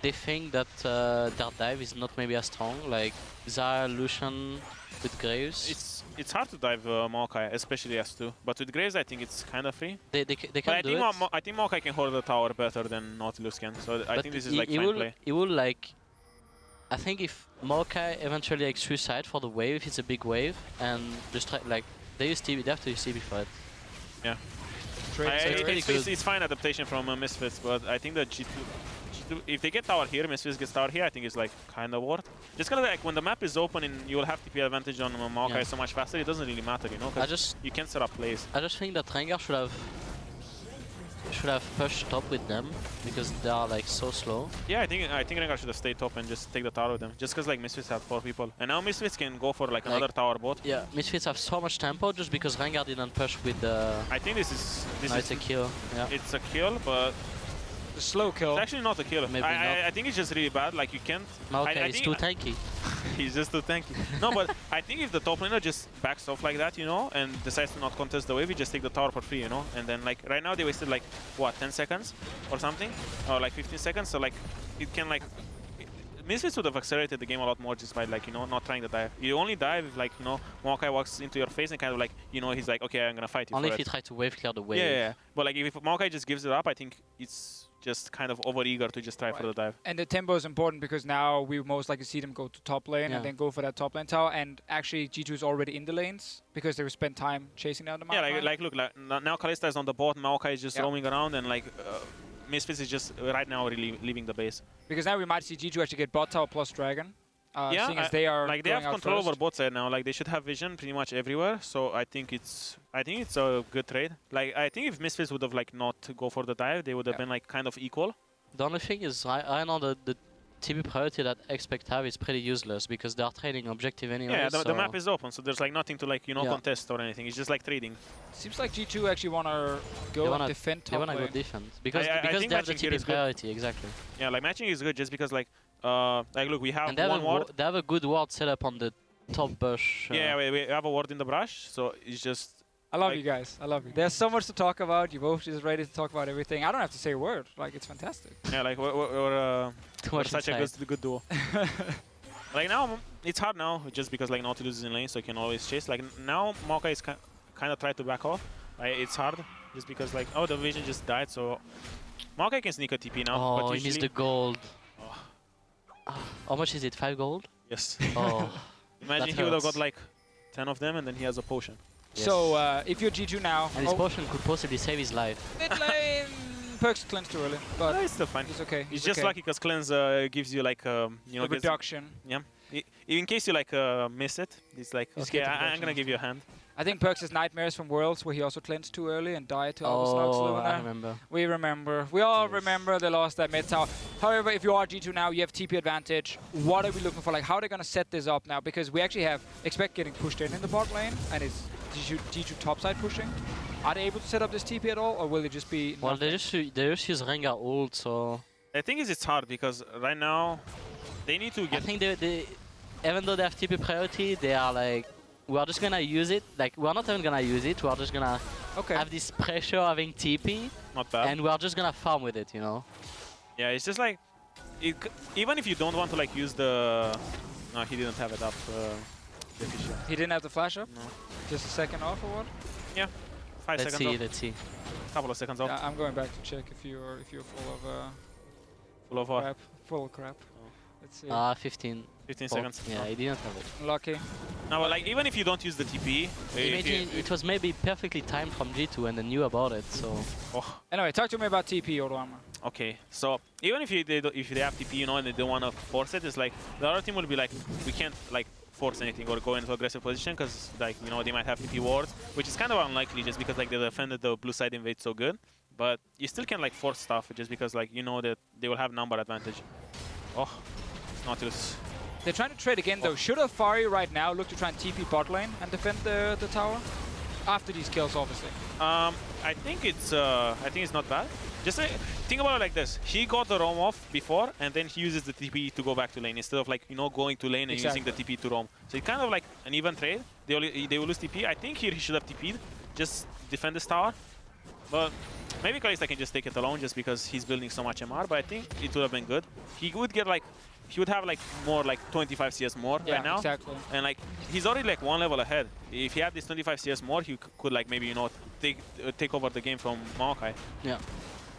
think that their dive is not maybe as strong, like Zarya, Lucian with Graves. It's hard to dive Maokai, especially S2. But with Graves, I think it's kind of free. They can do it. I think Maokai can hold the tower better than Nautilus can. So I think this is like fine play. He will like. I think if Maokai eventually like suicide for the wave, if it's a big wave, and just try like they use TB, they have to use TB for it. Yeah. It's fine adaptation from Misfits, but I think that G2, if they get tower here, Misfits gets tower here, I think it's like kind of worth. Just kind of like when the map is open and you will have TP advantage on Maokai so much faster, it doesn't really matter, because you can set up plays. I just think that Rengar should have pushed top with them because they are like so slow. Yeah, I think Rengar should have stayed top and just take the tower with them. Just because like Misfits have 4 people, and now Misfits can go for like another tower bot. Yeah, Misfits have so much tempo just because Rengar didn't push with the. I think this is it's a kill. Yeah. It's a kill, but. A slow kill. It's actually not a kill. I think it's just really bad. Like you can't. Okay, he's too tanky. He's just too tanky. No, but I think if the top laner just backs off like that, and decides to not contest the wave, we just take the tower for free, And then like right now they wasted like what 10 seconds or something, or like 15 seconds. So like it can like Misfits would have accelerated the game a lot more just by like not trying to dive. You only dive if like Maokai walks into your face and kind of like he's like, okay, I'm gonna fight you. Only if you try to wave clear the wave. Yeah. But like if Maokai just gives it up, I think it's just kind of over-eager to just try for the dive. And the tempo is important because now we most likely see them go to top lane and then go for that top lane tower. And actually, G2 is already in the lanes because they will spend time chasing down the map. Yeah, look, now Kalista is on the bot, Maokai is just roaming around, and like Misfits is just right now really leaving the base. Because now we might see G2 actually get bot tower plus dragon. Seeing as they are like they have control over bot side now. Like they should have vision pretty much everywhere. So I think it's a good trade. Like I think if Misfits would have like not go for the dive, they would have been like kind of equal. The only thing is I know that the TP priority that Expect have is pretty useless because they are trading objective anyway. Yeah, the map is open, so there's like nothing to like contest or anything. It's just like trading. Seems like G2 actually wanna go and defend top lane. They wanna go defend because they have the TP priority exactly. Yeah, like matching is good just because like look, we have and they one ward. They have a good ward set up on the top bush. Yeah, we have a ward in the brush, so it's just. I love you guys. I love you. There's so much to talk about. You both just ready to talk about everything. I don't have to say a word. Like, it's fantastic. Yeah, like we're such a good duo. Like now, it's hard now just because like Nautilus is in lane, so you can always chase. Like now, Maokai is kind of try to back off. It's hard just because like the vision just died, so Maokai can sneak a TP now. Oh, but he missed the gold. How much is it? 5 gold? Yes. Oh. Imagine he would have got like 10 of them, and then he has a potion. Yes. So if you're G2 now, and his potion could possibly save his life. Mid lane, Perks cleanse too early, but it's still fine. It's okay. It's just lucky because cleanse gives you like a reduction. Yeah. In case you like miss it, it's like okay, I'm gonna give you a hand. I think Perks' nightmares from Worlds, where he also cleansed too early and died to Snox Luna. I remember. We remember. We all remember they lost that mid tower. However, if you are G2 now, you have TP advantage. What are we looking for? Like, how are they going to set this up now? Because we actually expect getting pushed in the bot lane, and it's G2 topside pushing. Are they able to set up this TP at all, or will it just be... Well, they just use Rengar ult, so... I think it's hard because right now they need to get... I think they even though they have TP priority, they are like... We are just gonna use it. Like, we are not even gonna use it. We are just gonna have this pressure having TP. Not bad. And we are just gonna farm with it, you know? Yeah, it's just like... even if you don't want to like use the... No, he didn't have it up. He didn't have the flash up? No. Just a second off or what? Yeah. 5 seconds off. Let's see. Couple of seconds off. Yeah, I'm going back to check if you're full of... full of what? Crap. Full of crap. Let's see. 15 seconds. Yeah, he didn't have it. Lucky. No, but like even if you don't use the TP, imagine it was maybe perfectly timed from G2 and they knew about it. So. Anyway, talk to me about TP, Odoamna. Okay, so even if they have TP, you know, and they don't want to force it, it's like the other team will be like, we can't like force anything or go into aggressive position because like you know they might have TP wards, which is kind of unlikely just because like they defended the blue side invade so good. But you still can like force stuff just because like you know that they will have number advantage. Oh, Nautilus. They're trying to trade again though. Should Afari right now look to try and TP bot lane and defend the tower? After these kills, obviously. I think it's not bad. Just think about it like this: he got the roam off before, and then he uses the TP to go back to lane instead of like you know going to lane and using the TP to roam. So it's kind of like an even trade. They will lose TP. I think here he should have TP'd, just defend this tower. But maybe Kalista can just take it alone just because he's building so much MR. But I think it would have been good. He would get like. He would have like more like 25 CS more right now. Exactly. And like he's already like one level ahead. If he had this 25 CS more, he could like maybe you know take over the game from Maokai. Yeah.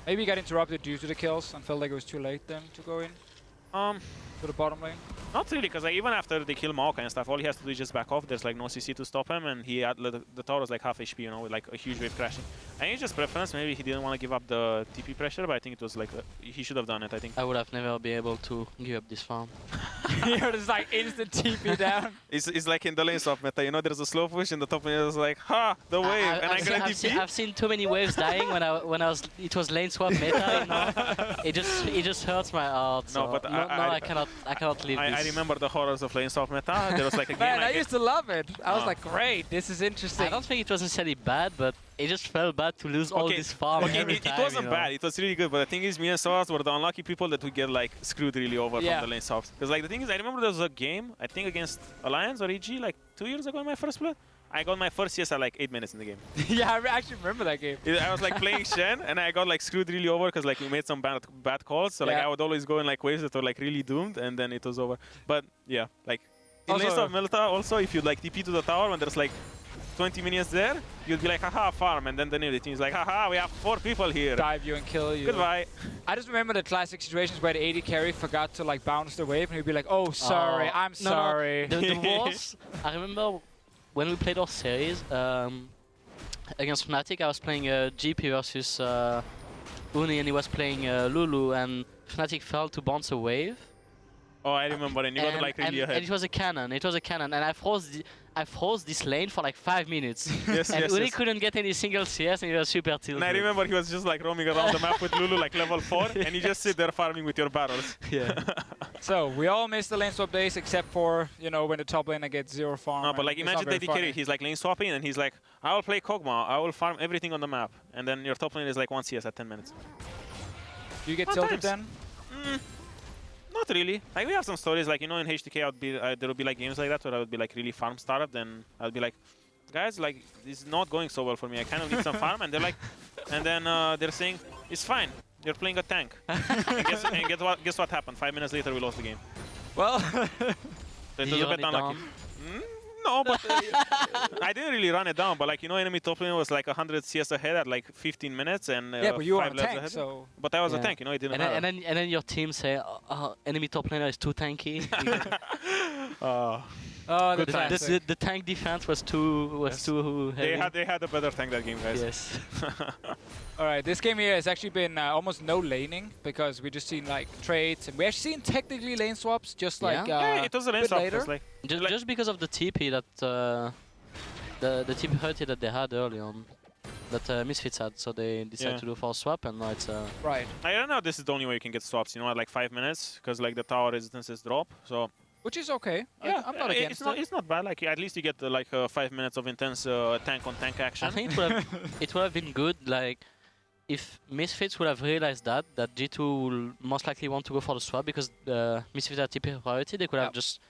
Maybe he got interrupted due to the kills and felt like it was too late then to go in. To the bottom lane. Not really, because like, even after they kill Maokai and stuff, all he has to do is just back off. There's like no CC to stop him, and he had the tower was like half HP, you know, with like a huge wave crashing. I think it's just preference. Maybe he didn't want to give up the TP pressure, but I think it was like he should have done it. I think. I would have never been able to give up this farm. You're just like instant TP down. It's like in the lane swap meta, you know, there's a slow push in the top lane. It's like, ha, the wave, and I'm gonna TP. I've seen too many waves dying when it was lane swap meta. You know, it just hurts my heart. So no, but I cannot leave this. I remember the horrors of lane swap meta. There was like a game. Man, I used to love it. I was like, great, this is interesting. I don't think it was necessarily bad, but it just felt bad to lose all this farm every time. It wasn't bad. It was really good. But the thing is, me and Soas were the unlucky people that would get like screwed really over from the lane swaps. Because like the thing is, I remember there was a game, I think against Alliance or EG, like 2 years ago in my first split. I got my first CS at like 8 minutes in the game. Yeah, I actually remember that game. I was like playing Shen, and I got like screwed really over because like we made some bad calls. So like I would always go in like waves that were like really doomed, and then it was over. But yeah, like in lane swap meta also, if you like TP to the tower when there's like 20 minions there, you'd be like, haha, farm, and then the enemy team is like, haha, we have 4 people here. Dive you and kill you. Goodbye. I just remember the classic situations where the AD carry forgot to like bounce the wave, and he'd be like, oh, sorry, I'm sorry. No. The worst, I remember when we played our series against Fnatic, I was playing GP versus Uni, and he was playing Lulu, and Fnatic failed to bounce a wave. Oh, I remember, and you got like really ahead. And it was a cannon, and I froze this lane for like 5 minutes. And Uni couldn't get any single CS, and he was super tilted. And I remember he was just like roaming around the map with Lulu like level 4, and you just sit there farming with your barrels. Yeah. So, we all missed the lane swap days except for, you know, when the top laner gets 0 farm. No, but like imagine that carry, he's like lane swapping, and he's like, I will play Kog'Maw, I will farm everything on the map. And then your top lane is like 1 CS at 10 minutes. Do you get tilted then? Not really. Like we have some stories, like in HTK, there would be like games like that where I would be like really farm startup. Then I'd be like, guys, like this is not going so well for me. I kind of need some farm, and they're like, and then they're saying it's fine. You're playing a tank. and guess what happened? 5 minutes later, we lost the game. Well, it was a bit unlucky. No, but I didn't really run it down. But like enemy top lane was like 100 CS ahead at like 15 minutes, and yeah, but you were a tank, ahead. so. But I was a tank, it didn't matter. And then your team say, enemy top laner is too tanky. The tank defense was too heavy. They had a better tank that game, guys. Yes. All right, this game here has actually been almost no laning because we just seen like trades, and we actually seen technically lane swaps, just like yeah, it was a lane swap. Later. Just because of the TP that the TP hurted that they had early on, that Misfits had, so they decided to do for swap, and now it's right. I don't know. This is the only way you can get swaps. At like 5 minutes, because like the tower resistances drop. So. Which is okay. Yeah, I'm not against it. It's not bad. Like at least you get like 5 minutes of intense tank on tank action. I think it would have been good, like if Misfits would have realized that G2 will most likely want to go for the swap because Misfits are TP priority. They could have just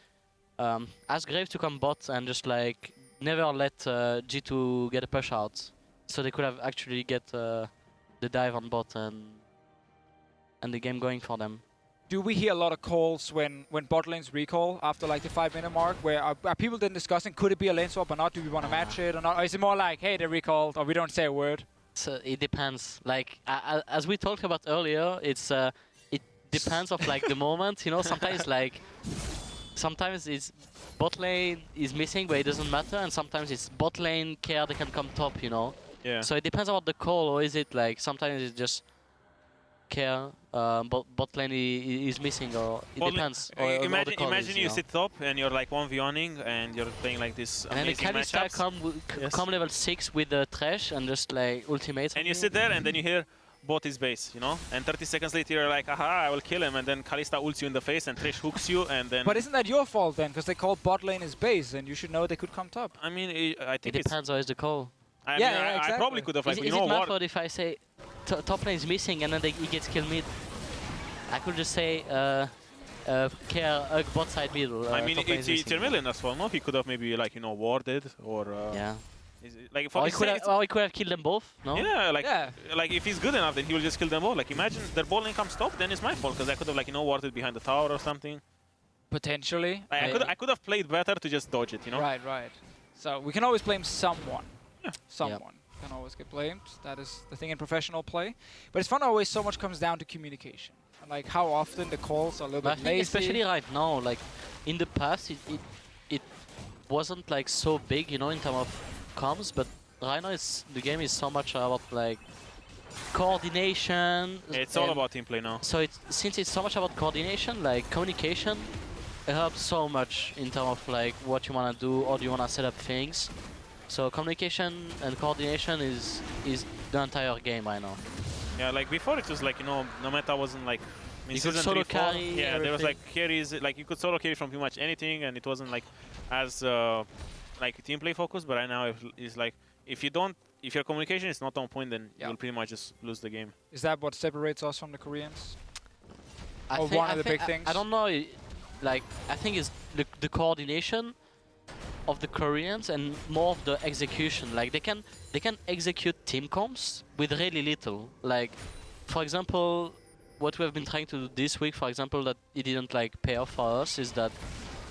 asked Graves to come bot and just like never let G2 get a push out. So they could have actually get the dive on bot and the game going for them. Do we hear a lot of calls when bot lanes recall after like the 5-minute mark, where are people then discussing could it be a lane swap or not? Do we want to match it or not? Or is it more like, hey, they recalled, or we don't say a word? So it depends. Like as we talked about earlier, it depends of like the moment. Sometimes it's bot lane is missing, but it doesn't matter, and sometimes it's bot lane care they can come top. Yeah. So it depends about the call, or is it like sometimes it's just care bot lane is missing, or it depends. Imagine you sit top and you're like 1v1ing and you're playing like this and amazing then the matchups. come level 6 with the trash and just like ultimates. And you sit there and then you hear bot is base, and 30 seconds later you're like, aha, I will kill him, and then Kalista ults you in the face and Thresh hooks you, and then... But isn't that your fault then? Because they call bot lane is base, and you should know they could come top. I mean, I think it depends, or is the call. Exactly. I probably could have, like, is it my fault if I say top lane is missing and then he gets killed mid? I could just say care bot side middle. I mean, it's your million as well, no? He could have maybe, like, warded, or... yeah. Like or he could have killed them both, no? Yeah, like if he's good enough, then he will just kill them both. Like, imagine their ball lane comes top, then it's my fault, because I could have, like, warded behind the tower or something. Potentially. I could have played better to just dodge it, Right. So we can always blame someone. Yeah. Someone can always get blamed. That is the thing in professional play. But it's fun always so much comes down to communication. Like how often the calls are a little bit lazy. Especially right now, like in the past, it wasn't like so big, in terms of comms, but right now the game is so much about like coordination. It's all about team play now. So since it's so much about coordination, like communication, it helps so much in terms of like what you want to do or do you want to set up things. So communication and coordination is the entire game right now. Yeah, like before it was like, no meta wasn't like... I mean, you could solo carry yeah, there was like carries, like you could solo carry from pretty much anything, and it wasn't like as like team play focused, but right now it's like if your communication is not on point, then you'll pretty much just lose the game. Is that what separates us from the Koreans? Or one of the big things? I don't know, like I think it's the coordination of the Koreans and more of the execution. Like they can execute team comps with really little. Like for example, what we have been trying to do this week, for example, that it didn't like pay off for us, is that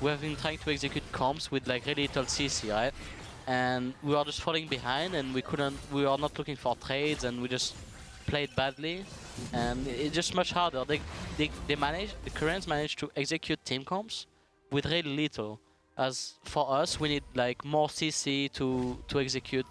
we have been trying to execute comps with like really little CC, right? And we were just falling behind, and we were not looking for trades, and we just played badly, and it's just much harder. The Koreans managed to execute team comps with really little. As for us, we need like more CC to execute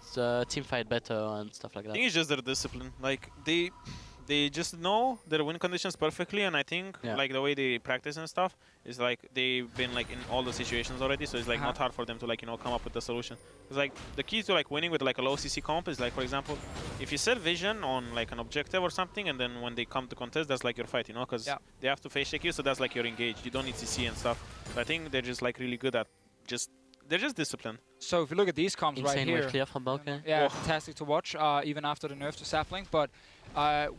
team fight better and stuff like that. I think it's just their discipline. Like they just know their win conditions perfectly, and I think like the way they practice and stuff is like they've been like in all the situations already, so it's like not hard for them to like come up with the solution. It's like the key to like winning with like a low CC comp is like, for example, if you set vision on like an objective or something, and then when they come to contest, that's like your fight, because they have to face check you, so that's like you're engaged. You don't need CC and stuff. So I think they're just like really good at they're just disciplined. So if you look at these comps right here, clear from Balkan. Yeah, fantastic to watch, even after the nerf to Sapling. But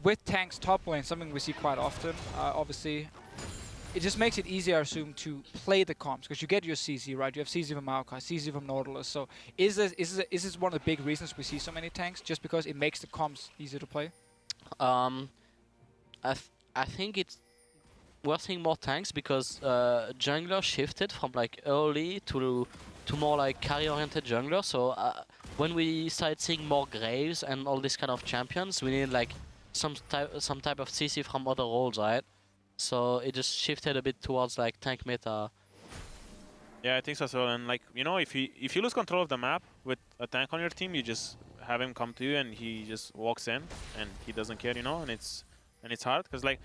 with tanks top lane, something we see quite often, obviously. it just makes it easier, I assume, to play the comps because you get your CZ, right? You have CZ from Maokai, CZ from Nautilus. So is this one of the big reasons we see so many tanks? Just because it makes the comps easier to play? I think we're seeing more tanks because jungler shifted from like early to more like carry-oriented jungler. So when we started seeing more Graves and all these kind of champions, we need like some type of CC from other roles, right? So it just shifted a bit towards like tank meta. Yeah, I think so as well. And like, you know, if you lose control of the map with a tank on your team, you just have him come to you and he just walks in and he doesn't care, you know, and it's hard because like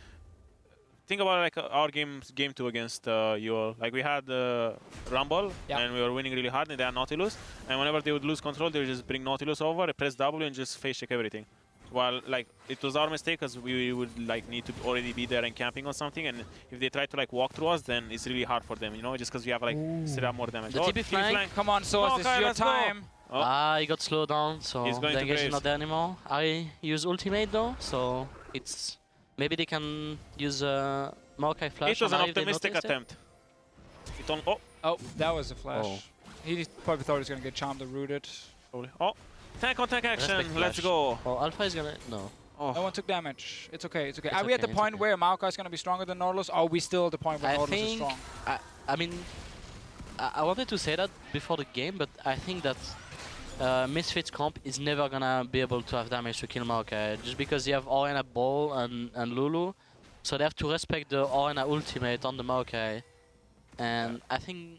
think about like our game 2 against EUL. Like we had Rumble and we were winning really hard and they had Nautilus, and whenever they would lose control, they would just bring Nautilus over, press W and just face check everything. While like it was our mistake because we would like need to already be there and camping or something, and if they try to like walk through us, then it's really hard for them, you know, just because we have like set up more damage. The TP flank. Come on, Source, this is your time. He got slowed down, so the engage is not there anymore. I use ultimate though, so it's maybe they can use Maokai flash. It was an optimistic attempt. Oh, that was a flash. He probably thought he was gonna get charmed or rooted. Oh. Tank on tank action, let's go. Oh, Alpha is gonna... No. No one took damage. It's okay, it's okay. Are we at the point where Maokai is gonna be stronger than Nautilus, or are we still at the point where Nautilus is strong? I mean, I wanted to say that before the game, but I think that Misfits comp is never gonna be able to have damage to kill Maokai, just because you have Orianna Ball and Lulu, so they have to respect the Orianna ultimate on the Maokai. And I think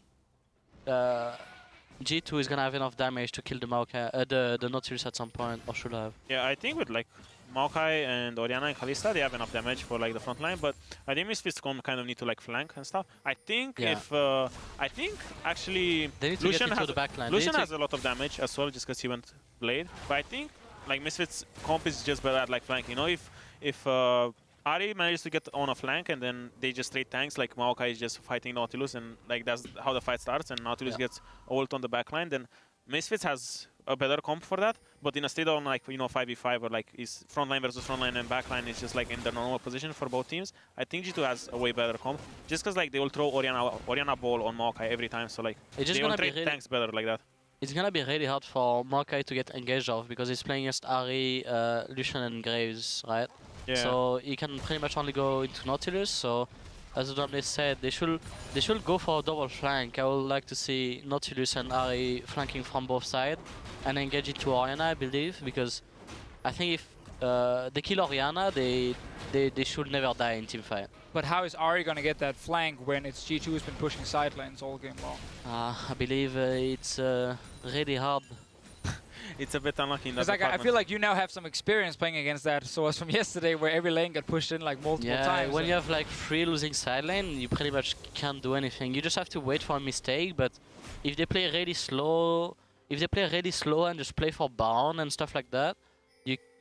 G2 is gonna have enough damage to kill the Maokai, the Nautilus at some point, or should have. Yeah, I think with like Maokai and Orianna and Kalista, they have enough damage for like the front line, but I think Misfits kind of need to like flank and stuff. I think actually Lucian has a lot of damage as well, just because he went Blade. But I think like Misfits comp is just better at like flanking. You know, if Ari manages to get on a flank and then they just trade tanks, like Maokai is just fighting Nautilus, and like that's how the fight starts, and Nautilus gets ult on the backline, then Misfits has a better comp for that. But in a state on like, you know, 5v5 or like is frontline versus frontline and backline is just like in the normal position for both teams, I think G2 has a way better comp, just because like they will throw Orianna Ball on Maokai every time, so like they will trade tanks better like that. It's gonna be really hard for Maokai to get engaged off because he's playing against Ari, Lucian and Graves, right? Yeah. So he can pretty much only go into Nautilus. So as Dominic said, they should go for a double flank. I would like to see Nautilus and Ari flanking from both sides and engage into Orianna, I believe, because I think if they kill Orianna, they should never die in teamfight. But how is Ari gonna get that flank when it's G2 who's been pushing side lanes all game long? I believe it's really hard. It's a bit unlucky in that like, I feel like you now have some experience playing against that source from yesterday where every lane got pushed in like multiple times. When you have like 3 losing side lane, you pretty much can't do anything. You just have to wait for a mistake, but if they play really slow, and just play for Baron and stuff like that,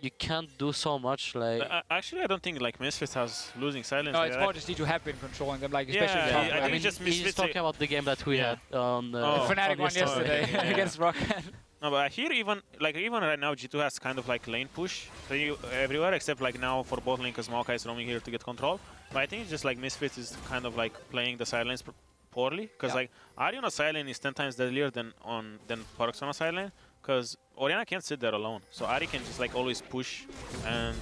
you can't do so much. Like actually, I don't think like Misfits has losing silence. No, it's more just G2 have been controlling them, like especially. I think just Misfits. He's talking about the game that we had on the Fnatic one yesterday against Rocket. No, but here even right now G2 has kind of like lane push everywhere except like now for bot lane because Maokai is roaming here to get control. But I think it's just like Misfits is kind of like playing the side lanes poorly because like Ari on a side lane is 10 times deadlier than Parks on a side lane because Orianna can't sit there alone. So Ari can just like always push, and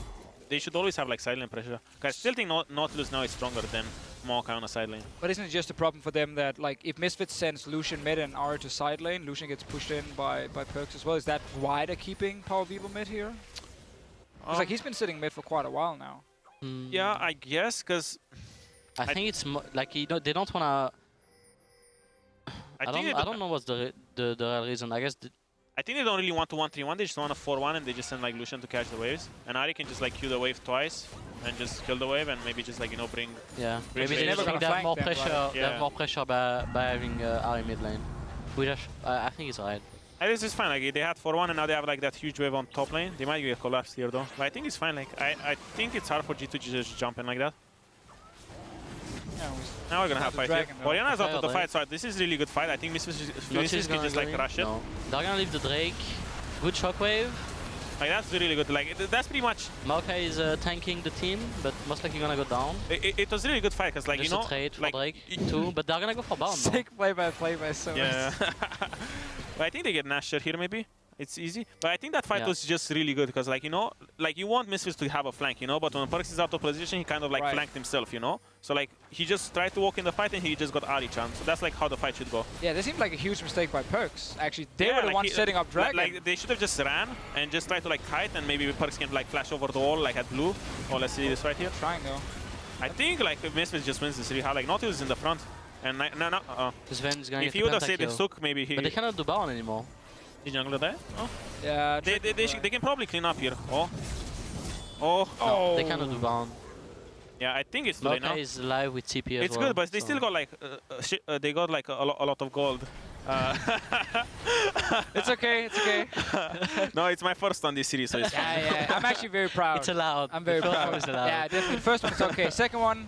they should always have like side lane pressure. I still think Nautilus now is stronger than Maokai on a side lane. But isn't it just a problem for them that like if Misfits sends Lucian mid and Ari to side lane, Lucian gets pushed in by Perks as well? Is that why they're keeping Power Vivo mid here? Because like he's been sitting mid for quite a while now. Yeah, I guess because I think it's like they don't wanna. I don't know what's the real reason. I think they don't really want to 1-3-1, they just want a 4-1 and they just send like Lucian to catch the waves. And Ari can just like Q the wave twice and just kill the wave and maybe just like, you know, bring... Yeah, maybe they have more pressure, right? They have more pressure by having Ari mid lane. Which I think is right. I think it's fine, like they had 4-1 and now they have like that huge wave on top lane. They might get collapsed here though. But I think it's fine, like I think it's hard for G2 to just jump in like that. Yeah, now we're gonna have fight here. Orianna is out of the fight, so this is really good fight. I think Misfits can just like rush it. No. They're gonna leave the Drake. Good shockwave. Like that's really good. Like that's pretty much. Maokai is tanking the team, but most likely gonna go down. It was a really good fight because like Just you know, a trade for like Drake too, but they're gonna go for bound. Sick play by so. yeah. But I think they get Nasher here maybe. It's easy. But I think that fight was just really good because like you know, like you want Misfits to have a flank, you know, but when Perks is out of position, he kind of like flanked himself, you know. So like he just tried to walk in the fight and he just got Ari Chan. So that's like how the fight should go. Yeah, this seemed like a huge mistake by Perks. Actually, they were the ones setting up Dragon. Like they should have just ran and just tried to like kite, and maybe Perks can like flash over the wall like at blue. Oh, let's see this right here. Trying though. I think like if Misfits just wins this really hard. Like Nautilus is in the front, and Sven's going if he would have saved the Sook, maybe he. But they cannot do bound anymore. Is jungler there? Oh. Yeah. They can probably clean up here. Oh. No, they cannot do bound. Yeah, I think it's too late now. Maokai is live with TP as it's well. Good, but they still got like they got like a lot of gold. It's okay. It's okay. No, it's my first on this series, so it's fine. Yeah. I'm actually very proud. It's allowed. I'm very proud. Yeah, definitely. First one's okay. Second one.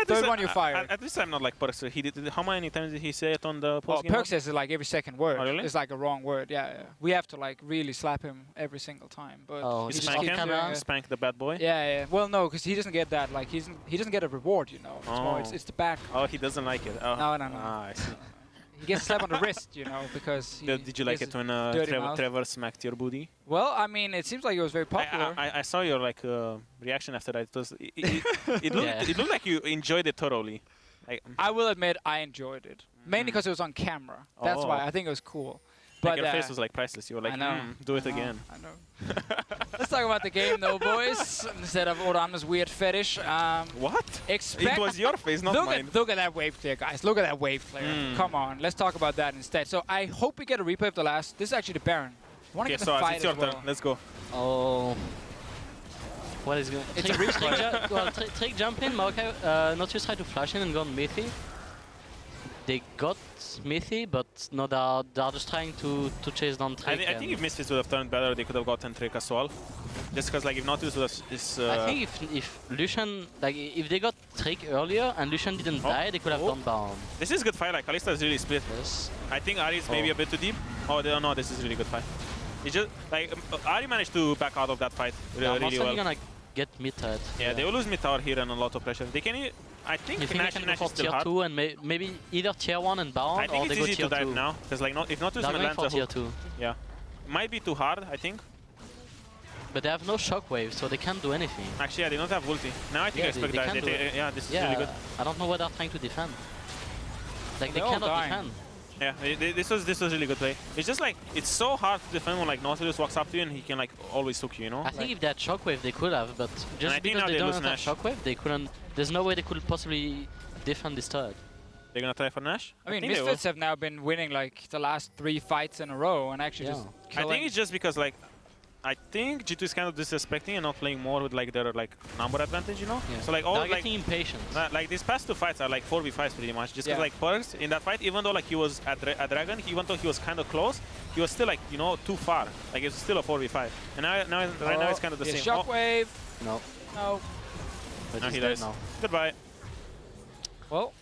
Third one you fired. At least I'm not like Perks. He did. How many times did he say it on the post game? Perks says it like every second word. Oh, really? It's like a wrong word. Yeah. We have to like really slap him every single time. But he spank him. Spank the bad boy. Yeah. Well, no, because he doesn't get that. Like he doesn't get a reward. You know. It's more. It's the back. Oh, he doesn't like it. Oh. No. Ah, I see. He gets a slap on the wrist, you know, because. Did you like it when Trevor smacked your booty? Well, I mean, it seems like it was very popular. I saw your like reaction after that. It looked like you enjoyed it thoroughly. Like, I will admit, I enjoyed it mainly because it was on camera. That's why I think it was cool. But like your face was like priceless. You were like, do it again. I know. Let's talk about the game, though, boys. Instead of Oramna's weird fetish. What? It was your face, not mine. Look at that wave clear, guys. Look at that wave clear. Come on. Let's talk about that instead. So I hope we get a replay of the last. This is actually the Baron. I want to get the fight it's your as well. turn. Let's go. Oh. What is going? It's a replay. Well, Trick jump in. Maokai not just try to flash in and go on Mithy. They got Smithy, but no, they're just trying to chase down Trick. I think if Misfits would have turned better, they could have gotten Trick as well. Just because, like, if Nautilus would have... I think if Lucian, like, if they got Trick earlier and Lucian didn't die, they could have done bound. This is good fight. Like, Kalista is really split. Yes. I think Ari is maybe a bit too deep. Oh, no, this is really good fight. It's just like Ari managed to back out of that fight really well. Gonna get mid tier. Yeah, they will lose mid tower here and a lot of pressure. They can. I think Nash is for still tier hard. 2 and maybe either tier 1 and bound, I think or they it's go easy tier to 2 dive now because like if Nautilus lands for a tier hook, 2. Yeah, might be too hard. I think. But they have no shockwave, so they can't do anything. Actually, yeah, they don't have ulti. Now I think I expect that. Yeah, this is really good. I don't know what they're trying to defend. Like they cannot defend. Yeah, this was really good play. It's just like it's so hard to defend when like Nautilus walks up to you and he can like always hook you know. I think if they had shockwave they could have, but just because they don't have shockwave they couldn't. There's no way they could possibly defend this turret. They're gonna try for Nash? I mean, Misfits have now been winning like the last 3 fights in a row and actually just killing. I think it's just because like I think G2 is kind of disrespecting and not playing more with like their like number advantage, you know? Yeah. So like all they're like getting impatient. Like these past 2 fights are like 4v5s pretty much. Just because like Perks in that fight, even though like he was at Dragon, even though he was kind of close, he was still like, you know, too far. Like it's still a 4v5. And right now it's kind of the same. Shockwave. No. No. But now he dies. Now. Goodbye. Well,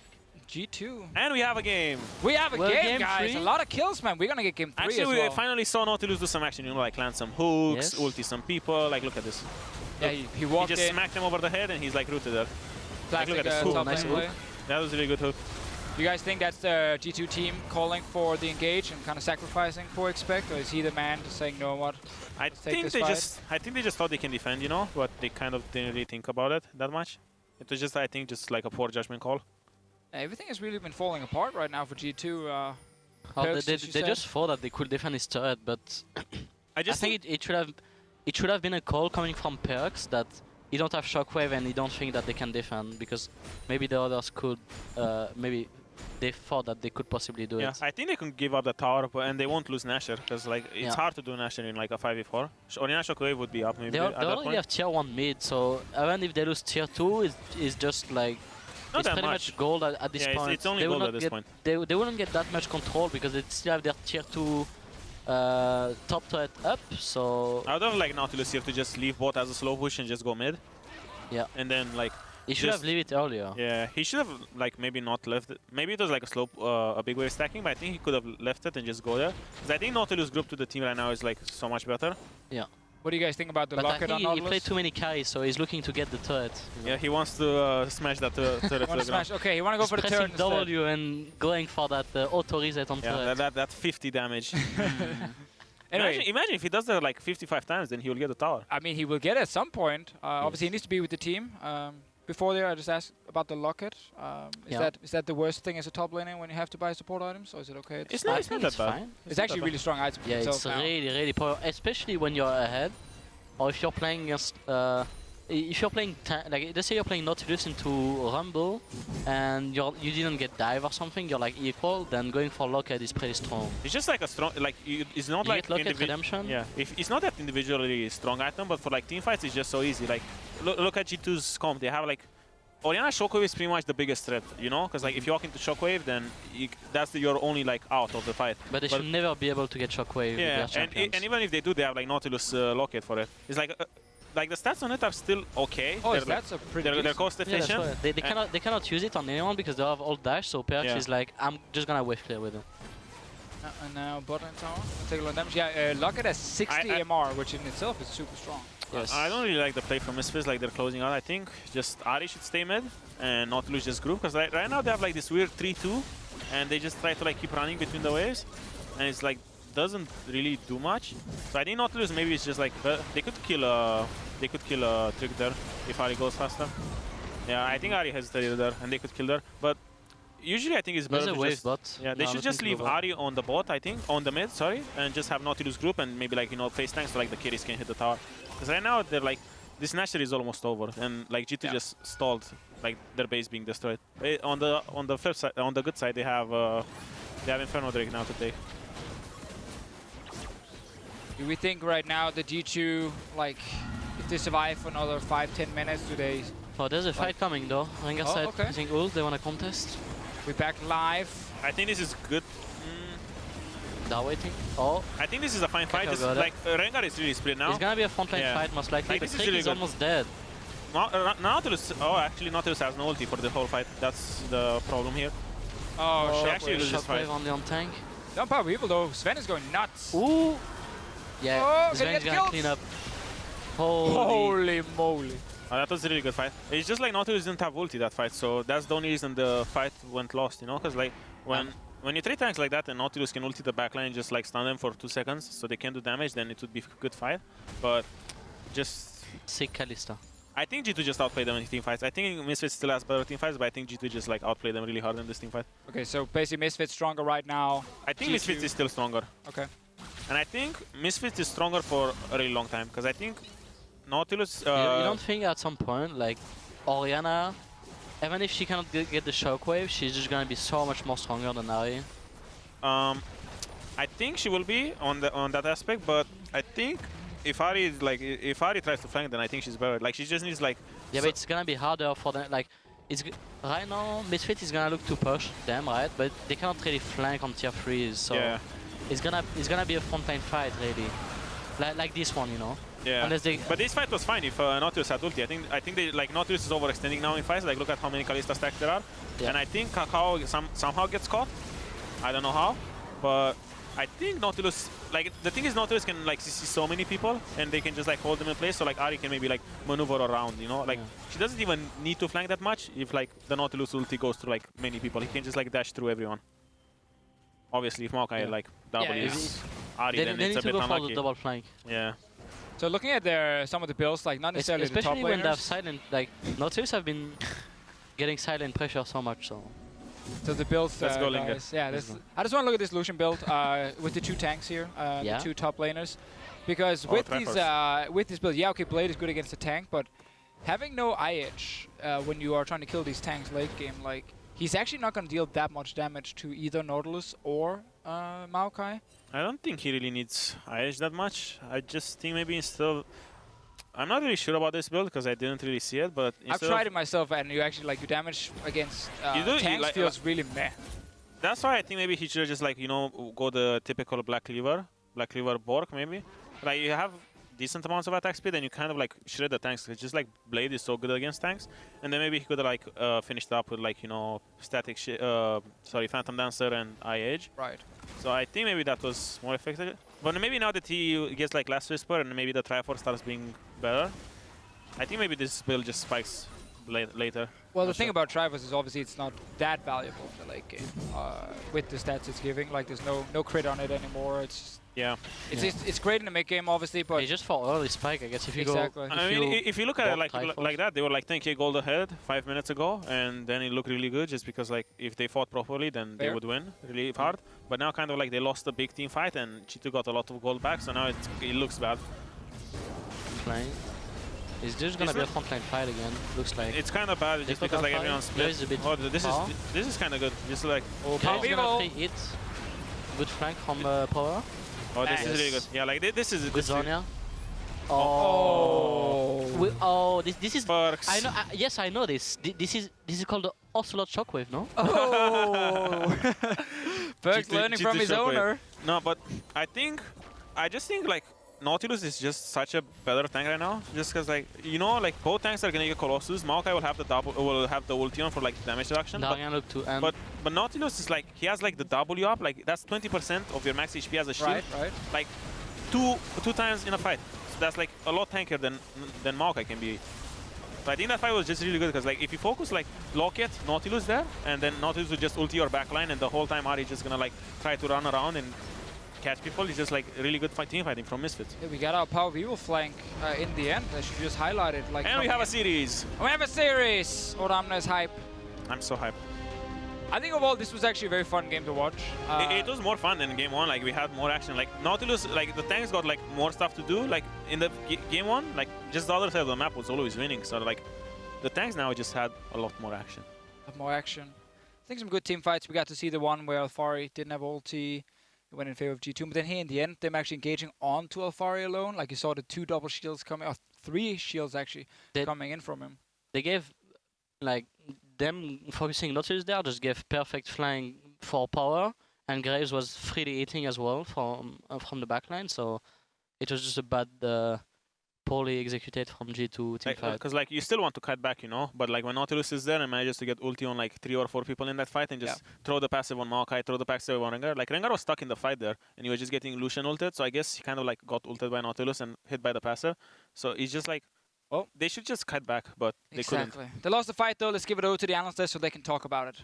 G2. And we have a game. We have a game, guys. 3. A lot of kills, man. We're gonna get game 3 Actually, as well. we finally saw Nautilus do some action, you know, like land some hooks, ulti some people. Like, look at this. Yeah, he walked in. He just smacked him over the head and he's like rooted there. Like, look at this. Nice hook. That was a really good hook. You guys think that's the G2 team calling for the engage and kind of sacrificing for Expect, or is he the man just saying, no, what? I think they just thought they can defend, you know, but they kind of didn't really think about it that much. It was just, I think, just like a poor judgment call. Everything has really been falling apart right now for G2. They just thought that they could defend his turret, but I think it should have been a call coming from Perks that he don't have shockwave and he don't think that they can defend, because maybe the others could, maybe they thought that they could possibly do it. Yeah, I think they can give up the tower, and they won't lose Nasher, because like it's hard to do Nasher in like a 5v4. Orina shockwave would be up maybe. They already have tier 1 mid, so even if they lose tier 2, it's just like it's pretty much gold at this point. It's only gold at this point. They wouldn't get that much control because they still have their tier 2 top turret up, so... I would have like Nautilus here to just leave bot as a slow push and just go mid. Yeah. And then like He should have leave it earlier. Yeah, he should have like maybe not left it. Maybe it was like a slope, a big wave stacking, but I think he could have left it and just go there. Because I think Nautilus group to the team right now is like so much better. Yeah. What do you guys think about the But I locket on think he Nautilus? played too many carries, so he's looking to get the turret. You know? Yeah, he wants to smash that turret to the ground. Okay, you want to go for the turret pressing instead. W and going for that auto reset on turret. Yeah, that 50 damage. Anyway, imagine if he does that like 55 times, then he will get the tower. I mean, he will get it at some point. Obviously, he needs to be with the team. Before there, I just asked about the locket. Is that the worst thing as a top laner when you have to buy support items, or is it okay? It's not that bad. Fine. It's actually really strong item. Yeah, it's really powerful, especially when you're ahead, or if you're playing against. If you're playing, like, let's say you're playing Nautilus into Rumble, and you didn't get dive or something, you're like equal, then going for locket is pretty strong. It's just like a strong, like it's not you like get locket redemption. Yeah, it's not that individually strong item, but for like team fights, it's just so easy. Like look at G2's comp, they have like Orianna Shockwave is pretty much the biggest threat, you know, because like if you walk into Shockwave, then that's your only like out of the fight. But they should never be able to get Shockwave. Yeah, with their and even if they do, they have like Nautilus locket for it. It's like the stats on it are still okay. Oh, that's a pretty. They're cost efficient. Yeah, they cannot use it on anyone because they have all dash. So Perch is like, I'm just gonna wave clear with it. And now bottom tower, take a lot of damage. Yeah, locket has 60 MR, which in itself is super strong. Yes. I don't really like the play from Misfits, like they're closing out. I think just Ari should stay mid and Nautilus just group, because right now they have like this weird 3-2 and they just try to like keep running between the waves, and it's like doesn't really do much. So I think Nautilus maybe it's just like they could kill Trick there if Ari goes faster. Yeah, I think Ari hesitated there and they could kill there, but usually I think it's better to just, yeah, they should just leave Ari on the bot, I think, on the mid, sorry, and just have Nautilus group and maybe like, you know, face tanks so like the carries can hit the tower. Because right now they're like, this Nasher is almost over and like G2 just stalled, like their base being destroyed. On the flip side, on the good side, they have Inferno Drake now to take. Do we think right now the G2, like, if they survive for another 5-10 minutes, do they... Oh, there's a fight coming though. Rengar side okay. using ult, they want to contest. We're back live. I think this is good. They're waiting. Oh. I think this is a fine fight. It's like Rengar is really split now. It's gonna be a frontline fight most likely. Like, Trick is almost dead. Nautilus, actually Nautilus has no ulti for the whole fight. That's the problem here. Oh, she actually loses this fight. On the on tank. Don't power people though. Sven is going nuts. Ooh. Yeah, Sven's gonna clean up. Holy moly. That was a really good fight. It's just like Nautilus didn't have ulti that fight, so that's the only reason the fight went lost, you know? Because like when you trade tanks like that and Nautilus can ulti the backline and just like stun them for 2 seconds so they can't do damage, then it would be a good fight. But just... Sick Kalista. I think G2 just outplayed them in team fights. I think Misfits still has better team fights, but I think G2 just like outplayed them really hard in this team fight. Okay, so basically Misfits stronger right now. I think Misfits is still stronger. Okay. And I think Misfits is stronger for a really long time, because I think Nautilus... you don't think at some point, like, Orianna, even if she cannot get the shockwave, she's just gonna be so much more stronger than Ari? I think she will be on that aspect, but I think if Ari tries to flank, then I think she's better. Like, she just needs like... Yeah, but it's gonna be harder for them, like, right now, Misfit is gonna look to push them, right? But they cannot really flank on tier 3s, so... Yeah. It's gonna be a frontline fight, really, like this one, you know. Yeah. But this fight was fine if Nautilus had ulti. I think they like Nautilus is overextending now in fights. Like look at how many Kalista stacks there are, and I think Kakao somehow gets caught. I don't know how, but I think Nautilus, like the thing is Nautilus can like see so many people and they can just like hold them in place. So like Ari can maybe like maneuver around, you know. Like she doesn't even need to flank that much if like the Nautilus ulti goes through like many people. He can just like dash through everyone. Obviously, if Maokai like W's Ari, then it's a bit unlucky. They need to go for the double flank. Yeah. So looking at some of the builds, like not necessarily especially the top laners. when they have silent, like Nautilus have been getting silent pressure so much. So the builds, let's go, guys. Yeah, I just want to look at this Lucian build with the 2 tanks here, the 2 top laners, because with this build, yeah, okay, Blade is good against the tank, but having no IH when you are trying to kill these tanks late game, like. He's actually not going to deal that much damage to either Nautilus or Maokai. I don't think he really needs IH that much. I just think maybe instead of... I'm not really sure about this build because I didn't really see it, but I've tried it myself and you actually, like, your damage against tanks feels really meh. That's why I think maybe he should just, like, you know, go the typical Black Cleaver Bork maybe. Like, you have decent amounts of attack speed, and you kind of like shred the tanks. It's just like Blade is so good against tanks, and then maybe he could have like finished up with like, you know, static Phantom Dancer and Eye Edge. Right. So I think maybe that was more effective. But maybe now that he gets like Last Whisper and maybe the Triforce starts being better, I think maybe this build just spikes later. Well, the thing about Triforce is obviously it's not that valuable in the late game with the stats it's giving. Like there's no crit on it anymore. It's just, it's great in the mid game, obviously, but it's just for early spike, I guess. If you exactly. I mean, if you look at it like that, they were like 10k gold ahead 5 minutes ago, and then it looked really good just because like if they fought properly, then they would win really hard. But now kind of like they lost a big team fight, and G2 got a lot of gold back, so now it looks bad. Flying. It's just gonna be a frontline fight again. Looks like it's kind of bad just because like everyone's split. This is kind of good. Just like okay, gonna 3-hit. Good flank from Power. Oh, this is really good. Yeah, like this is good Zonia. This is. I know. Yes, I know this. This is called the Ocelot Shockwave, no? Oh. Perkz learning from his owner. No, but I just think like Nautilus is just such a better tank right now. Just because like like both tanks are gonna get Colossus. Maokai will have the ulti on for like damage reduction. But Nautilus is like he has like the W up. Like that's 20% of your max HP as a shield. Right. Like two times in a fight. So that's like a lot tankier than Maokai can be. So I think that fight was just really good because like if you focus like Locket, Nautilus there, and then Nautilus will just ulti your backline, and the whole time Ahri just gonna like try to run around and catch people. It's just like really good team fighting from Misfits. Yeah, we got our Power Vivo flank in the end. I should just highlight it. Like, and we have a series. We have a series. Oramna is hype. I'm so hyped. I think overall this was actually a very fun game to watch. It was more fun than game one. Like we had more action. Like Nautilus, like the tanks got like more stuff to do. Like in the game one, like just the other side of the map was always winning. So like the tanks now just had a lot more action. More action. I think some good team fights. We got to see the one where Alphari didn't have ulti. It went in favor of G2, but then here in the end, them actually engaging onto Alphari alone. Like you saw the 2 double shields coming, or 3 shields actually coming in from him. They gave, like, them focusing Nautilus there, just gave perfect flying for Power, and Graves was freely eating as well from the backline, so it was just a bad, poorly executed from G2 team fight. Because like you still want to cut back, but like when Nautilus is there and manages to get ulti on like 3 or 4 people in that fight and just throw the passive on Maokai, throw the passive on Rengar. Like Rengar was stuck in the fight there and he was just getting Lucian ulted, so I guess he kind of like got ulted by Nautilus and hit by the passive. So it's just like, oh, they should just cut back, but they couldn't. They lost the fight though. Let's give it over to the analysts so they can talk about it.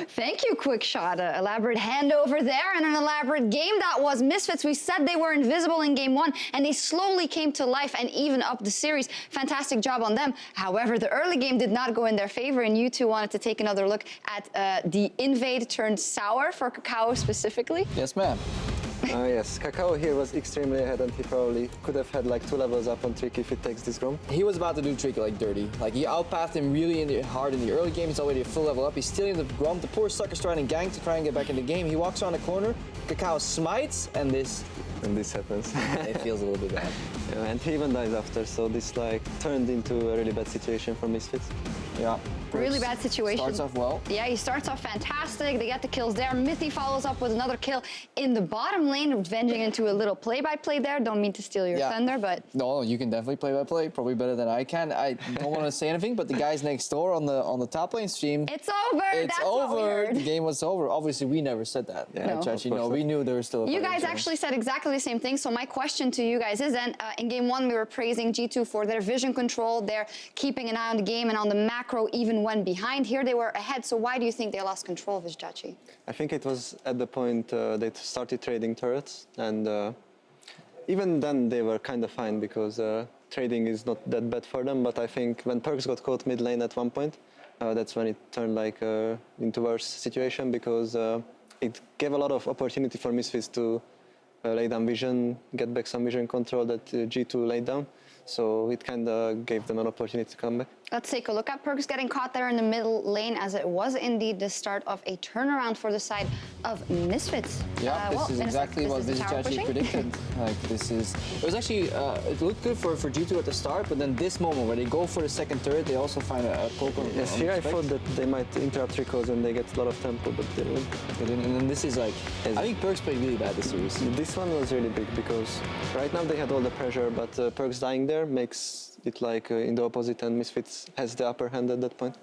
Thank you, Quick Shot. Elaborate handover there and an elaborate game that was. Misfits, we said they were invisible in game 1 and they slowly came to life and even up the series. Fantastic job on them. However, the early game did not go in their favor and you two wanted to take another look at the invade turned sour for Kakao specifically. Yes, ma'am. Yes, Kakao here was extremely ahead and he probably could have had like 2 levels up on Tricky if he takes this room. He was about to do Tricky like dirty. Like he outpathed him really hard in the early game. He's already a full level up. He's stealing the Grom. The poor sucker's trying to gank to try and get back in the game. He walks around the corner. Kakao smites and this happens. It feels a little bit bad. Yeah, and he even dies after, so this like turned into a really bad situation for Misfits. Yeah. Really bad situation. Starts off well. Yeah, he starts off fantastic. They get the kills there. Mithy follows up with another kill in the bottom lane, venging into a little play-by-play there. Don't mean to steal your thunder, but... No, you can definitely play-by-play, probably better than I can. I don't want to say anything, but the guys next door on the top lane stream... It's over! It's over! The game was over. Obviously, we never said that. Yeah, Chachi, no, we knew there was still a You guys actually said exactly the same thing, so my question to you guys is then, in game 1, we were praising G2 for their vision control, their keeping an eye on the game and on the macro even when behind. Here they were ahead, so why do you think they lost control of Vizjachi? I think it was at the point they started trading turrets, and even then they were kind of fine because trading is not that bad for them, but I think when Perkz got caught mid lane at one point, that's when it turned like into worse situation because it gave a lot of opportunity for Misfits to lay down vision, get back some vision control that G2 laid down. So it kind of gave them an opportunity to come back. Let's take a look at Perks getting caught there in the middle lane, as it was indeed the start of a turnaround for the side of Misfits. Yeah, this is exactly what Vizic actually predicted. Like it was actually, it looked good for G2 at the start, but then this moment where they go for the second turret, they also find a poke on Yes, here I thought that they might interrupt Rico's and they get a lot of tempo, but they didn't. And then this is like, I think Perks played really bad this series. This one was really big because right now they had all the pressure, but Perks dying there makes it like in the opposite, and Misfits has the upper hand at that point.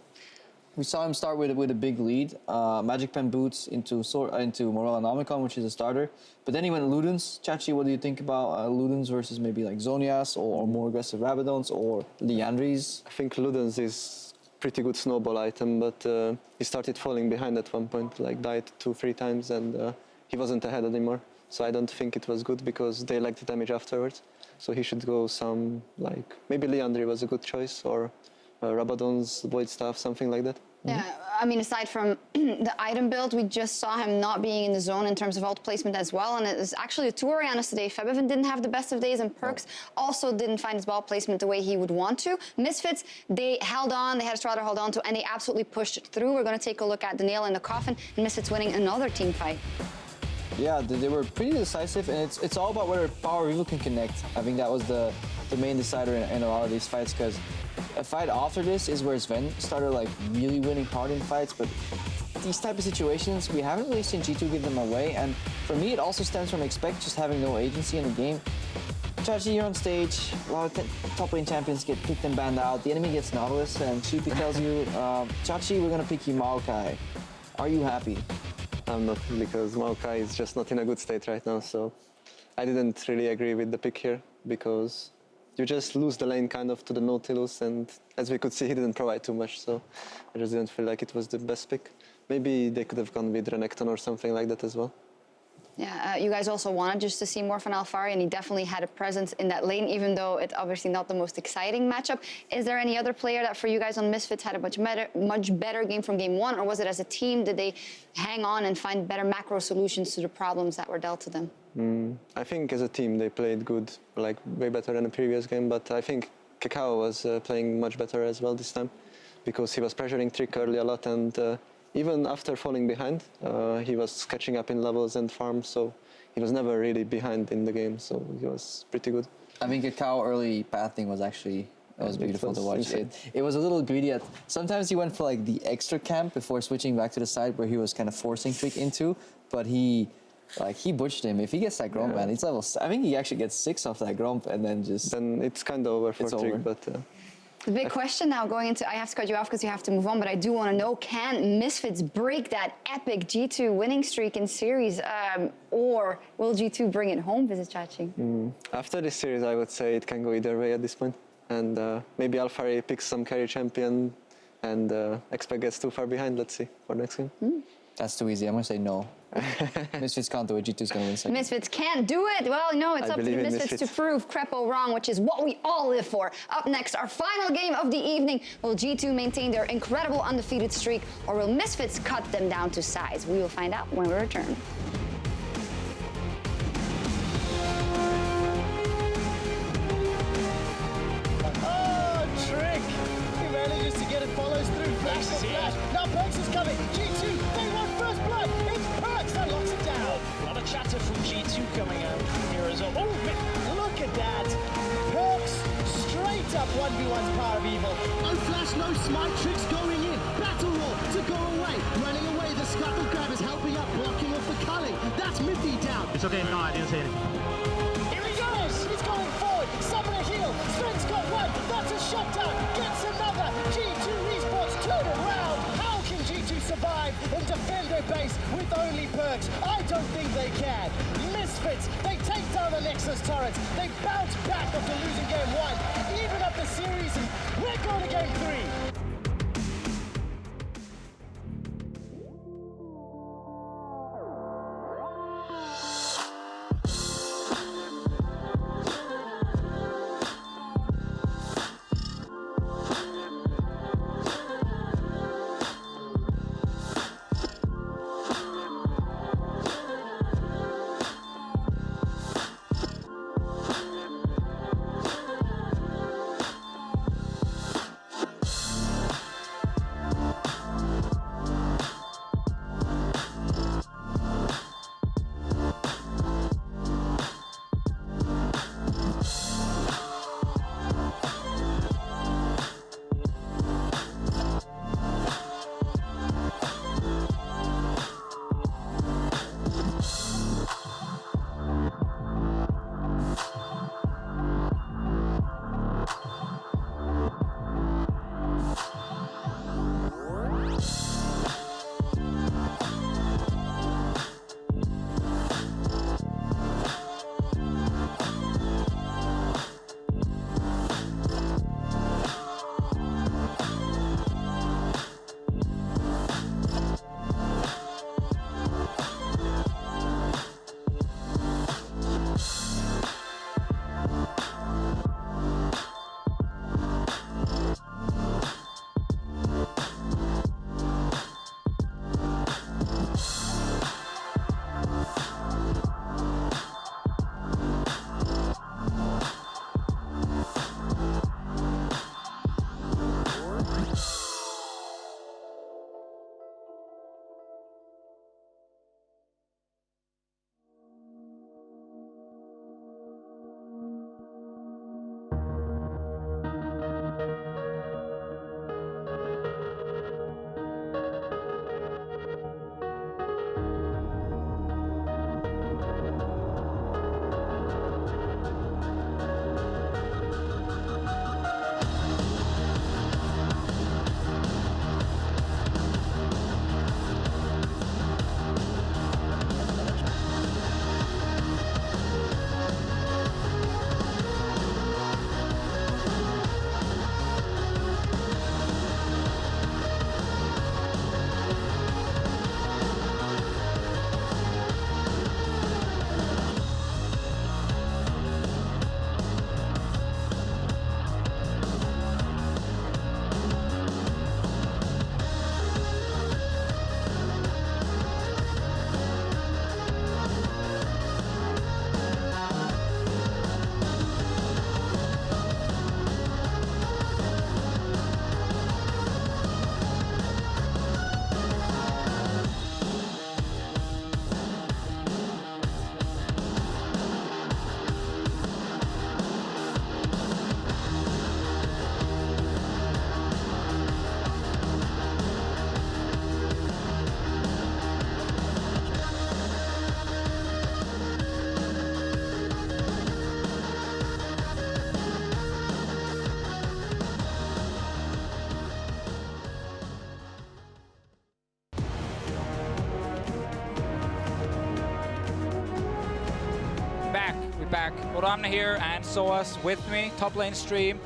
We saw him start with a big lead, Magic Pen boots into Morel and Omicron, which is a starter. But then he went Ludens. Chachi, what do you think about Ludens versus maybe like Zonias or more aggressive Rabadons or Leandries? I think Ludens is pretty good snowball item, but he started falling behind at one point, like died 2-3 times, and he wasn't ahead anymore. So I don't think it was good because they lacked the damage afterwards. So he should go some, like, maybe Leandri was a good choice, or Rabadon's Void Staff, something like that. Yeah, I mean, aside from the item build, we just saw him not being in the zone in terms of ult placement as well. And it was actually the two Orianas today. Febiven didn't have the best of days, and Perks also didn't find his ball placement the way he would want to. Misfits, they held on, they had a Strider hold on to, and they absolutely pushed through. We're going to take a look at the nail in the coffin, and Misfits winning another team fight. Yeah, they were pretty decisive, and it's all about whether Power Reveal can connect. I think that was the main decider in a lot of these fights, because a fight after this is where Sven started like really winning hard in fights, but these type of situations, we haven't really seen G2 give them away, and for me it also stems from Expect just having no agency in the game. Chachi, you're on stage, a lot of top lane champions get picked and banned out, the enemy gets Nautilus, and Sheepy tells you, Chachi, we're gonna pick you Maokai. Are you happy? I'm not, because Maokai is just not in a good state right now, so I didn't really agree with the pick here, because you just lose the lane kind of to the Nautilus, and as we could see, he didn't provide too much, so I just didn't feel like it was the best pick. Maybe they could have gone with Renekton or something like that as well. Yeah, you guys also wanted just to see more from Alphari, and he definitely had a presence in that lane, even though it's obviously not the most exciting matchup. Is there any other player that for you guys on Misfits had a much better game from game one, or was it as a team? Did they hang on and find better macro solutions to the problems that were dealt to them? I think as a team they played good, like way better than the previous game, but I think Kakao was playing much better as well this time, because he was pressuring Trick early a lot, and even after falling behind, he was catching up in levels and farms, so he was never really behind in the game, so he was pretty good. I mean, Kakao early pathing was actually, it was beautiful to watch. It was a little greedy. Sometimes he went for like the extra camp before switching back to the side where he was kind of forcing Trick into, but he butched him. If he gets that Gromp, man, it's level, I think he actually gets 6 off that Gromp, and then just... Then it's kind of over for Trick, but... The big question now going into, I have to cut you off because you have to move on, but I do want to know, can Misfits break that epic G2 winning streak in series, or will G2 bring it home, Visit Chachi? After this series, I would say it can go either way at this point. And maybe Alphari picks some carry champion, and Expect gets too far behind. Let's see for next game. That's too easy. I'm going to say no. Misfits can't do it. G2's going to win second. Misfits can't do it. Well, no, it's up to the Misfits to prove Crepo wrong, which is what we all live for. Up next, our final game of the evening. Will G2 maintain their incredible undefeated streak, or will Misfits cut them down to size? We will find out when we return. Oh, Trick! He manages to get it, follows through, flash to flash. Now Perks is coming. G2, they want first blood. It's Perks that locks it down. A lot of chatter from G2 coming out here as well. Oh, look at that. Perks straight up 1v1's Power of Evil. No flash, no smite, Trick's going in. Battle roar to go away. Running away, the scuttle grab is helping up, blocking off the culling. That's Miffy down. It's okay, no, I didn't see it. Here he goes! He's going forward! Summoner heal! Sven's got one! That's a shutdown! Gets another! G2 Esports turn around! How can G2 survive and defend their base with only Perks? I don't think they can! Misfits, they take down the Nexus turrets! They bounce back after losing game 1! Even up the series, and we're going to game 3! back. Oramna here and Soas with me, top lane stream.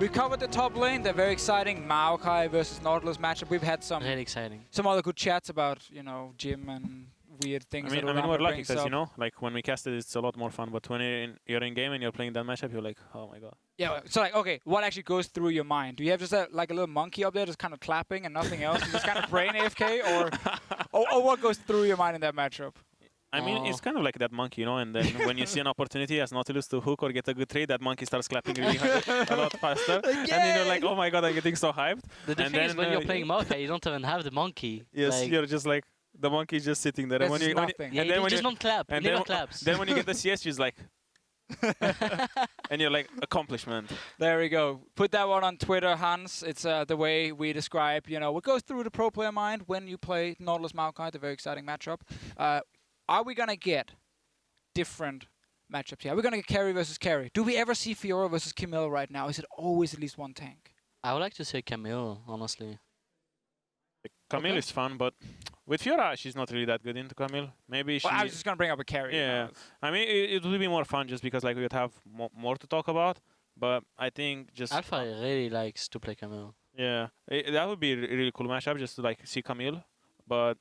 We covered the top lane, the very exciting Maokai versus Nautilus matchup. We've had some Really exciting. some other good chats about, you know, Jim and weird things. I mean, we're lucky because, you know, like when we cast it, it's a lot more fun. But when you're in game and you're playing that matchup, you're like, oh my god. Yeah, so like, okay, what actually goes through your mind? Do you have just like a little monkey up there just kind of clapping and nothing else? You just kind of brain AFK? Or what goes through your mind in that matchup? I mean, it's kind of like that monkey, you know, and then when you see an opportunity as Nautilus to hook or get a good trade, that monkey starts clapping really hard, a lot faster. And then you're like, oh my god, I'm getting so hyped. The thing is, when you're playing Maokai, you don't even have the monkey. Yes, like, you're just like, the monkey is just sitting there. And when you just don't clap. He never claps. Then when you get the CS, she's like, and you're like, accomplishment. There we go. Put that one on Twitter, Hans. It's the way we describe, you know, what goes through the pro player mind when you play Nautilus Maokai, the very exciting matchup. Are we going to get different matchups here? Are we going to get carry versus carry? Do we ever see Fiora versus Camille right now? Is it always at least one tank? I would like to say Camille, honestly. Camille is fun, but with Fiora, she's not really that good into Camille. Maybe she... Well, I was just going to bring up a carry. Yeah. I mean, it would be more fun just because like we would have more to talk about. But I think just... Alpha really likes to play Camille. Yeah. That would be a really cool matchup just to like see Camille. But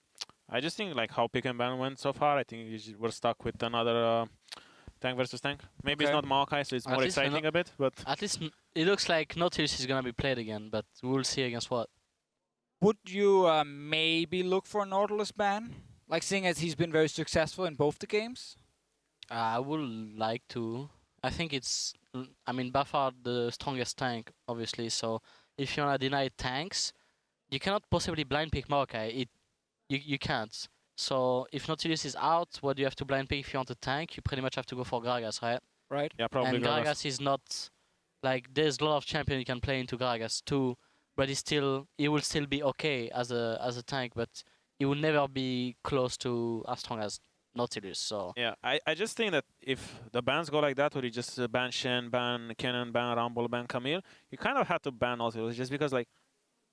I just think like how pick and ban went so far, I think we're stuck with another tank versus tank. Maybe it's not Maokai, so it's more exciting a bit. But at least it looks like Nautilus is going to be played again, but we'll see against what. Would you maybe look for a Nautilus ban? Like seeing as he's been very successful in both the games? I would like to. I think it's, I mean, by far the strongest tank, obviously. So if you want to deny tanks, you cannot possibly blind pick Maokai. You can't. So if Nautilus is out, what do you have to blind pick if you want a tank? You pretty much have to go for Gragas, right? Right. Yeah, probably. And Gragas is not, like, there's a lot of champion you can play into Gragas too, but he will still be okay as a tank, but he will never be close to as strong as Nautilus. So yeah, I just think that if the bans go like that, where you just ban Shen, ban Kennen, ban Rumble, ban Camille, you kind of have to ban Nautilus just because like,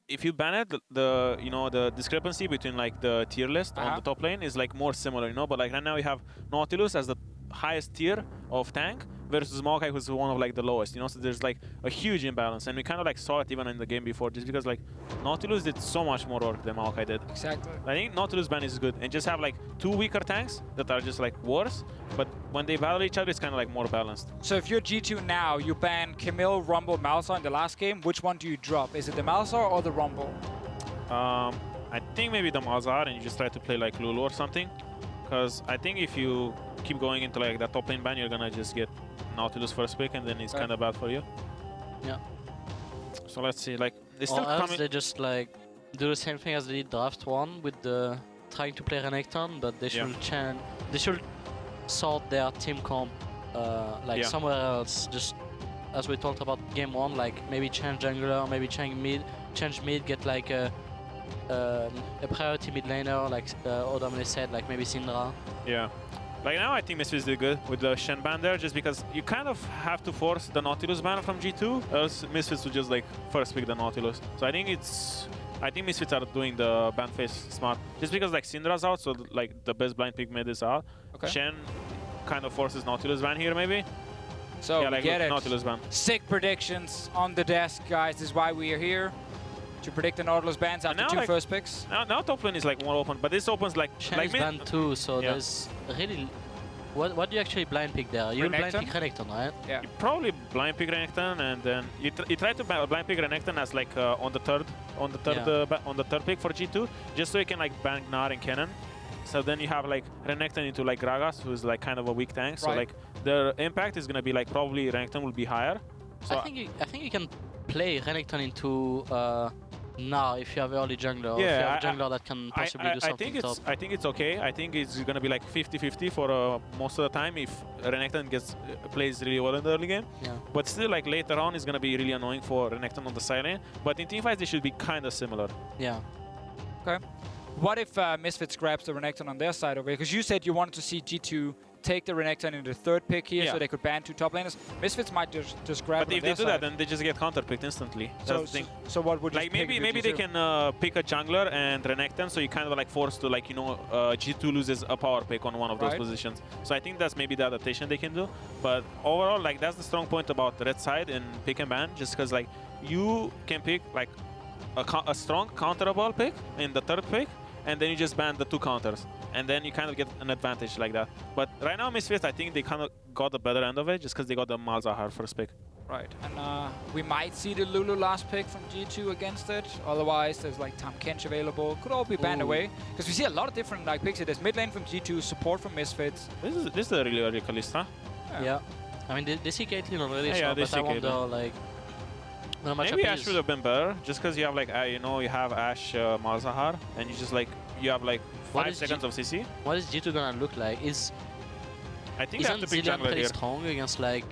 if you ban it, the discrepancy between like the tier list on the top lane is like more similar, you know. But like right now we have Nautilus as the highest tier of tank versus Maokai, who's one of like the lowest, you know. So there's like a huge imbalance, and we kind of like saw it even in the game before, just because like Nautilus did so much more work than Maokai did. Exactly. I think Nautilus ban is good, and just have like two weaker tanks that are just like worse, but when they battle each other, it's kind of like more balanced. So if you're G2 now, you ban Camille, Rumble, Malzahar in the last game, which one do you drop? Is it the Malzahar or the Rumble? I think maybe the Malzahar, and you just try to play like Lulu or something, because I think if you keep going into like that top lane ban, you're gonna just get Nautilus first pick, and then it's kind of bad for you. Yeah. So let's see, like they or still else coming. they just like do the same thing as they did draft 1 with the trying to play Renekton, but they should change. They should sort their team comp somewhere else. Just as we talked about game 1, like maybe change jungler, maybe change mid, get like a priority mid laner, like Odamne said, like maybe Syndra. Yeah. Like now I think Misfits did good with the Shen ban there, just because you kind of have to force the Nautilus ban from G2, else Misfits would just like first pick the Nautilus. So I think Misfits are doing the ban phase smart, just because like Syndra's out, so like the best blind pick mid is out. Okay. Shen kind of forces Nautilus ban here maybe. So yeah, like get it. Nautilus ban. Sick predictions on the desk, guys. This is why we are here, to predict the Nautilus bans after two first picks. Now top lane is like more open, but this opens like Shen is banned too, so there's really... What do you actually blind pick there? You blind pick Renekton, right? Yeah. You probably blind pick Renekton, and then you try to blind pick Renekton as like on the third pick for G2, just so you can like ban Gnar and Kennen. So then you have like Renekton into like Gragas, who's like kind of a weak tank. So like the impact is gonna be like probably Renekton will be higher. So I think you can play Renekton into now if you have early jungler, or if you have a jungler that can possibly do something top. I think it's okay. I think it's gonna be like 50-50 for most of the time if Renekton plays really well in the early game. Yeah. But still, like later on, it's gonna be really annoying for Renekton on the side lane. But in teamfights, they should be kind of similar. Yeah. Okay. What if Misfits grabs the Renekton on their side over here? Because you said you wanted to see G2 take the Renekton in the third pick here, so they could ban 2 top laners. Misfits might just grab. But if they do that, then they just get counter picked instantly. That's the thing. So what would you like maybe they can pick a jungler and Renekton, so you kind of like forced to like G2 loses a power pick on one of those positions. So I think that's maybe the adaptation they can do. But overall, like that's the strong point about the red side in pick and ban, just because like you can pick like a strong counterable pick in the third pick, and then you just ban the 2 counters, and then you kind of get an advantage like that. But right now, Misfits, I think they kind of got the better end of it, just because they got the Malzahar first pick. Right, and we might see the Lulu last pick from G2 against it. Otherwise, there's like Tam Kench available. Could all be banned away, because we see a lot of different like picks here. There's mid lane from G2, support from Misfits. This is a really early Kalista. Yeah. I mean, they see Caitlyn already, but I wonder like. Maybe Ashe would have been better, just because you have like you have Ashe Malzahar, and you have like 5 seconds of CC. What is G2 gonna look like? I think they have to pick jungler pretty here. Strong against like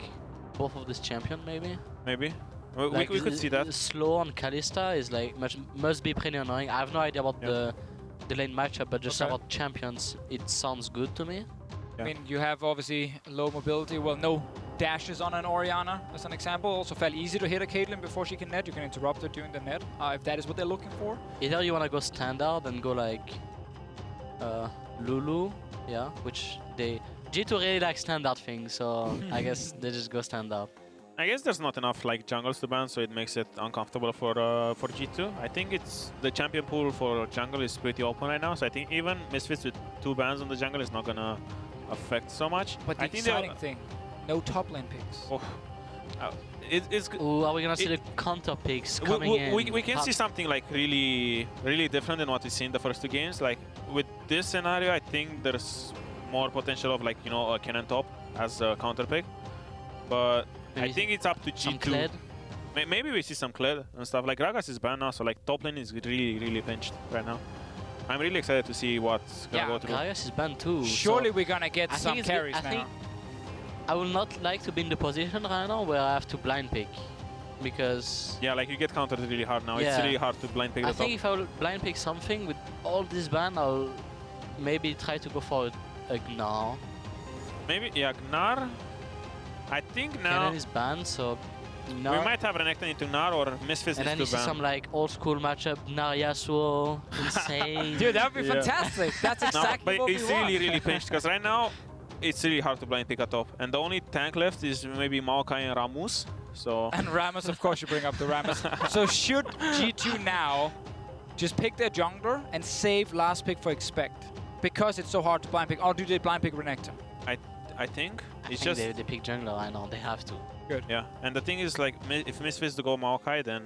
both of this champion, maybe. Maybe. Like we could see that. Slow on Kalista is like must be pretty annoying. I have no idea about the lane matchup, but just about champions, it sounds good to me. I mean, you have obviously low mobility. Well, no dashes on an Orianna, as an example. Also fairly easy to hit a Caitlyn before she can net. You can interrupt her during the net, if that is what they're looking for. Either you want to go standard and go like Lulu, which G2 really like standard things, so I guess they just go standard. I guess there's not enough like jungles to ban, so it makes it uncomfortable for G2. I think it's the champion pool for jungle is pretty open right now, so I think even Misfits with 2 bans on the jungle is not gonna affect so much. But the exciting thing, no top lane picks. Ooh, are we gonna see the counter picks coming in? We can see something like really different than what we see in the first 2 games. Like with this scenario, I think there's more potential of like a Kennen top as a counter pick, but maybe I think it's up to G2. Maybe we see some Kled and stuff. Like Gragas is banned now, so like top lane is really pinched right now. I'm really excited to see what's gonna go through. Gragas is banned too. Surely we're gonna get some carries now. I think I will not like to be in the position right now where I have to blind pick, because like you get countered really hard now. It's really hard to blind pick. I think if I will blind pick something with all this ban, I'll maybe try to go for a Gnar. Maybe Gnar. I think now Kennen is banned, so we might have Renekton into Gnar or Misfits and then you see some like old school matchup, Gnar Yasuo, insane. Dude, that would be fantastic. That's exactly what we want. But it's really pinched, because right now it's really hard to blind pick a top, and the only tank left is maybe Maokai and Rammus. So and Rammus, of course, you bring up the Rammus. So should G2 now just pick their jungler and save last pick for Expect, because it's so hard to blind pick? Or do they blind pick Renekton? I think it's just they pick jungler. I know they have to. Good. Yeah, and the thing is, like, if Misfits to go Maokai, then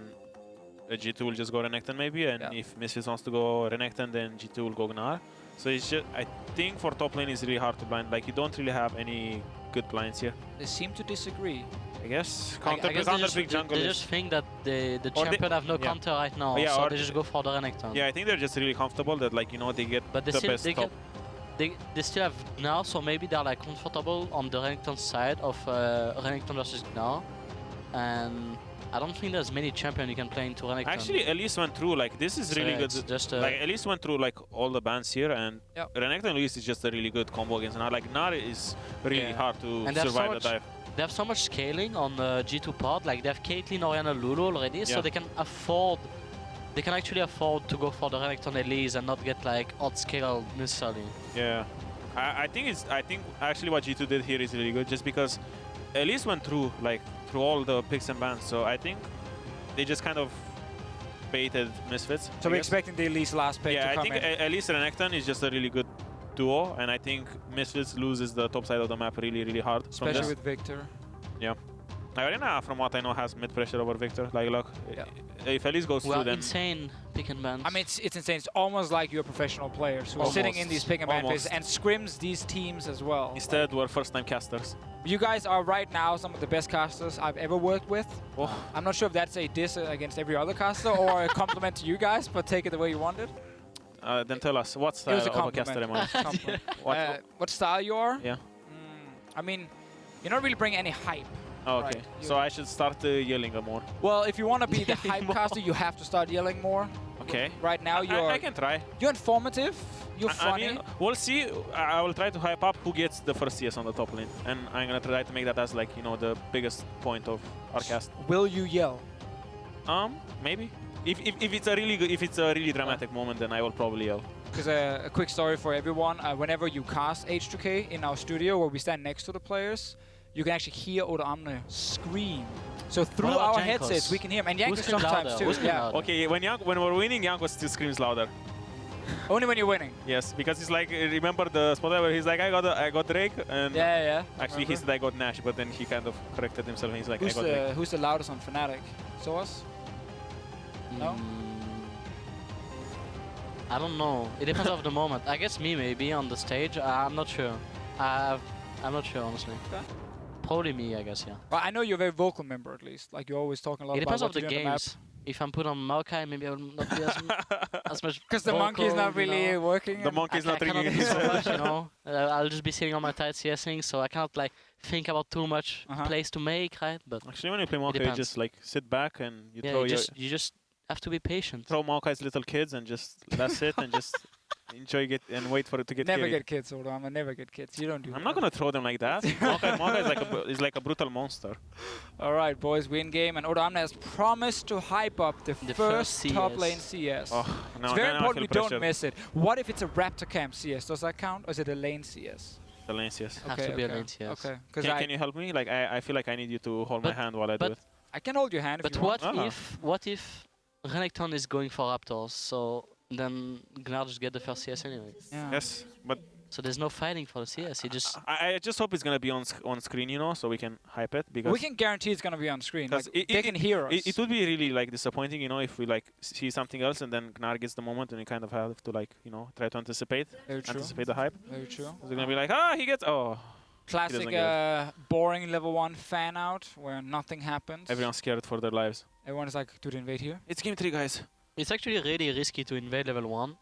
G2 will just go Renekton maybe, and if Misfits wants to go Renekton, then G2 will go Gnar. So it's just, I think for top lane it's really hard to blind. Like, you don't really have any good blinds here. They seem to disagree. I guess I guess they just think that the champion have no counter right now, so they just go for the Renekton. Yeah, I think they're just really comfortable that, like, they get the best top. They still have Gnar, so maybe they're like comfortable on the Renekton side of Renekton versus Gnar. And I don't think there's many champions you can play into Renekton. Actually, Elise went through, like, this is really good. Just like, Elise went through, like, all the bans here, and Renekton Elise is just a really good combo against Gnar. Like, Gnar is really hard to survive the dive. They have so much scaling on the G2 part. Like, they have Caitlyn, Orianna, Lulu already, so they can afford. They can actually afford to go for the Renekton Elise and not get like outscaled necessarily. Yeah, I think actually what G2 did here is really good, just because Elise went through all the picks and bans. So I think they just kind of baited Misfits. So we're expecting the Elise last pick to come in. I think Elise and Renekton is just a really good duo, and I think Misfits loses the top side of the map really hard. Especially with Victor. Yeah. Arena, from what I know, has mid pressure over Victor. Like, look, if Elise goes through, then insane pick and bans. I mean, it's insane. It's almost like you're professional players who are sitting in these pick and ban phases and scrims these teams as well. Instead, we're first-time casters. You guys are right now some of the best casters I've ever worked with. Oh. I'm not sure if that's a diss against every other caster or a compliment to you guys, but take it the way you want it. Then tell us, what style of a caster am I? What style you are? Yeah. I mean, you're not really bringing any hype. Oh, okay, so I should start yelling more. Well, if you want to be the hype caster, you have to start yelling more. Okay. Right now, you're... I can try. You're informative. You're funny. I mean, we'll see. I will try to hype up who gets the first CS on the top lane, and I'm gonna try to make that as like the biggest point of our cast. Will you yell? Maybe. If it's a really good, if it's a really dramatic moment, then I will probably yell. Because a quick story for everyone: whenever you cast H2K in our studio, where we stand next to the players, you can actually hear Oda Amne scream. So through our headsets, we can hear him, and Jankos sometimes too. Yeah. Okay, when we're winning, Jankos still screams louder. Only when you're winning. Yes, because it's like, remember the spot where he's like, I got Drake, and yeah. Actually, he said I got Nash, but then he kind of corrected himself, and he's like, I got Drake. Who's the loudest on Fnatic? Soas? No. I don't know. It depends on the moment. I guess me maybe on the stage. I'm not sure. I'm not sure honestly. Okay. Probably me, I guess. Yeah. Well, I know you're a very vocal member at least. Like you're always talking a lot it about depends what on the you do on games. the map. If I'm put on Maokai, maybe I will not be as much. Because the monkey's not really working. The monkey's not really so much, I'll just be sitting on my tight CSing, so I cannot like think about too much plays to make, right? But actually, when you play Maokai, you just like sit back and you throw you just have to be patient. Throw Maokai's little kids and just that's it, and just enjoy it and wait for it to get Never carried. get kids, Oda. I'm never get kids. You don't do that. I'm not gonna throw them like that. Maokai is like a brutal monster. All right, boys, win game, and Oda Amne has promised to hype up the first top lane CS. Oh, no, it's very now important we pressured. don't miss it. What if it's a Raptor Camp CS? Does that count, or is it a lane CS? The lane CS. Have to be a lane CS. Okay. Can you help me? Like I feel like I need you to hold my hand while I do it. I can hold your hand if you want. But what if Renekton is going for Raptors? So then Gnar just get the first CS anyway. Yeah. Yes, but so there's no fighting for the CS. He just. I just hope it's gonna be on screen, so we can hype it, because we can guarantee it's gonna be on screen. Like, they can hear us. It would be really like disappointing, if we like see something else and then Gnar gets the moment and we kind of have to like try to anticipate the hype. Very true. They're gonna be like, he gets Classic boring level 1 fan out where nothing happens. Everyone's scared for their lives. Everyone is like, do they invade here? It's game 3, guys. It's actually really risky to invade level 1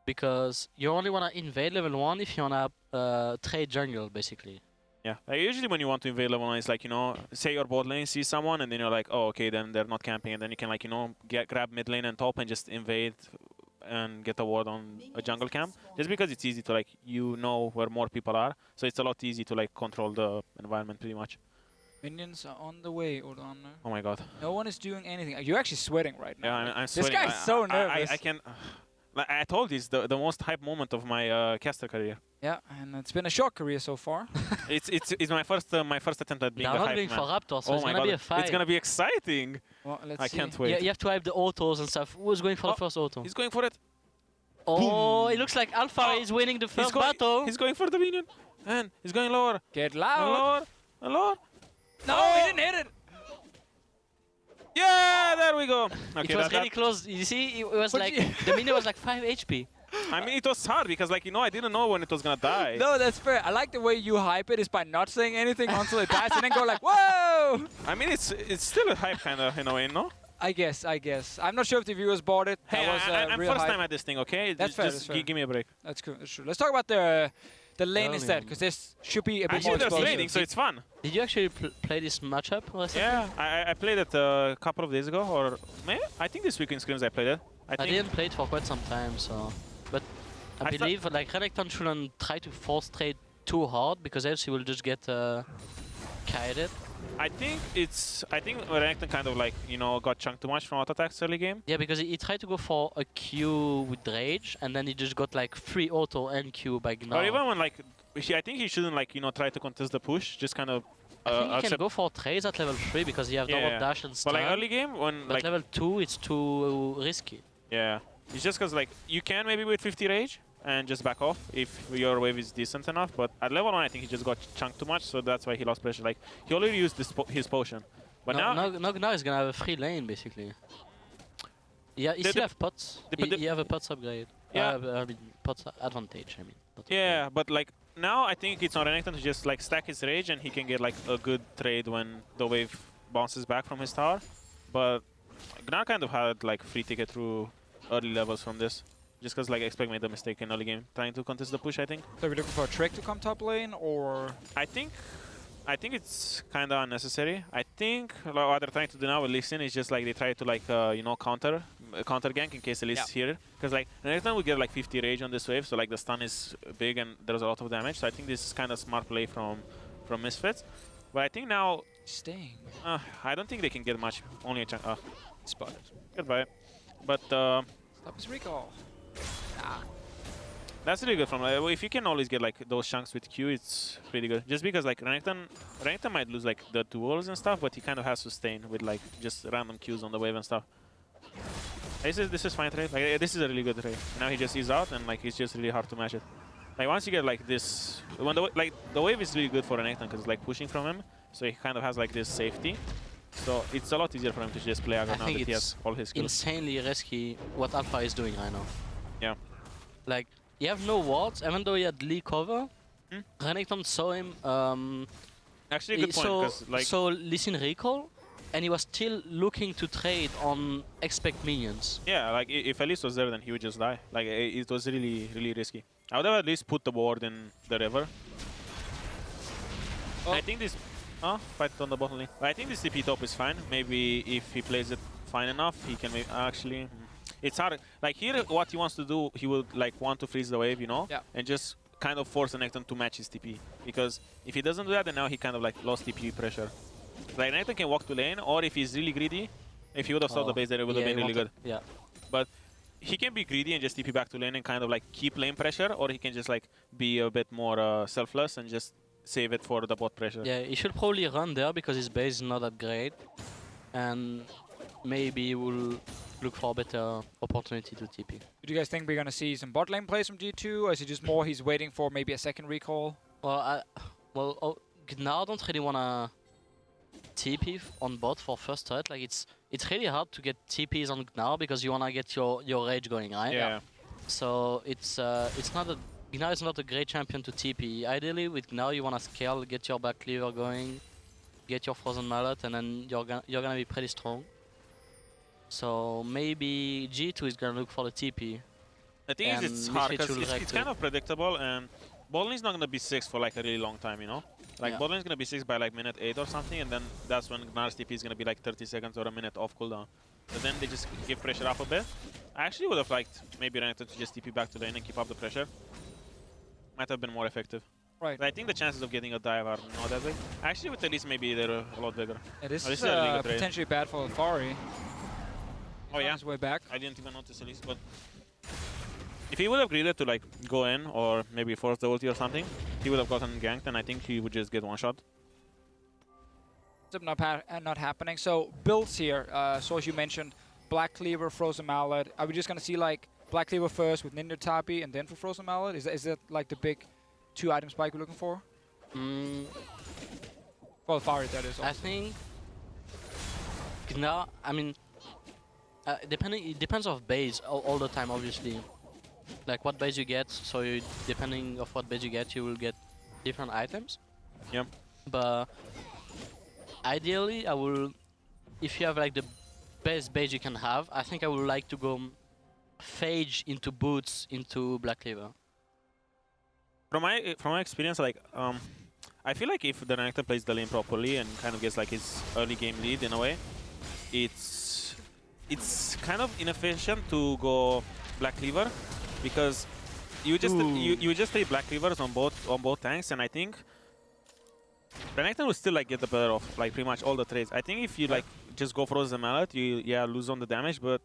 because you only want to invade level 1 if you want to trade jungle, basically. Yeah, like usually when you want to invade level 1, it's like, say your bot lane sees someone and then you're like, oh, okay, then they're not camping, and then you can like, grab mid lane and top and just invade and get a ward on a jungle camp, just because it's easy to like, where more people are, so it's a lot easy to like control the environment pretty much. Minions are on the way, Oda Amne. Oh my god. No one is doing anything. You're actually sweating right now. Yeah, I'm sweating. This guy's so nervous. I can. Like I told you, it's the most hype moment of my caster career. Yeah, and it's been a short career so far. it's my first attempt at being a hype man. Not going for Raptors, so oh it's my gonna god, be a fight. It's gonna be exciting. Well, let's I see. can't wait. Yeah, you have to hype the autos and stuff. Who's going for the first auto? He's going for it. Oh, it looks like Alpha is winning the first battle. He's going for the minion. And he's going lower. Get loud. And lower. No, he didn't hit it. Yeah, there we go. Okay, it was really close. You see, it was like the minion was like 5 HP. I mean, it was hard because, like, I didn't know when it was gonna die. No, that's fair. I like the way you hype it is by not saying anything until it dies and then go like, whoa! I mean, it's still a hype kind of in a way, no? I guess. I'm not sure if the viewers bought it. Hey, I'm real first hype. time at this thing, okay? That's fair. Just give me a break. That's cool. That's true. Let's talk about the lane instead, because this should be a bit more Actually, exposure. there's laning, so it's fun. Did you actually play this matchup? Yeah, I played it a couple of days ago, or maybe I think this week in scrims I played it. I didn't play it for quite some time, so. But I believe like Renekton shouldn't try to force trade too hard, because else he will just get kited. I think Renekton kind of like, got chunked too much from auto attacks early game. Yeah, because he tried to go for a Q with Rage, and then he just got like 3 auto and Q by Gnar. Or even when like, I think he shouldn't like, try to contest the push, just kind of I think he can go for trades at level 3 because you have double dash and stun. But like early game, when but like level 2 it's too risky. Yeah, it's just because like, you can maybe with 50 Rage and just back off if your wave is decent enough, but at level 1 I think he just got chunked too much, so that's why he lost pressure. Like, he already used his potion, but now Gnar is gonna have a free lane basically. Yeah, you still have pots. You have a pots upgrade. Yeah, I mean pots advantage. I mean. Yeah, but like now I think it's on Renekton to just like stack his rage and he can get like a good trade when the wave bounces back from his tower. But Gnar kind of had like free ticket through early levels from this. Just because like Expect made a mistake in early game trying to contest the push, I think. So we're looking for a trick to come top lane, or? I think it's kind of unnecessary. I think what they're trying to do now with Lee Sin is just like they try to like counter counter gank in case Elise is here. Because like Renekton will get like 50 rage on this wave, so like the stun is big and there's a lot of damage. So I think this is kind of smart play from Misfits. But I think now Staying. I don't think they can get much. Only a chunk. Spotted. Goodbye. But Stop his recall. that's really good from if you can always get like those chunks with Q, it's pretty good. Just because like Renekton might lose like the duels and stuff, but he kind of has sustain with like just random Qs on the wave and stuff. This is fine trade. Like this is a really good trade. Now he just is out and like it's just really hard to match it. Like once you get like this, when the wave is really good for Renekton because it's like pushing from him, so he kind of has like this safety. So it's a lot easier for him to just play aggro now that he has all his skills. Insanely risky what Alpha is doing right now. Yeah. Like, you have no wards, even though he had Lee cover. Renekton saw him. Actually, good point. Because like, so Lee Sin recall, and he was still looking to trade on expect minions. Yeah, like if Elise was there, then he would just die. Like it was really, really risky. I would have at least put the ward in the river. I think this. Fight on the bottom lane. But I think this TP top is fine. Maybe if he plays it fine enough, he can actually. It's hard. Like here, what he wants to do, he would like want to freeze the wave, you know, and just kind of force Renekton to match his TP. Because if he doesn't do that, then now he kind of like lost TP pressure. Like Renekton can walk to lane, or if he's really greedy, if he would have stopped the base, then it would have been really good. Yeah. But he can be greedy and just TP back to lane and kind of like keep lane pressure, or he can just like be a bit more selfless and just save it for the bot pressure. Yeah, he should probably run there because his base is not that great, and maybe we'll look for a better opportunity to TP. Do you guys think we're gonna see some bot lane plays from G2, or is it just more he's waiting for maybe a second recall? Well, Gnar don't really wanna TP on bot for first turret. Like it's really hard to get TPs on Gnar because you wanna get your rage going, right? Yeah. So it's not a Gnar is not a great champion to TP. Ideally, with Gnar you wanna scale, get your back cleaver going, get your frozen mallet, and then you're gonna be pretty strong. So maybe G2 is gonna look for the TP. The thing is, it's hard because it's kind of predictable, and bot lane is not gonna be 6 for like a really long time, you know. Like bot lane is gonna be 6 by like minute 8 or something, and then that's when Gnar's TP is gonna be like 30 seconds or a minute off cooldown. But then they just give pressure up a bit. I actually would have liked maybe Renekton to just TP back to lane and keep up the pressure. Might have been more effective. Right. But I think the chances of getting a dive are not that big. Actually, with Elise, maybe they're a lot bigger. It is this is a really good potentially bad for Fari. Oh yeah, his way back. I didn't even notice Elise, but if he would have greeded to like go in or maybe force the ulti or something, he would have gotten ganked, and I think he would just get one shot. It's not happening. So builds here. So as you mentioned, Black Cleaver, Frozen Mallet. Are we just gonna see like Black Cleaver first with Ninja Tapi and then for Frozen Mallet? Is that like the big 2-item spike we're looking for? Well, Fari, that is. I think Gnar. I mean, it depends of base all the time, obviously. Like what base you get, so depending of what base you get, you will get different items. Yeah. But ideally, I will, if you have like the best base you can have, I think I would like to go Phage into Boots into Black Cleaver. From my experience, like I feel like if the Renekton plays the lane properly and kind of gets like his early game lead in a way, it's kind of inefficient to go Black Cleaver because you just play Black Cleavers on both tanks, and I think Renekton will still like get the better of like pretty much all the trades. I think if you like just go Frozen Mallet, you lose on the damage, but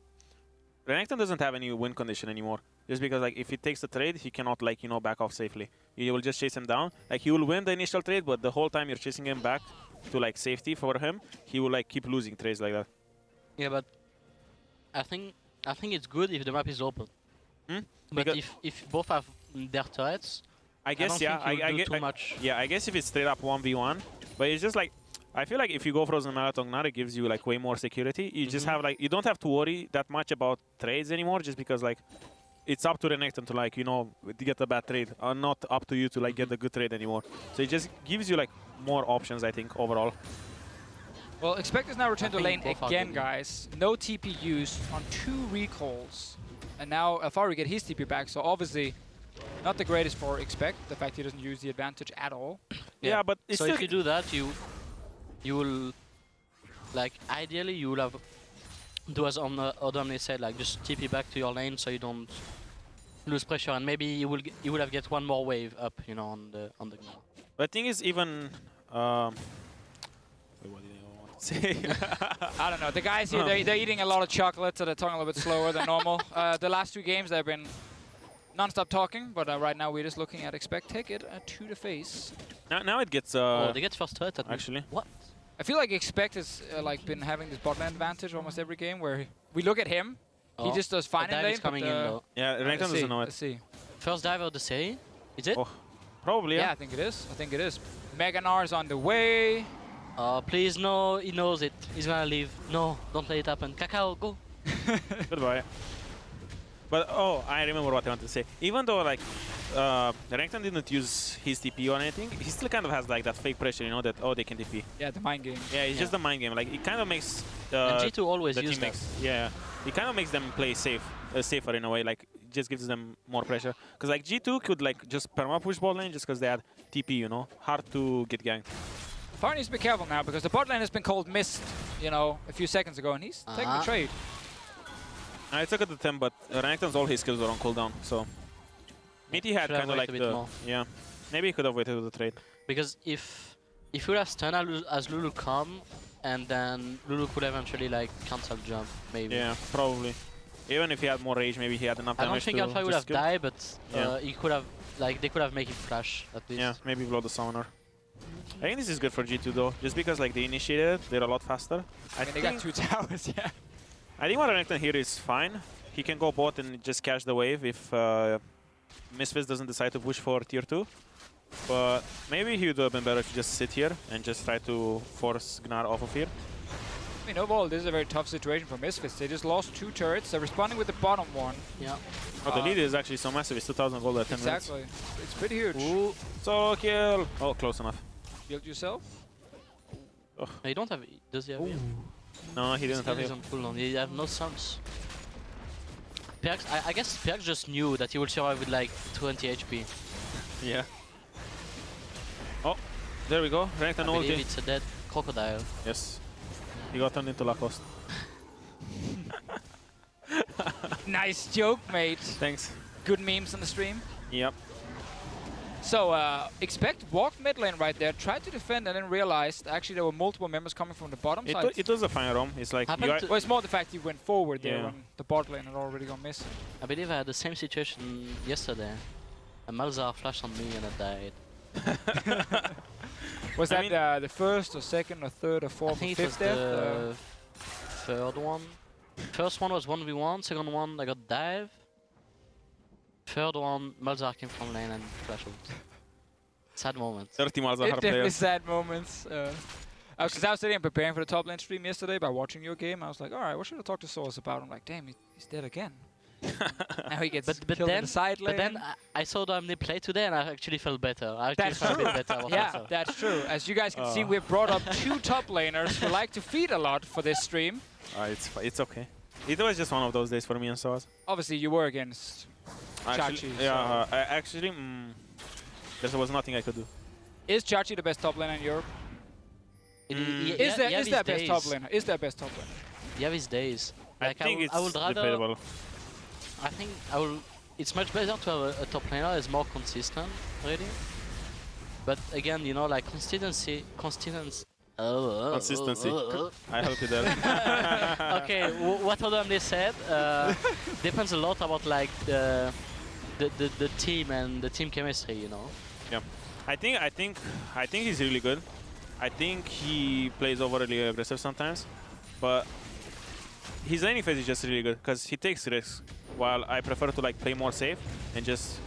Renekton doesn't have any win condition anymore. Just because like if he takes the trade, he cannot like back off safely. You will just chase him down. Like he will win the initial trade, but the whole time you're chasing him back to like safety for him, he will like keep losing trades like that. Yeah, but I think it's good if the map is open. But if both have their turrets, I guess I get too much. Yeah, I guess if it's straight up 1v1, but it's just like I feel like if you go Frozen Mallet on Gnar, it gives you like way more security. You just have like you don't have to worry that much about trades anymore, just because like it's up to Renekton to like to get a bad trade, not up to you to like get a good trade anymore. So it just gives you like more options, I think, overall. Well, Expectors now return to lane again, guys. No TP used on 2 recalls. And now Alfari get his TP back, so obviously not the greatest for Expect, the fact he doesn't use the advantage at all. Yeah, but it's so if you do that, you will, like, ideally you will have do as Odomne said, like just TP back to your lane so you don't lose pressure, and maybe you would have get one more wave up, you know, on the Gnar. The thing is, even what did I want to say? I don't know. The guys here, they're eating a lot of chocolate, so they're talking a little bit slower than normal. The last 2 games, they've been non-stop talking, but right now we're just looking at Expect take it to the face. Now it gets. Oh, they get first turret at actually. What? I feel like Expect has like been having this bot lane advantage almost every game, where we look at him, he just does fine in lane. Coming in though. Yeah, Renekton doesn't know it. Let's see. First dive of the say, is it? Oh, probably. Yeah, I think it is. I think it is. Mega Gnar is on the way. Please no, he knows it. He's gonna leave. No, don't let it happen. Kakao, go. Goodbye. But oh, I remember what I wanted to say. Even though like Renekton didn't use his TP or anything, he still kind of has like that fake pressure, you know, that they can TP. Yeah, the mind game. Yeah, it's just the mind game. Like it kind of makes and G2 always the use that. Yeah, it kind of makes them play safer in a way. Like it just gives them more pressure. Because like G2 could like just perma push bot lane just because they had TP, you know, hard to get ganked. Far needs to be careful now because the bot lane has been called missed, you know, a few seconds ago, and he's taking the trade. I took it to 10, but Renekton's all his skills were on cooldown, so Mitty had kind of like the maybe he could have waited with the trade. Because if we would have stunned as Lulu come, and then Lulu could eventually like cancel jump, maybe. Yeah, probably. Even if he had more rage, maybe he had enough damage. I don't think Alpha would have died, but he could have they could have made him flash at least. Yeah, maybe blow the summoner. I think this is good for G2 though, just because like they initiated it, they're a lot faster. I mean, they got 2 towers, yeah. I think what Renekton here is fine. He can go bot and just catch the wave if Misfits doesn't decide to push for tier 2. But maybe he would have been better if he just sit here and just try to force Gnar off of here. I mean, overall, this is a very tough situation for Misfits. They just lost 2 turrets. They're responding with the bottom one. Yeah. But the lead is actually so massive. It's 2,000 gold at 10 minutes. Exactly. It's pretty huge. Ooh, solo kill. Oh, close enough. Build yourself. Oh. You don't have. Does he have? No, he didn't have it. He have no sums. Perks, I guess Perks just knew that he would survive with like 20 HP. Yeah. Oh, there we go. Renekton ulti. I believe it's a dead crocodile. Yes. He got turned into Lacoste. Nice joke, mate. Thanks. Good memes on the stream. Yep. So, Expect walked mid lane right there, tried to defend, and then realized actually there were multiple members coming from the bottom side. It was a fine roam. It's like well, it's more the fact he went forward there when the bot lane had already gone missing. I believe I had the same situation yesterday. A Malzahar flashed on me and I died. Was that the first or second or third or fourth or fifth death? The third one. First one was 1v1, second one I got dive. Third one, Malzahar came from lane and flash ult. Sad moments. 30 Malzahar players. Definitely sad moments. Because I was sitting and preparing for the top lane stream yesterday by watching your game. I was like, all right, what should I talk to Source about? I'm like, damn, he's dead again. Now he gets killed in the side lane. But then I saw Dominic play today and I actually felt better. I actually felt a bit better. Yeah, that's true. As you guys can see, we've brought up 2 top laners who like to feed a lot for this stream. It's okay. It was just one of those days for me and Soaz. Obviously, you were against Chachi. Yeah, actually, there was nothing I could do. Is Chachi the best top laner in Europe? Is there best top laner? Is there best top laner? You have his days. Like, I think it's I would rather. debatable. I think I will. It's much better to have a top laner that's more consistent, really. But again, you know, like consistency. Consistency. I help you there. Okay, what Odamne said depends a lot about like the team and the team chemistry, you know. Yeah, I think he's really good. I think he plays overly aggressive sometimes, but his laning phase is just really good because he takes risks. While I prefer to like play more safe and just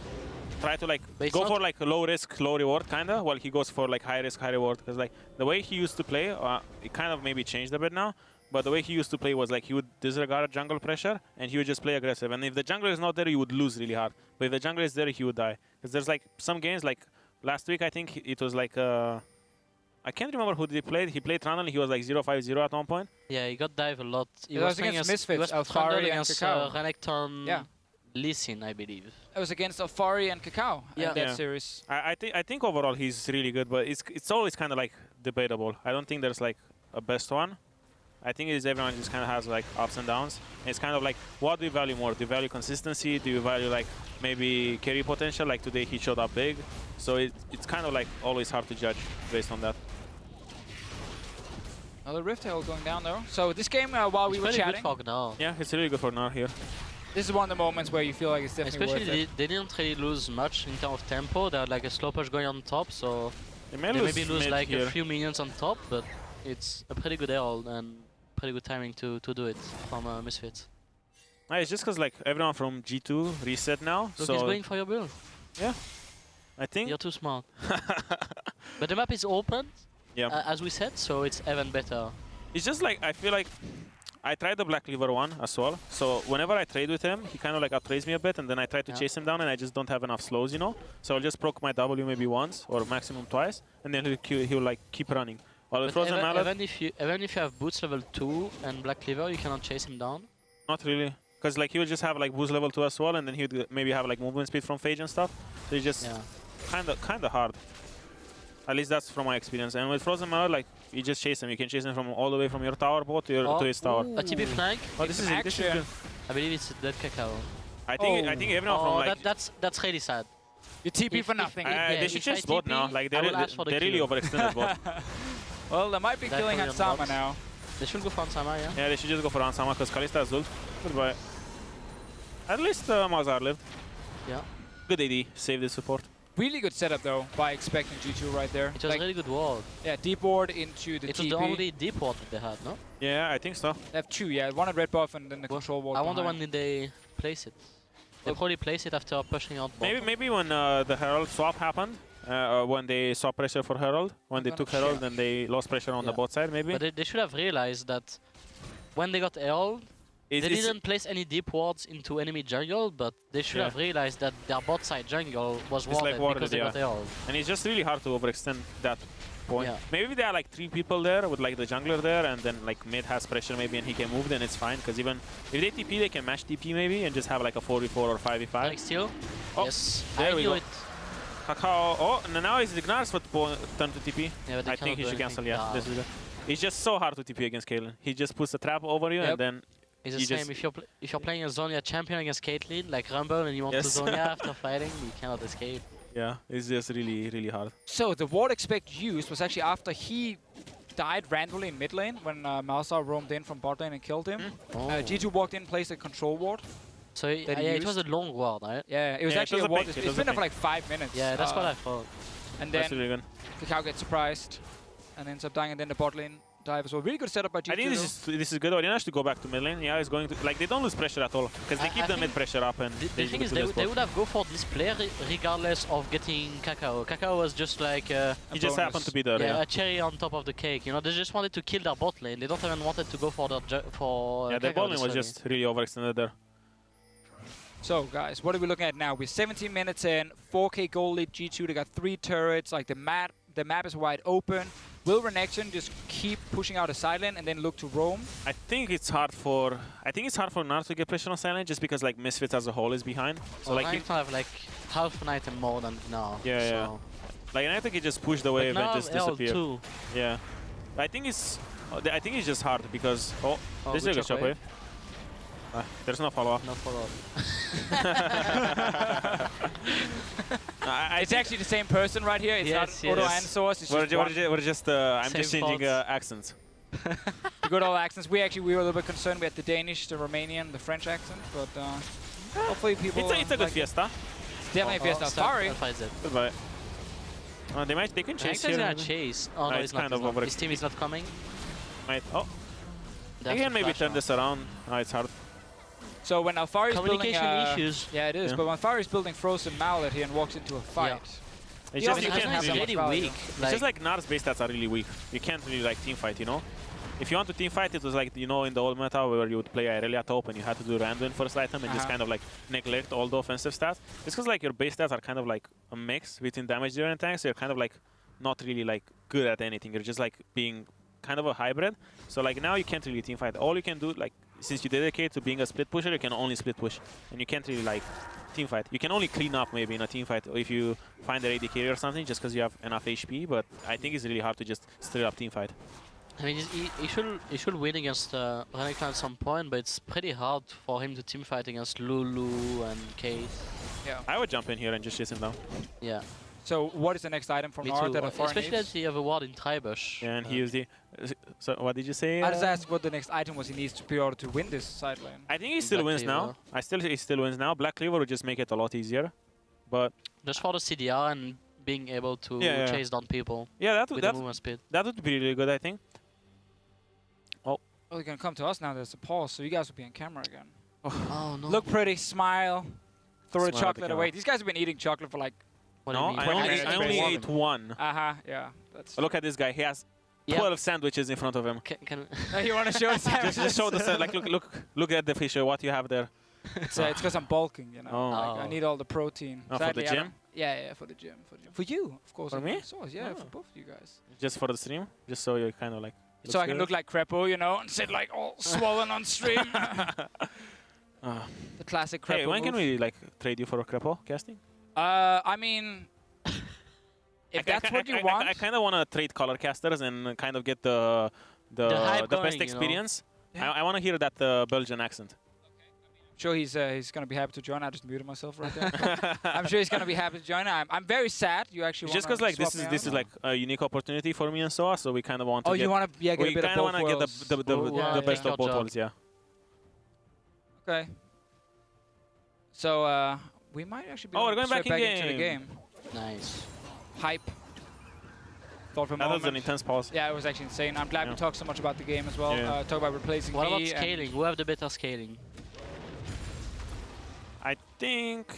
try to like go for like low risk, low reward kinda, while he goes for like high risk, high reward. Because like the way he used to play, it kind of maybe changed a bit now. But the way he used to play was like he would disregard jungle pressure and he would just play aggressive. And if the jungler is not there, you would lose really hard. But if the jungler is there, he would die. Because there's like some games like last week, I think it was like I can't remember who he played. He played Trundle. He was like 0-5-0 at one point. Yeah, he got dive a lot. He was against Misfits, Alfari and Kakao. Renekton, Lee Sin, I believe. It was against Alfari and Kakao in that series. I think overall he's really good, but it's always kind of like debatable. I don't think there's like a best one. I think is everyone just kind of has like ups and downs. And it's kind of like, what do you value more? Do you value consistency? Do you value like maybe carry potential? Like today he showed up big. So it's kind of like always hard to judge based on that. Another Rift Herald going down though. So this game, while we were chatting, good for Gnar. Yeah, it's really good for Gnar here. This is one of the moments where you feel like it's definitely worth Especially it. they didn't really lose much in terms of tempo. They had like a slow push going on top, so they maybe lose like here. a few minions on top, but it's a pretty good herald and pretty good timing to do it from Misfits. It's just because like everyone from G2 reset now. Look, so he's going for your build. Yeah, I think you're too smart. But the map is open, as we said, so it's even better. It's just like, I feel like I tried the Black Cleaver one as well. So whenever I trade with him, he kind of like outplays me a bit, and then I try to chase him down, and I just don't have enough slows, you know? So I'll just proc my W maybe once, or maximum twice, and then he'll like keep running. While with Frozen Mallet, even if you have boots level 2 and Black Cleaver, you cannot chase him down? Not really. Because like he would just have like boost level 2 as well, and then he would maybe have like movement speed from Phage and stuff. So it's just kind of hard. At least that's from my experience. And with Frozen Mallet, like, you just chase him. You can chase him from all the way from your tower bot to his tower. A TP flank? Oh, this is good. I believe it's dead Cacao. I think everyone from like... that's really sad. You TP for nothing. They should change bot now. Like, they're really overextended bot. Well, they might be killing Hansama now. They should go for Hansama, yeah? Yeah, they should just go for Hansama because Kalista has ult. Goodbye. At least Mazar lived. Yeah. Good AD. Save the support. Really good setup though, by expecting G2 right there. It was a really good ward. Yeah, deep ward into the TP. It was the only deep ward that they had, no? Yeah, I think so. They have two, yeah. One at red buff and then the control ward. I wonder when did they place it. They probably place it after pushing out bot. Maybe when the Herald swap happened, when they saw pressure for Herald, when they took Herald and they lost pressure on the bot side, maybe. But they should have realized that when they got Herald, they didn't place any deep wards into enemy jungle, but they should have realized that their bot side jungle was warded because they got Herald. And it's just really hard to overextend that point. Yeah. Maybe there are like 3 people there with like the jungler there, and then like mid has pressure maybe and he can move, then it's fine. Because even if they TP, they can match TP maybe and just have like a 4v4 or 5v5. Like still? Oh, yes. there we go. It. Cacao. Oh, and now it's Ignar's turn to TP. Yeah, but I think he should cancel. Yeah, this is good. It's just so hard to TP against Caitlyn. He just puts a trap over you and then. It's the same. If you're playing a Zonia champion against Caitlyn, like Rumble, and you want to Zonia after fighting, you cannot escape. Yeah, it's just really hard. So the ward expect used was actually after he died randomly in mid lane when Malzahar roamed in from bot lane and killed him. G2 walked in, placed a control ward. So it was a long ward, right? Yeah, it was actually a ward. It's been there for like 5 minutes. Yeah, that's what I thought. And then Cacao gets surprised and ends up dying, and then the bot lane dive as well. Really good setup by G2. I think this is good. Oriana should go back to mid lane. Yeah, he's going to like they don't lose pressure at all because they keep the mid pressure up and the thing is they would have go for this player regardless of getting Cacao. Cacao was just like he just happened to be there. Yeah, a cherry on top of the cake. You know, they just wanted to kill their bot lane. They don't even wanted to go for their their bot lane was just really overextended there. So guys, what are we looking at now? We're 17 minutes in, 4K goal lead G2. They got 3 turrets. Like the map is wide open. Will Renekton just keep pushing out a side lane and then look to roam? I think it's hard for Gnar to get pressure on side lane just because like Misfits as a whole is behind. So like you have like half an item more than Gnar. Yeah. Like I think he just pushed the wave and just disappeared. Too. Yeah. I think it's just hard because this is a good shockwave. There's no follow-up. No follow-up. It's actually the same person right here. It's not Odo and Source. I'm just changing accents. The good old accents. We were a little bit concerned. We had the Danish, the Romanian, the French accent, but hopefully people. It's a good fiesta. It's definitely a fiesta. Sorry. Goodbye. They can chase here. He's gonna chase. Oh no, it's kind of over. His team is not coming. They can maybe turn this around. It's hard. So when Alphari is building issues. Yeah, it is. But when Alphari is building Frozen Mallet here and walks into a fight, it's just you can't have really weak. It's just like Gnar's base stats are really weak. You can't really like team fight, you know. If you want to team fight, it was like in the old meta where you would play Irelia top and you had to do random first item and just kind of like neglect all the offensive stats. It's because like your base stats are kind of like a mix between damage dealer and tanks. So you're kind of like not really like good at anything. You're just like being kind of a hybrid. So like now you can't really team fight. All you can do, like since you dedicate to being a split pusher, you can only split push, and you can't really like team fight. You can only clean up maybe in a team fight if you find a AD carry or something, just because you have enough HP. But I think it's really hard to just straight up team fight. I mean, he should win against Renekton at some point, but it's pretty hard for him to teamfight against Lulu and Case. Yeah. I would jump in here and just chase him down. Yeah. So what is the next item from Nord that Alfari Especially needs? as you have a ward in Tribush. Yeah, and he used the... So what did you say? I just asked what the next item was he needs to be able to win this side lane. I think he still wins now. He still wins now. Black Cleaver would just make it a lot easier. But... Just for the CDR and being able to chase down people. Yeah, with the movement speed. That would be really good, I think. Oh. Oh, you're gonna come to us now. There's a pause, so you guys will be on camera again. Oh no. Look pretty, smile, throw the Smile at the chocolate away. These guys have been eating chocolate for like... No, I only ate one. Yeah. That's Look at this guy. He has 12 sandwiches in front of him. you want to show the sandwiches? just show the like look at the fish. What you have there. It's because I'm bulking, you know. Oh. Like, I need all the protein. Oh, for the gym? Yeah, for the gym. For you, of course. For me? Yeah, for both of you guys. Just for the stream? Just so you kind of like... So I can look like Crepo, you know, and sit like all swollen on stream. The classic Crepo Hey, when move. can we like trade you for a Crepo casting? I mean... If that's what you want... I kind of want to trade color casters and kind of get the best experience. Yeah. I want to hear that Belgian accent. Sure, he's gonna be happy to join. I just muted myself right there. I'm sure he's gonna be happy to join. I'm very sad. You actually Just because like this is like a unique opportunity for me and Soa, so we kind of want to. Oh, you want to get a bit of both We kind of want to get the best of both job. worlds, yeah. Okay. So we might actually be we're going back into the game. Nice. Hype. Thought for a That was moment. an intense pause. Yeah, it was actually insane. I'm glad we talked so much about the game as well. Yeah. Talk about replacing What about me scaling? Who have the better scaling? I think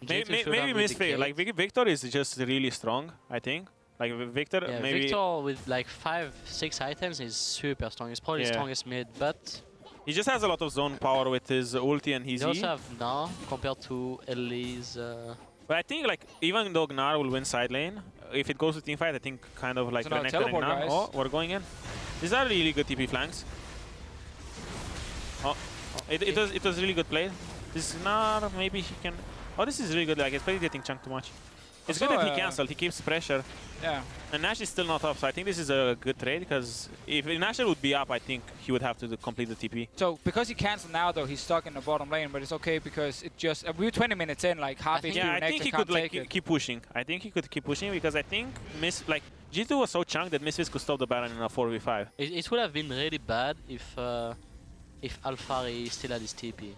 G2 should maybe have with the Misfits. Like Cade. Victor is just really strong. I think. Like Victor, Yeah, maybe. Victor with like 5-6 items is super strong. He's probably the strongest mid, but He just has a lot of zone power with his ulti and his he E. also have Gnar compared to Ellie's. But I think like even though Gnar will win side lane, if it goes to team fight, I think kind of like So now Renekton and teleport, Gnar. guys. Oh, we're going in. These are really good TP flanks. Oh, it was really good play. This Gnar, maybe he can. Oh, this is really good. Like it's probably getting chunked too much. It's Also, good that he cancelled. He keeps pressure. Yeah. And Nash is still not up, so I think this is a good trade because if Nash would be up, I think he would have to complete the TP. So because he canceled now, though, he's stuck in the bottom lane, but it's okay because it just we were 20 minutes in, like half HP. Yeah, I think he could like keep pushing. I think he could keep pushing because I think G2 was so chunked that Misfits could stop the Baron in a 4v5. It would have been really bad if Alfari still had his TP,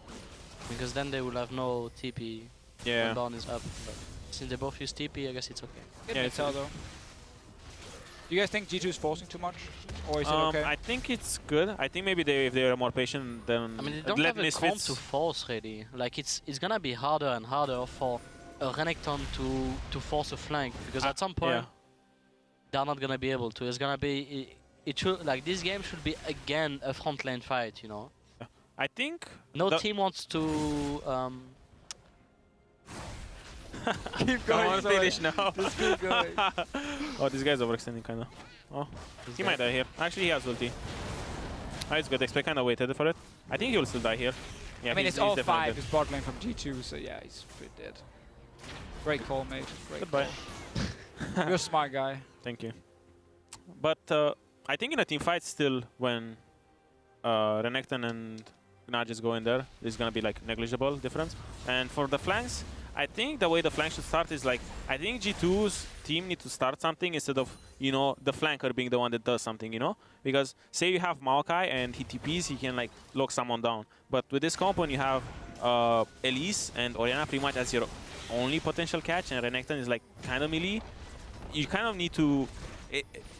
because then they will have no TP when Baron is up. But since they both use TP, I guess it's okay. Yeah, it's all though. Do you guys think G2 is forcing too much, or is it okay? I think it's good. I think maybe if they were more patient, then I mean, they don't let have a comp Misfits to force really. Like it's gonna be harder and harder for a Renekton to force a flank, because at some point they're not gonna be able to. It's gonna be it should like this game should be again a front lane fight, you know. I think no team wants to. Keep Come going. on, finish now. Just keep going. Oh, this guy's overextending kind of. Oh, he might die here. Actually, he has ulti. Oh, it's good. XP kind of waited for it. I think he will still die here. Yeah, I mean, he's it's all definitely 5 dead. is bot lane from G2, so yeah, he's pretty dead. Great call, mate. Great Goodbye. call. You're a smart guy. Thank you. But I think in a team fight still, when Renekton and Gnar just go in there, there's gonna be like negligible difference. And for the flanks, I think the way the flank should start is like, I think G2's team need to start something instead of, you know, the flanker being the one that does something, you know? Because say you have Maokai and he TPs, he can like lock someone down. But with this comp, when you have Elise and Orianna pretty much as your only potential catch, and Renekton is like kind of melee, you kind of need to...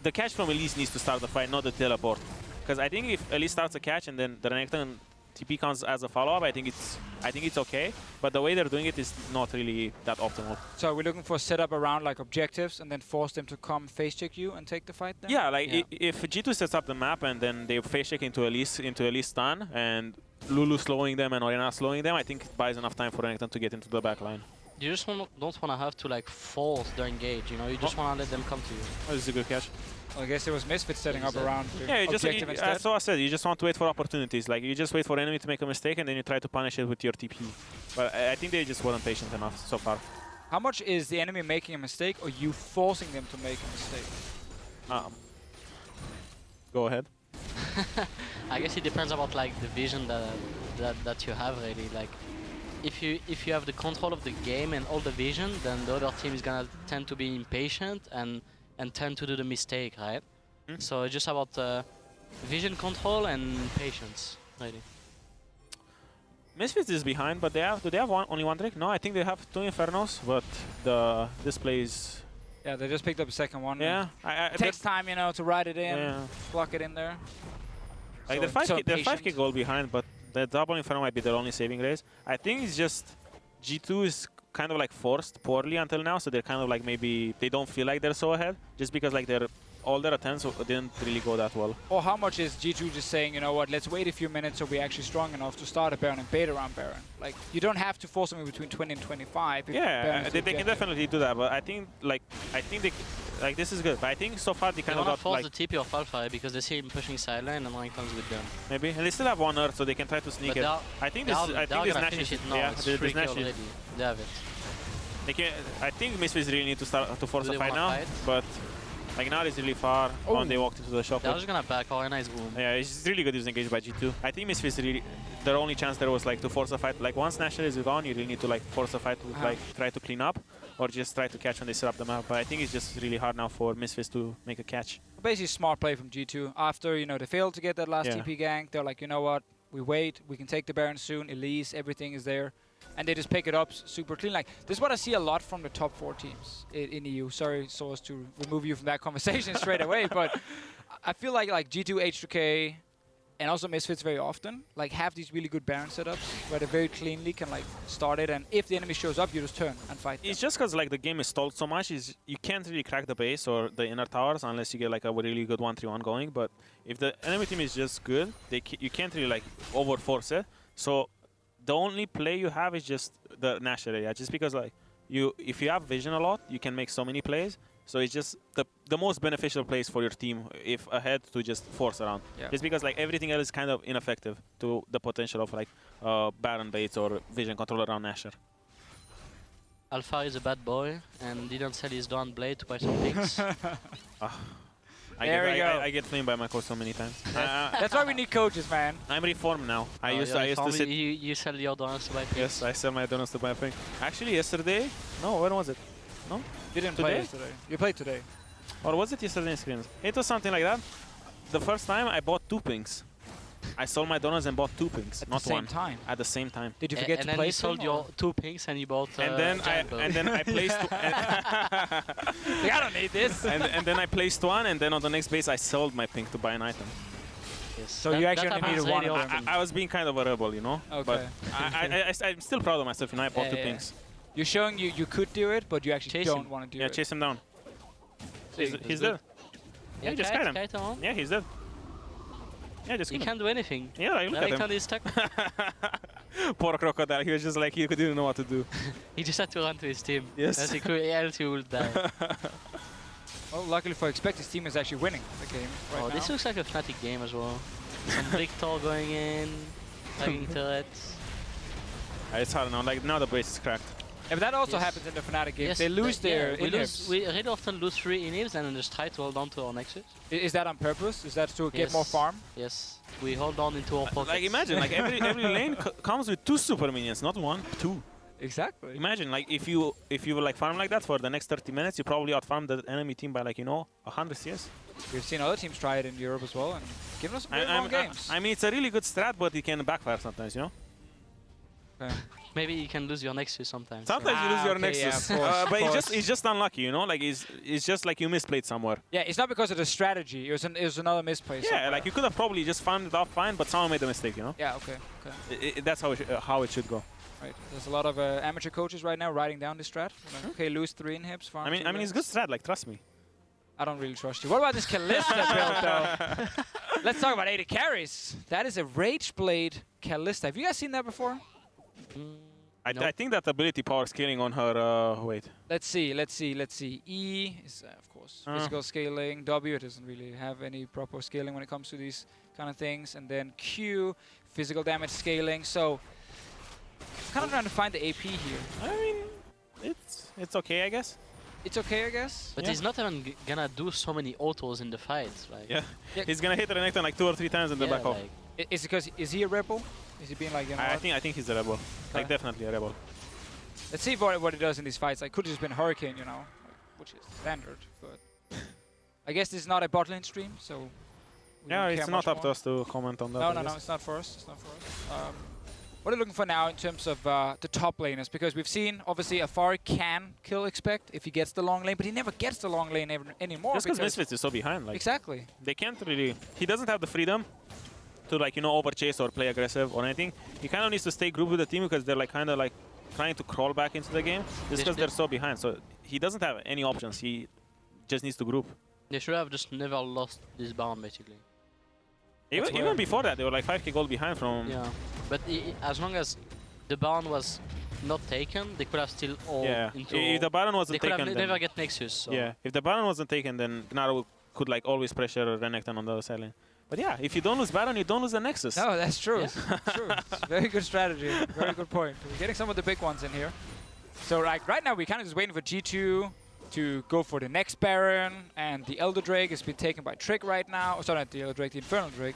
the catch from Elise needs to start the fight, not the teleport. Because I think if Elise starts a catch and then the Renekton TP comes as a follow-up, I think it's okay. But the way they're doing it is not really that optimal. So we're looking for a setup around like objectives and then force them to come face check you and take the fight then? Yeah, like if G2 sets up the map and then they face check into Elise stun and Lulu slowing them and Orianna slowing them, I think it buys enough time for Renekton to get into the back line. You just don't want to have to like force the engage, you know? You just want to let them come to you. Oh, this is a good catch. Well, I guess it was Misfits setting up around the Yeah, objective instead. so I said, you just want to wait for opportunities. Like, you just wait for enemy to make a mistake and then you try to punish it with your TP. But I think they just weren't patient enough so far. How much is the enemy making a mistake or you forcing them to make a mistake? Go ahead. I guess it depends about like the vision that you have really. Like if you have the control of the game and all the vision, then the other team is gonna tend to be impatient and tend to do the mistake, right? So it's just about vision control and patience, really. Misfits is behind, but do they have only one Drake? No, I think they have 2 Infernos, but the display is... Yeah, they just picked up a second one. Yeah. It takes time, you know, to ride it in, block it in there. Like they're 5k goal behind, but the double Inferno might be their only saving grace. I think it's just G2 is kind of like forced poorly until now, so they're kind of like maybe they don't feel like they're so ahead, just because like all their attempts didn't really go that well. Or how much is G2 just saying, you know what, let's wait a few minutes so we're actually strong enough to start a Baron and bait around Baron. Like, you don't have to force something between 20 and 25. Yeah, they can definitely do that, but I think they, like this is good. But I think so far they kind of got force the TP of Alpha because they see him pushing sideline and one comes with them. Maybe, and they still have 1 Earth, so they can try to sneak it. I think this Nash is They have it. They can, I think Misfits really need to start to force a fight now, but like now it's really far when they walked into the shop. They're just gonna back or a nice boom. Yeah, it's really good using engaged by G2. I think Misfits really, their only chance there was like to force a fight. Like once National is gone, you really need to like force a fight to like try to clean up or just try to catch when they set up the map. But I think it's just really hard now for Misfits to make a catch. Basically smart play from G2. After, you know, they failed to get that last TP gank, they're like, you know what, we wait, we can take the Baron soon, Elise, everything is there. And they just pick it up super clean. Like, this is what I see a lot from the top 4 teams in EU. Sorry, Source, to remove you from that conversation straight away, but I feel like G2, H2K, and also Misfits very often, like, have these really good Baron setups where they very cleanly can, like, start it, and if the enemy shows up, you just turn and fight them. It's just because, like, the game is stalled so much, you can't really crack the base or the inner towers unless you get, like, a really good 1-3-1 going, but if the enemy team is just good, you can't really, like, over-force it. So the only play you have is just the Nash area, just because like if you have vision a lot, you can make so many plays. So it's just the most beneficial place for your team if ahead to just force around. Yeah. Just because like everything else is kind of ineffective to the potential of like Baron baits or vision control around Nasher. Alpha is a bad boy and didn't sell his Dawn Blade to buy some picks. I get flamed by my coach so many times. That's why we need coaches, man. I'm reformed now. I used to sit. You sell your donuts to buy picks? Yes, I sell my donuts to buy pink. Actually, yesterday. No, when was it? No? Didn't play yesterday. You played today. Or was it yesterday in screens? It was something like that. The first time I bought 2 pinks. I sold my donuts and bought 2 pinks, not one. At the same time? At the same time. Did you forget to play? And then you sold your 2 pinks and you bought and then I placed like, I don't need this. and then I placed 1, and then on the next base I sold my pink to buy an item. Yes. So you actually only needed 1 of them. I was being kind of a rebel, you know? Okay. But I'm still proud of myself, you know, I bought 2 pinks. You're showing you could do it, but you actually don't want to do it. Yeah, chase him down. He's dead. Yeah, just kite him. Yeah, he's dead. Yeah, just he can't do anything. Yeah, like, look at him. Is stuck. Poor Crocodile, he was just like, he didn't know what to do. He just had to run to his team. Yes. As he could, else he would die. Well, luckily for Expect, his team is actually winning the game right now. This looks like a Fnatic game as well. Some Victor going in, tagging turrets. It's hard now, like now the base is cracked. Yeah, but that also happens in the Fnatic games. Yes, they lose their inhibs. We really often lose 3 inhibs and then just try to hold on to our Nexus. Is that on purpose? Is that to get more farm? Yes. We hold on into our pockets. Like imagine, like every lane comes with 2 super minions, not 1, 2. Exactly. Imagine, like if you like farm like that for the next 30 minutes, you probably outfarm the enemy team by like 100 CS. We've seen other teams try it in Europe as well and given us some very long games. I mean, it's a really good strat, but it can backfire sometimes, you know. Okay. Maybe you can lose your Nexus sometimes. Sometimes you lose your Nexus, yeah, but it's just unlucky, you know. Like it's just like you misplayed somewhere. Yeah, it's not because of the strategy. It was another misplay. Yeah, somewhere. Like you could have probably just farmed it off fine, but someone made a mistake, you know. Yeah, okay. That's how it should go. Right. There's a lot of amateur coaches right now writing down this strat. Like, okay, lose 3 inhibs. Farm I mean, it's good strat. Like trust me. I don't really trust you. What about this Kalista build, though? Let's talk about 80 carries. That is a Rage Blade Kalista. Have you guys seen that before? I think that ability power scaling on her, wait. Let's see. E is, of course, physical scaling. W, it doesn't really have any proper scaling when it comes to these kind of things. And then Q, physical damage scaling. So, kind of trying to find the AP here. I mean, it's okay, I guess. it's okay, I guess. But he's not even gonna do so many autos in the fights. Like. Yeah. He's gonna hit Renekton like 2 or 3 times and then back off. Is it because is he a rebel? Is he being like? You know, I think he's a rebel. Like definitely a rebel. Let's see what he does in these fights. Like could have just been Hurricane, you know, which is standard. But I guess this is not a bot lane stream, so. Yeah, it's not up to us to comment on that. No, it's not for us. It's not for us. What are you looking for now in terms of the top laners? Because we've seen, obviously, Afari can kill Expect if he gets the long lane, but he never gets the long lane anymore. Just because Misfits is so behind. Like, exactly. They can't really... He doesn't have the freedom to, like, you know, overchase or play aggressive or anything. He kind of needs to stay grouped with the team because they're, like, kind of, like, trying to crawl back into the game just because they're so behind. So he doesn't have any options. He just needs to group. They should have just never lost this bound, basically. Even before that, they were like 5k gold behind from... Yeah, but as long as the Baron was not taken, they could have still all into... If the Baron wasn't taken, they could have never get Nexus. So. Yeah, if the Baron wasn't taken, then Gnar could like always pressure Renekton on the other side lane. But yeah, if you don't lose Baron, you don't lose the Nexus. No, that's true. True. It's a very good strategy. Very good point. We're getting some of the big ones in here. So like right now, we're kind of just waiting for G2 to go for the next Baron, and the Elder Drake has been taken by Trick right now. Oh, sorry, not the Elder Drake, the Infernal Drake.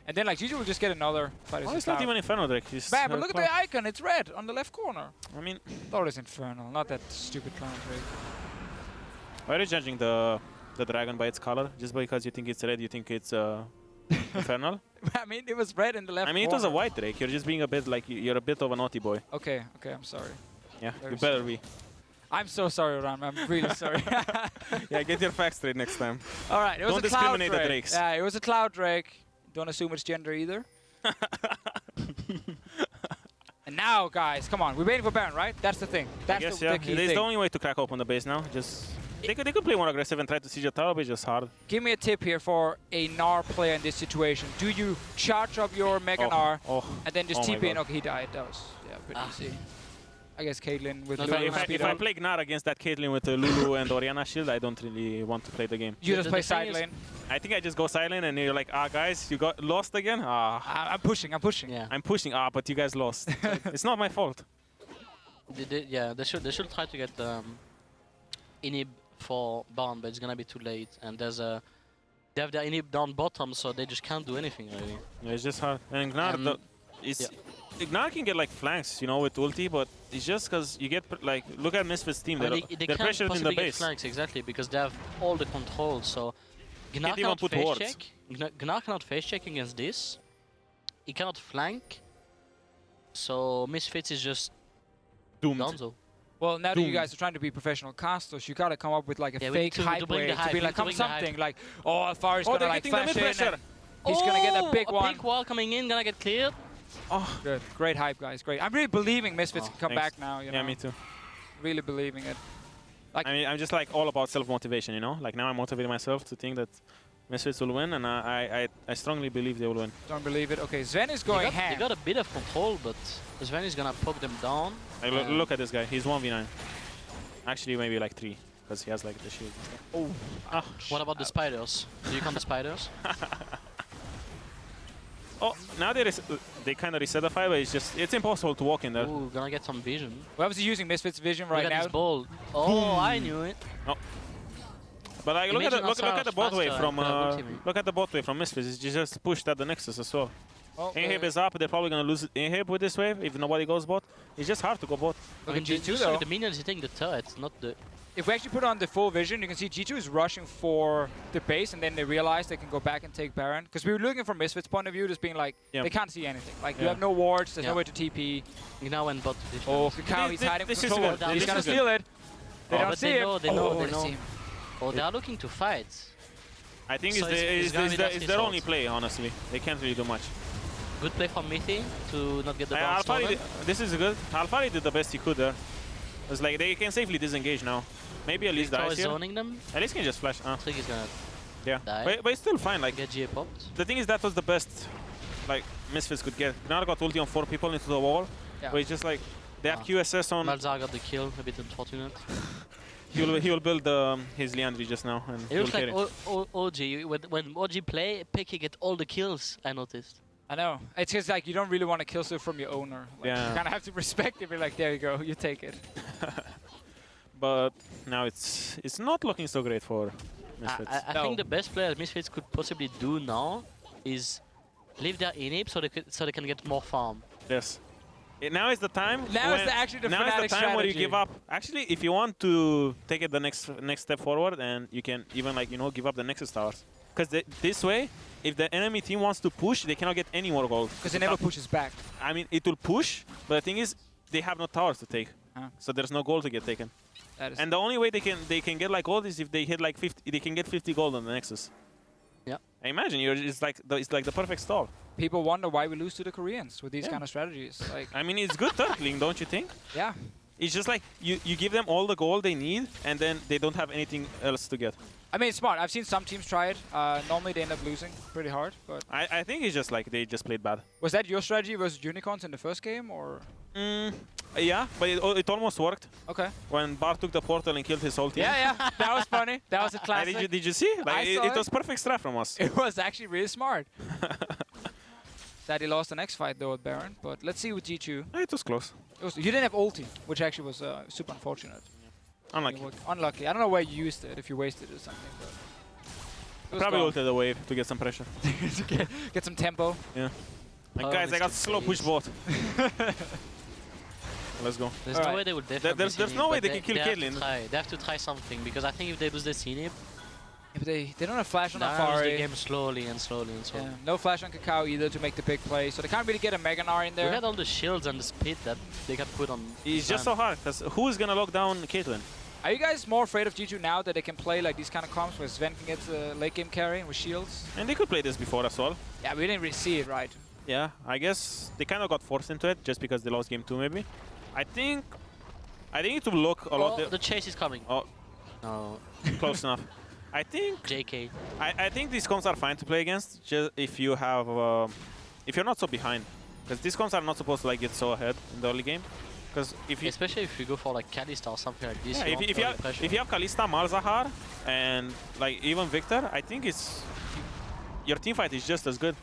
And then like G2 will just get another fight. Oh, it's not even Infernal Drake. Man, but look at the icon, it's red on the left corner. I mean... thought it's Infernal, not that stupid Clown Drake. Why are you judging the dragon by its color? Just because you think it's red, you think it's Infernal? I mean, it was red in the left corner. I mean, it was a white Drake. You're just being a bit like, you're a bit of a naughty boy. Okay, I'm sorry. Yeah, Very you better sorry. be. I'm so sorry, Ram. I'm really sorry. Yeah, get your facts straight next time. All right, it was Don't a Cloud discriminate Drake. the Drakes. Yeah, it was a Cloud Drake. Don't assume it's gender either. And now, guys, come on. We're waiting for Baron, right? That's the thing. That's the key It's thing. the only way to crack open the base now. Just they could play more aggressive and try to siege the tower, but it's just hard. Give me a tip here for a Gnar player in this situation. Do you charge up your Mega Gnar and then just TP in? Okay, he died. That was pretty easy. I guess Caitlyn with Lulu if I play Gnar against that Caitlyn with Lulu and Orianna shield, I don't really want to play the game. You just play side lane? I think I just go side lane and you're like, guys, you got lost again? I'm pushing. Yeah. I'm pushing. But you guys lost. It's not my fault. They should try to get inhib for Baron, but it's gonna be too late. And they have their inhib down bottom, so they just can't do anything really. Yeah, it's just hard. And Gnar, Gnar can get like flanks, you know, with ulti, but it's just because you get like look at Misfits team. They're pressured in the base. Get flanks exactly because they have all the control. So Gnar cannot face check. Gnar cannot face check against this. He cannot flank. So Misfits is just doomed. Donzo. Well, now that you guys are trying to be professional casters, you gotta come up with like a fake hype way to be like, come something like, Alfari's gonna like flash in. He's gonna get a big one. Big wall coming in, gonna get cleared. Oh, good. Great hype, guys. Great. I'm really believing Misfits can come back now. You know? Yeah, me too. Really believing it. Like, I mean, I'm just like all about self-motivation, you know? Like now I'm motivating myself to think that Misfits will win, and I strongly believe they will win. Don't believe it. Okay, Sven is going ham. They got a bit of control, but Sven is gonna poke them down. Look at this guy. He's 1v9. Actually, maybe like 3, because he has like the shield. Oh. What about the spiders? Do you count the spiders? Oh, now they kind of reset the fight, but it's impossible to walk in there. Ooh, gonna get some vision. We're obviously using Misfits vision right look now. At this ball. Oh, I knew it. No. But like, look at the bot wave from look at the bot wave from Misfits. It's just pushed at the Nexus as well. Oh, inhib is up. They're probably gonna lose inhib with this wave if nobody goes bot. It's just hard to go bot. Look at G2 though. The minions hitting the turrets, not the. If we actually put on the full vision, you can see G2 is rushing for the base, and then they realize they can go back and take Baron. Because we were looking from Misfits' point of view, just being like, they can't see anything. Like, you have no wards, there's nowhere to TP. You now went bot position. Oh, Kakao, he's hiding from control. He's gonna steal it. They don't see him. They know. Oh, they are looking to fight. I think it's their only play, honestly. They can't really do much. Good play from Mithi to not get the bounce stolen. This is good. Alphari did the best he could there. It's like they can safely disengage now. Maybe Elise dies here. Zoning them. Elise can just flash. Trick is gonna die. But it's still fine. Like get GA popped. The thing is that was the best like Misfits could get. Gnar got ulti on 4 people into the wall. Yeah. But it's just like they have QSS on. Malzahar got the kill. A bit unfortunate. he will build his Liandry just now and it looks like OG. When OG play, Peki get all the kills. I noticed. I know. It's just like you don't really want to kill stuff from your owner. Like, you kind of have to respect it. Be like, there you go, you take it. but now it's not looking so great for Misfits. I think the best player Misfits could possibly do now is leave their inhib so they can get more farm. Yes. Now is the time. Now is actually the Fnatic time where you strategy. give up. Actually, if you want to take it the next step forward, and you can even give up the Nexus towers, because this way, if the enemy team wants to push, they cannot get any more gold. Because it never pushes back. I mean, it will push, but the thing is, they have no towers to take, so there's no gold to get taken. And the only way they can get gold is if they hit 50. They can get 50 gold on the Nexus. Yeah. I imagine it's like the perfect stall. People wonder why we lose to the Koreans with these kind of strategies. Like, I mean, it's good turtling, don't you think? Yeah. It's just like you give them all the gold they need, and then they don't have anything else to get. I mean, it's smart. I've seen some teams try it. Normally they end up losing pretty hard, but I think it's just like they just played bad. Was that your strategy versus Unicorns in the first game, or? Yeah, but it almost worked. Okay. When Bar took the portal and killed his whole team. Yeah, that was funny. That was a classic. Did you see? Like, I saw it was perfect strat from us. It was actually really smart. Sad he lost the next fight though at Baron, but let's see with G2. It was close. You didn't have ulti, which actually was super unfortunate. Unlucky. Unlucky. I don't know where you used it, if you wasted it or something. But probably ulted the wave to get some pressure. to get some tempo. Yeah. And guys, I got slow push bot. Let's go. There's no way they would definitely. There's no way they can kill Caitlyn. They have to try something, because I think if they lose the Zenith, if they don't have flash on Afari, the game slowly and slowly. Yeah. No flash on Kakao either to make the big play, so they can't really get a Mega Gnar in there. We had all the shields and the speed that they can put on. It's just so hard, because who is gonna lock down Caitlyn? Are you guys more afraid of G2 now that they can play like these kind of comps where Sven can get the late game carry with shields? And they could play this before as well. Yeah, we didn't really see it, right? Yeah, I guess they kind of got forced into it just because they lost game 2 maybe. I think it will look a lot. The chase is coming. Oh, no, close enough. I think JK. I think these comps are fine to play against, just if you have if you're not so behind, because these comps are not supposed to get so ahead in the early game. Because especially if you go for Kalista or something like this. Yeah, if you have Kalista, Malzahar, and even Victor, I think your team fight is just as good.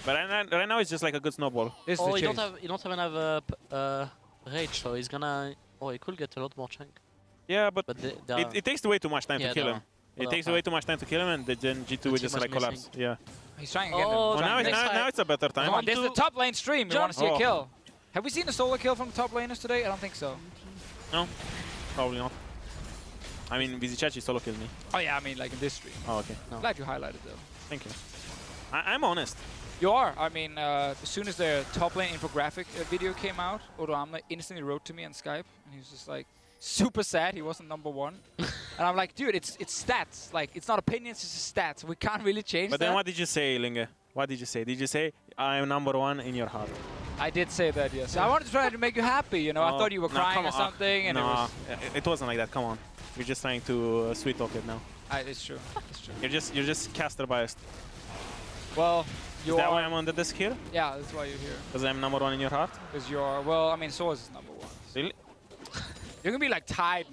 But right now it's just like a good snowball. You don't have enough rage, so he's gonna. Oh, he could get a lot more chunk. Yeah, but it takes way too much time to kill him. It takes way too much time to kill him, and then G2 will just collapse. Yeah. He's trying again. Now it's a better time. Come on, this is the top lane stream. You want to see a kill. Have we seen a solo kill from the top laners today? I don't think so. No, probably not. I mean, Vizicachi solo killed me. Oh yeah, I mean like in this stream. Oh, okay. No. Glad you highlighted though. Thank you. I'm honest. You are. I mean, as soon as the top lane infographic video came out, Odo Amle instantly wrote to me on Skype, and he was just like, super sad he wasn't #1. And I'm like, dude, it's stats. Like, it's not opinions, it's just stats. We can't really change But that. then what did you say, Linge? What did you say? Did you say, I'm #1 in your heart? I did say that, yes. I wanted to try to make you happy, you know. I thought you were crying or something, and it wasn't like that. Come on, you're just trying to sweet talk it now. It's true. It's true. You're just caster biased. Well, is that why I'm on the desk here? Yeah, that's why you're here. Because I'm #1 in your heart. Because you're. Well, I mean, Soaz is #1. Really? You're gonna be like tied.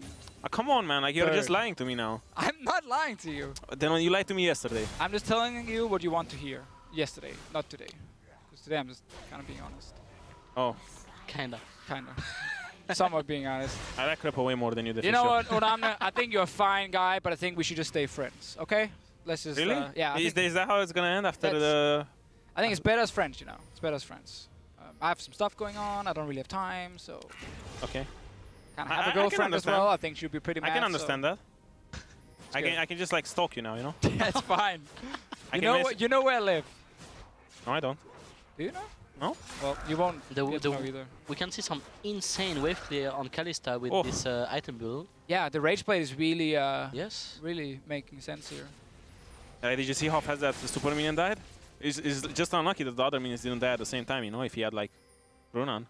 Come on, man. Like you're just lying to me now. I'm not lying to you. Then you lied to me yesterday. I'm just telling you what you want to hear. Yesterday, not today. Because today I'm just kind of being honest. Oh. Kinda. Somewhat being honest. I like Crepa way more than you did. You know what, Odamne? I think you're a fine guy, but I think we should just stay friends, okay? Let's just... Really? Yeah. Is that how it's going to end after the... I think it's better as friends, you know. It's better as friends. I have some stuff going on. I don't really have time, so... Okay. Kind of have a girlfriend as well. I think she'll be pretty mad. I can understand that. I can just like stalk you now, you know? Yeah, it's fine. You know where I live? No, I don't. Do you know? No? Well, you won't know either. We can see some insane wave clear on Kalista with this item build. Yeah, the rage play is really, yes, really making sense here. Did you see how fast that super minion died? It's just unlucky that the other minions didn't die at the same time, you know, if he had like Runan.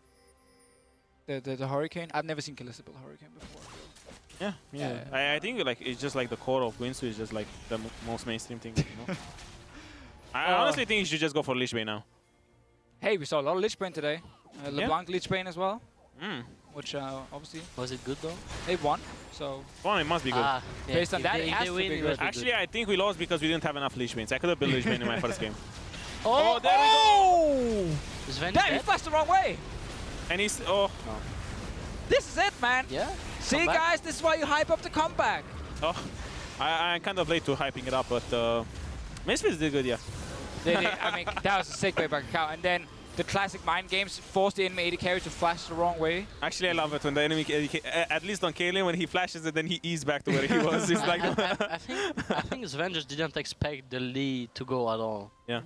The Hurricane? I've never seen Kalista build a Hurricane before. Yeah. I think like it's just like the core of Guinsoo is just like the most mainstream thing, you know? I honestly think you should just go for Lich Bane now. Hey, we saw a lot of Lich Bane today. LeBlanc Lich Bane as well. Which obviously... Was it good though? They won, so... Well, it must be good. Based on that, it has to be good. Actually, I think we lost because we didn't have enough Lich Banes. I could have built Lich Bane in my first game. Oh, there we go! Sven Damn, he flashed the wrong way! And he's... Oh. This is it, man! Yeah. See, guys, this is why you hype up the comeback. Oh, I'm kind of late to hyping it up, but Misfits did good, yeah. I mean, that was a sick way by Kakao. And then the classic mind games forced the enemy AD carry to flash the wrong way. Actually, I love it when the enemy, at least on Kaelin, when he flashes it, then he eases back to where he was. It's like I think Sven just didn't expect the lead to go at all. Yeah.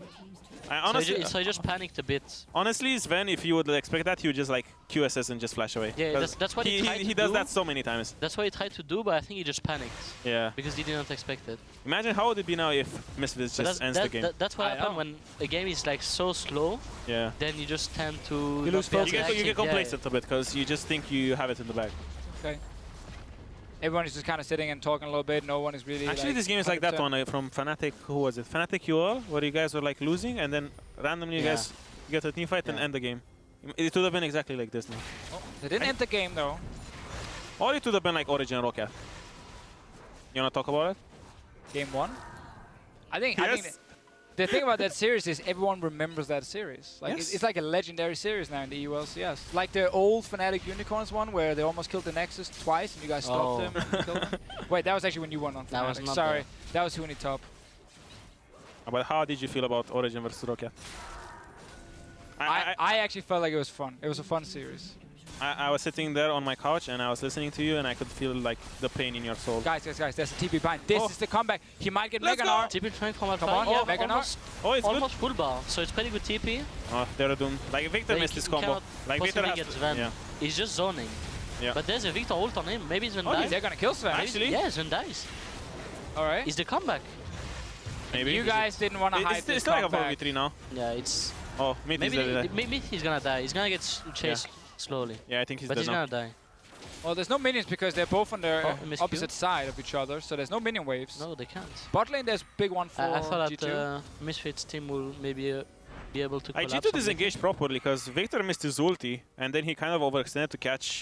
Honestly, so he just panicked a bit. Honestly, Sven, if you would expect that, he would just like QSS and just flash away. Yeah, that's what he tried to do. He does that so many times. That's what he tried to do, but I think he just panicked. Yeah. Because he didn't expect it. Imagine how would it be now if Misfits just ends the game. That's what happens when a game is like so slow. Yeah. Then you just tend to... You lose focus. You get complacent a bit because you just think you have it in the bag. Okay. Everyone is just kind of sitting and talking a little bit. No one is really. Actually, like, this game is like that one from Fnatic. Who was it? Fnatic EUL, where you guys were like losing, and then randomly you guys get a team fight and end the game. It would have been exactly like this now. Oh, they didn't end the game though. Or it would have been like Origin Rocket. You wanna talk about it? Game 1. I think. Yes. I think the thing about that series is everyone remembers that series. Like it's like a legendary series now in the EULCS. Like the old Fnatic Unicorns one where they almost killed the Nexus twice and you guys stopped them and killed them. Wait, that was actually when you won on Fnatic. That was not Sorry, that was Huni top. But how did you feel about Origin versus Rocket? I actually felt like it was fun. It was a fun series. I was sitting there on my couch and I was listening to you and I could feel like the pain in your soul. Guys, there's a TP behind. This is the comeback. He might get Mega Gnar. TP trying from Come on, yeah, Mega Gnar. Oh, it's almost full bar, so it's pretty good TP. Oh, they're doomed. Like Victor missed his combo. Like Victor has to, Sven. He's just zoning. Yeah. But there's a Victor ult on him. Maybe Sven dies. They're gonna kill Sven. Actually? Yeah, Sven dies. Alright. Is the comeback. Maybe. You guys didn't want to hype this It's like a comeback. 4v3 now. Yeah, it's... Oh, maybe he's gonna die. He's gonna get chased slowly. Yeah, I think he's but dead he's now. gonna die. Well, there's no minions because they're both on the opposite side of each other, so there's no minion waves. No, they can't. Bot lane, there's big one for I thought G2. that Misfits team will maybe be able to collapse. G2 disengaged properly because Victor missed his ulti and then he kind of overextended to catch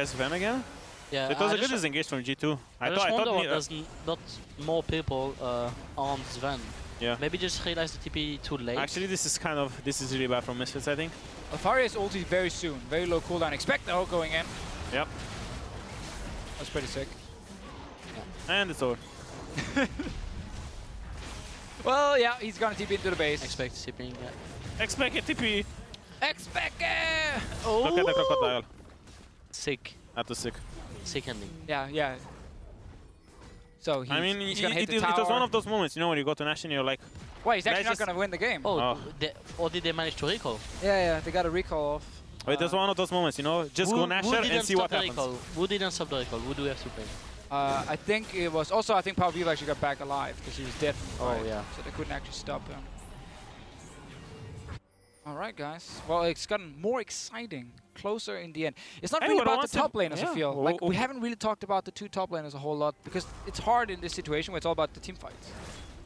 Sven again. Yeah, it was a good disengage from G2. I wonder why there's not more people on Sven. Yeah. Maybe just realize the TP too late. Actually, this is really bad from Misfits, I think. Alfaria's ulti very soon, very low cooldown. Expect the ult going in. Yep. That's pretty sick. And it's over. Well, yeah, he's gonna TP into the base. Expect TPing. Yeah. Expect a TP. Expect it! Oh! Look at the crocodile. Sick. That was sick. Sick ending. Yeah, yeah. So I mean, he's gonna hit the it tower. was one of those moments, you know, when you go to National, you're like... Wait, he's actually not gonna win the game. Oh, or did they manage to recall? Yeah, they got a recall off. Wait, there's one of those moments, you know, just go Nashor and see what happens. Who didn't stop the recall? Who do we have to play? I think it was also, I think Power Viva actually got back alive because he was dead. Oh, yeah. So they couldn't actually stop him. All right, guys. Well, it's gotten more exciting, closer in the end. It's not really about the top laners, I feel. Like, we haven't really talked about the two top laners a whole lot because it's hard in this situation where it's all about the team fights.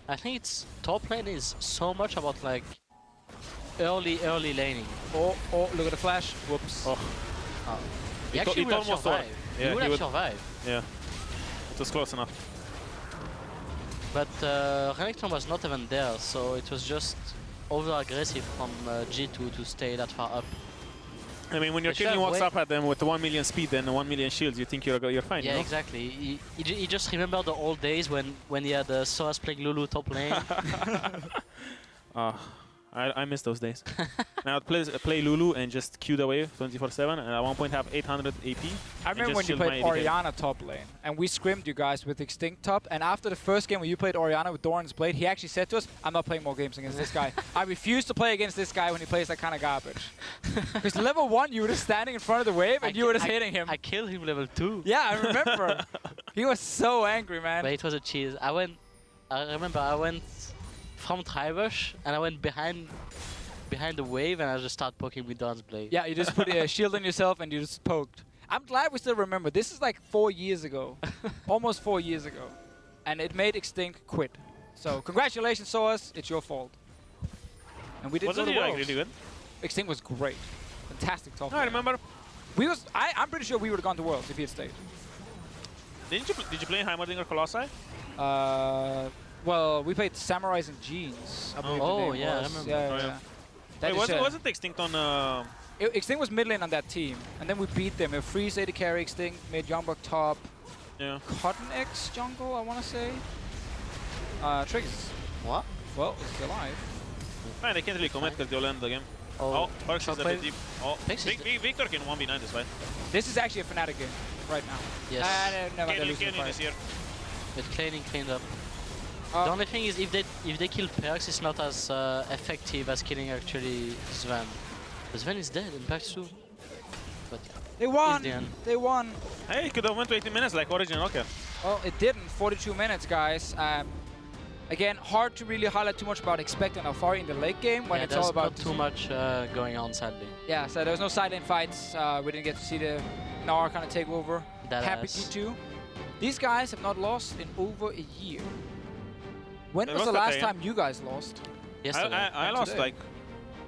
I think it's top lane is so much about like early laning. Oh, look at the flash. Whoops. Oh. He actually would have survived. Yeah, he would have survived. Yeah. It was close enough. But Renekton was not even there, so it was just over-aggressive from G2 to stay that far up. I mean, when your team walks up at them with 1 million speed and 1 million shields, you think you're fine, yeah, you know? Exactly. He just remembered the old days when he had Soas playing Lulu top lane. I miss those days. Now play Lulu and just queue the wave 24/7, and at one point have 800 AP. I remember when you played Orianna top lane, and we scrimmed you guys with Extinct top, and after the first game when you played Orianna with Doran's Blade, he actually said to us, I'm not playing more games against this guy. I refuse to play against this guy when he plays that kind of garbage. Because level 1, you were just standing in front of the wave, and you were just hitting him. I killed him level 2. Yeah, I remember. He was so angry, man. But it was a cheese. I remember I went from Tribush, and I went behind the wave, and I just started poking with Dawn's Blade. Yeah, you just put a shield on yourself, and you just poked. I'm glad we still remember. This is like 4 years ago. Almost 4 years ago. And it made Extinct quit. So congratulations, Soas. It's your fault. And we did Wasn't he like really good? Extinct was great. Fantastic top. No, I remember. I'm pretty sure we would have gone to Worlds if he had stayed. Did you play Heimerdinger Colossi? Well, we played Samurais and Jeans. I believe the name yeah, was. I remember. Yeah. Wait, wasn't Extinct on Extinct was mid lane on that team, and then we beat them. Freeze AD carry, Extinct, made Youngbuck top. Yeah. Cotton X jungle, I want to say. Trick is... What? Well, it's alive. Man, they can't really commit because they'll end the game. Oh, Perks is a bit deep. Oh, Victor can 1v9 this fight. This is actually a Fnatic game right now. Yes. Kaylin is here. With cleaning cleaned up. The only thing is if they kill Perks, it's not as effective as killing actually Sven. But Sven is dead in Perks too. But they won! They won! Hey, it could have went to 18 minutes like Origin, okay. Well, it didn't. 42 minutes, guys. Again, hard to really highlight too much about expecting Alfari in the late game when it's all about... not too much going on, sadly. Yeah, so there was no side lane fights. We didn't get to see the Gnar kind of take over. Happy G2. These guys have not lost in over a year. When was the last time you guys lost? Yesterday. I lost like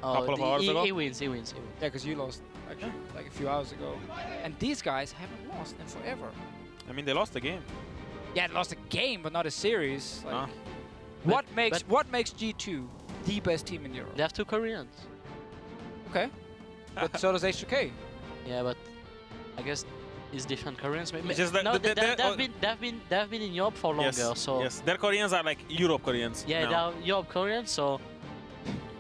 a couple of hours ago. He wins. Yeah, because you lost actually like a few hours ago. And these guys haven't lost in forever. I mean, they lost the game. Yeah, they lost a game, but not a series. Like, what makes G2 the best team in Europe? They have 2 Koreans. Okay. But so does H2K. Yeah, but I guess it's different Koreans. Maybe. Just that they've been in Europe for longer. So yes, their Koreans are like Europe Koreans. Yeah, they are Europe Koreans. So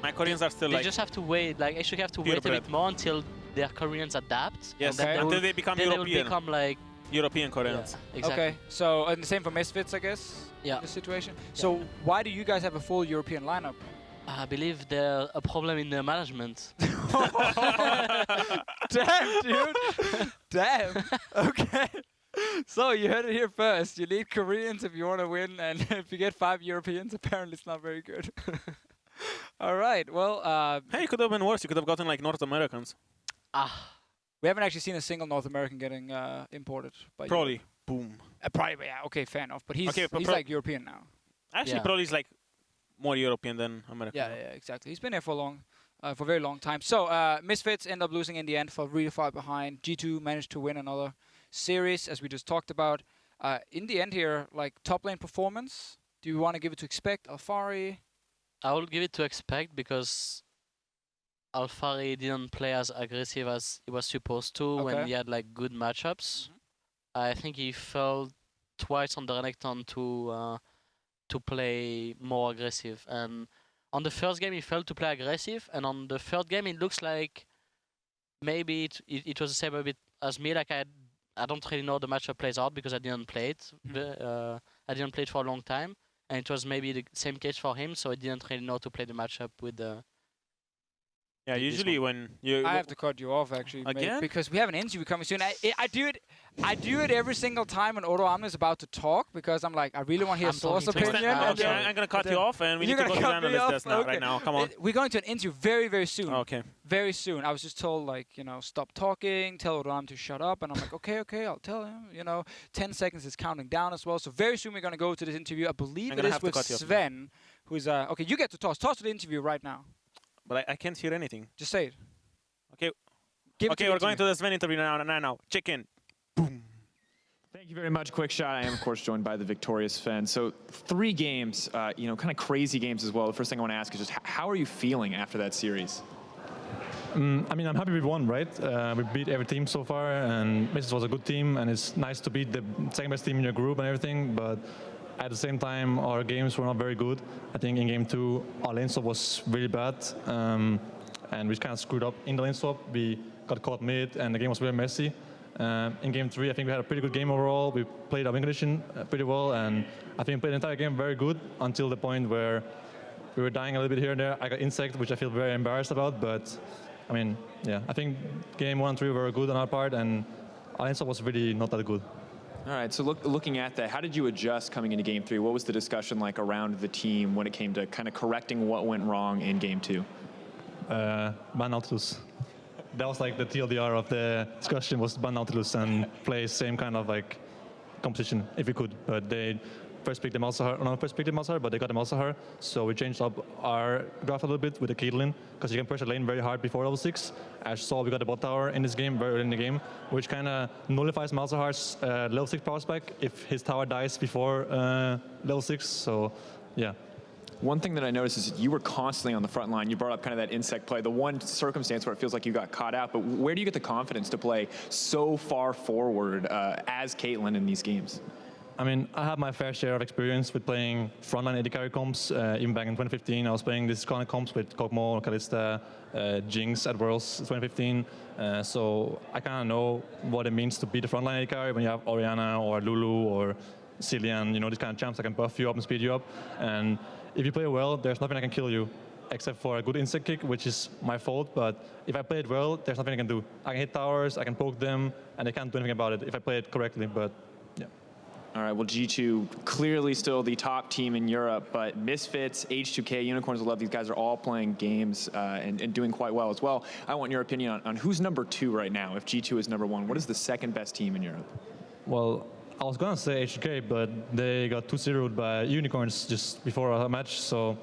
my Koreans are still they like. Just have to wait. Like H2K have to wait a bit more until their Koreans adapt. Yes, until they become European. European. They will become like European Koreans. Yeah, exactly. Okay, so and the same for Misfits, I guess. Yeah. In this situation. So why do you guys have a full European lineup? I believe there's a problem in the management. Damn, dude. Damn. Okay. So you heard it here first. You need Koreans if you want to win, and if you get 5 Europeans, apparently it's not very good. All right. Well. Hey, it could have been worse. You could have gotten like North Americans. We haven't actually seen a single North American getting imported. By Probably. Boom. Probably. Yeah. Okay. Fair enough. But he's like European now. Actually, probably is like more European than American. Yeah, exactly. He's been here for a very long time. So Misfits end up losing in the end, fell really far behind. G2 managed to win another series, as we just talked about. In the end here, like top lane performance, do you want to give it to Expect, Alfari? I will give it to Expect because Alfari didn't play as aggressive as he was supposed to when he had like good matchups. I think he fell twice on the Renekton to play more aggressive, and on the first game he failed to play aggressive, and on the third game it looks like maybe it was the same a bit as me. Like I don't really know the matchup plays out because I didn't play it. I didn't play it for a long time, and it was maybe the same case for him, so I didn't really know to play the matchup with the. Yeah, usually when you. I have to cut you off actually, again? mate, because we have an interview coming soon. I do it every single time when Odo Amne is about to talk because I'm like, I really want to hear Source opinion. I'm gonna cut you off, and we need to go to the analyst desk now. Right now, come on. We're going to an interview very, very soon. Okay. Very soon. I was just told like, stop talking, tell Odo Amne to shut up, and I'm like, okay, I'll tell him. 10 seconds is counting down as well. So very soon we're gonna go to this interview. I believe it is with Sven, who's okay. You get to toss to the interview right now. But I can't hear anything. Just say it. Okay. We're going to the Sven interview now. Chicken. Boom. Thank you very much, Quick Shot. I am, of course, joined by the victorious Sven. So 3 games, kind of crazy games as well. The first thing I want to ask is just how are you feeling after that series? I mean, I'm happy we won, right? We beat every team so far, and Misfits was a good team, and it's nice to beat the second best team in your group and everything, but at the same time, our games were not very good. I think in game 2, our lane swap was really bad, and we kind of screwed up in the lane swap. We got caught mid, and the game was very messy. In game 3, I think we had a pretty good game overall. We played our win condition pretty well, and I think we played the entire game very good until the point where we were dying a little bit here and there. I got insect, which I feel very embarrassed about, but I mean, yeah, I think game 1 and 3 were good on our part, and our lane swap was really not that good. All right, so looking at that, how did you adjust coming into game 3? What was the discussion like around the team when it came to kind of correcting what went wrong in game 2? Ban Nautilus. That was like the TLDR of the discussion, was ban Nautilus and play same kind of like competition if we could. But they first picked the Malzahar, but they got the Malzahar. So we changed up our graph a little bit with the Caitlyn, because you can pressure lane very hard before level 6. As you saw, we got the bot tower in this game, very early in the game, which kind of nullifies Malzahar's level 6 power spike if his tower dies before level 6. So, yeah. one thing that I noticed is you were constantly on the front line. You brought up kind of that insect play, the one circumstance where it feels like you got caught out, but where do you get the confidence to play so far forward as Caitlyn in these games? I mean, I have my fair share of experience with playing frontline AD carry comps. Even back in 2015, I was playing this kind of comps with Kog'Maw, Kalista, Jinx at Worlds 2015. So I kind of know what it means to be the frontline AD carry when you have Orianna or Lulu or Cillian, you know, these kind of champs that can buff you up and speed you up. And if you play well, there's nothing that can kill you, except for a good insect kick, which is my fault. But if I play it well, there's nothing I can do. I can hit towers, I can poke them, and they can't do anything about it if I play it correctly. But yeah. All right, well, G2 clearly still the top team in Europe, but Misfits, H2K, Unicorns of Love, these guys are all playing games and doing quite well as well. I want your opinion on who's number 2 right now. If G2 is number 1, what is the second best team in Europe? Well, I was going to say H2K, but they got 2-0'd by Unicorns just before our match, so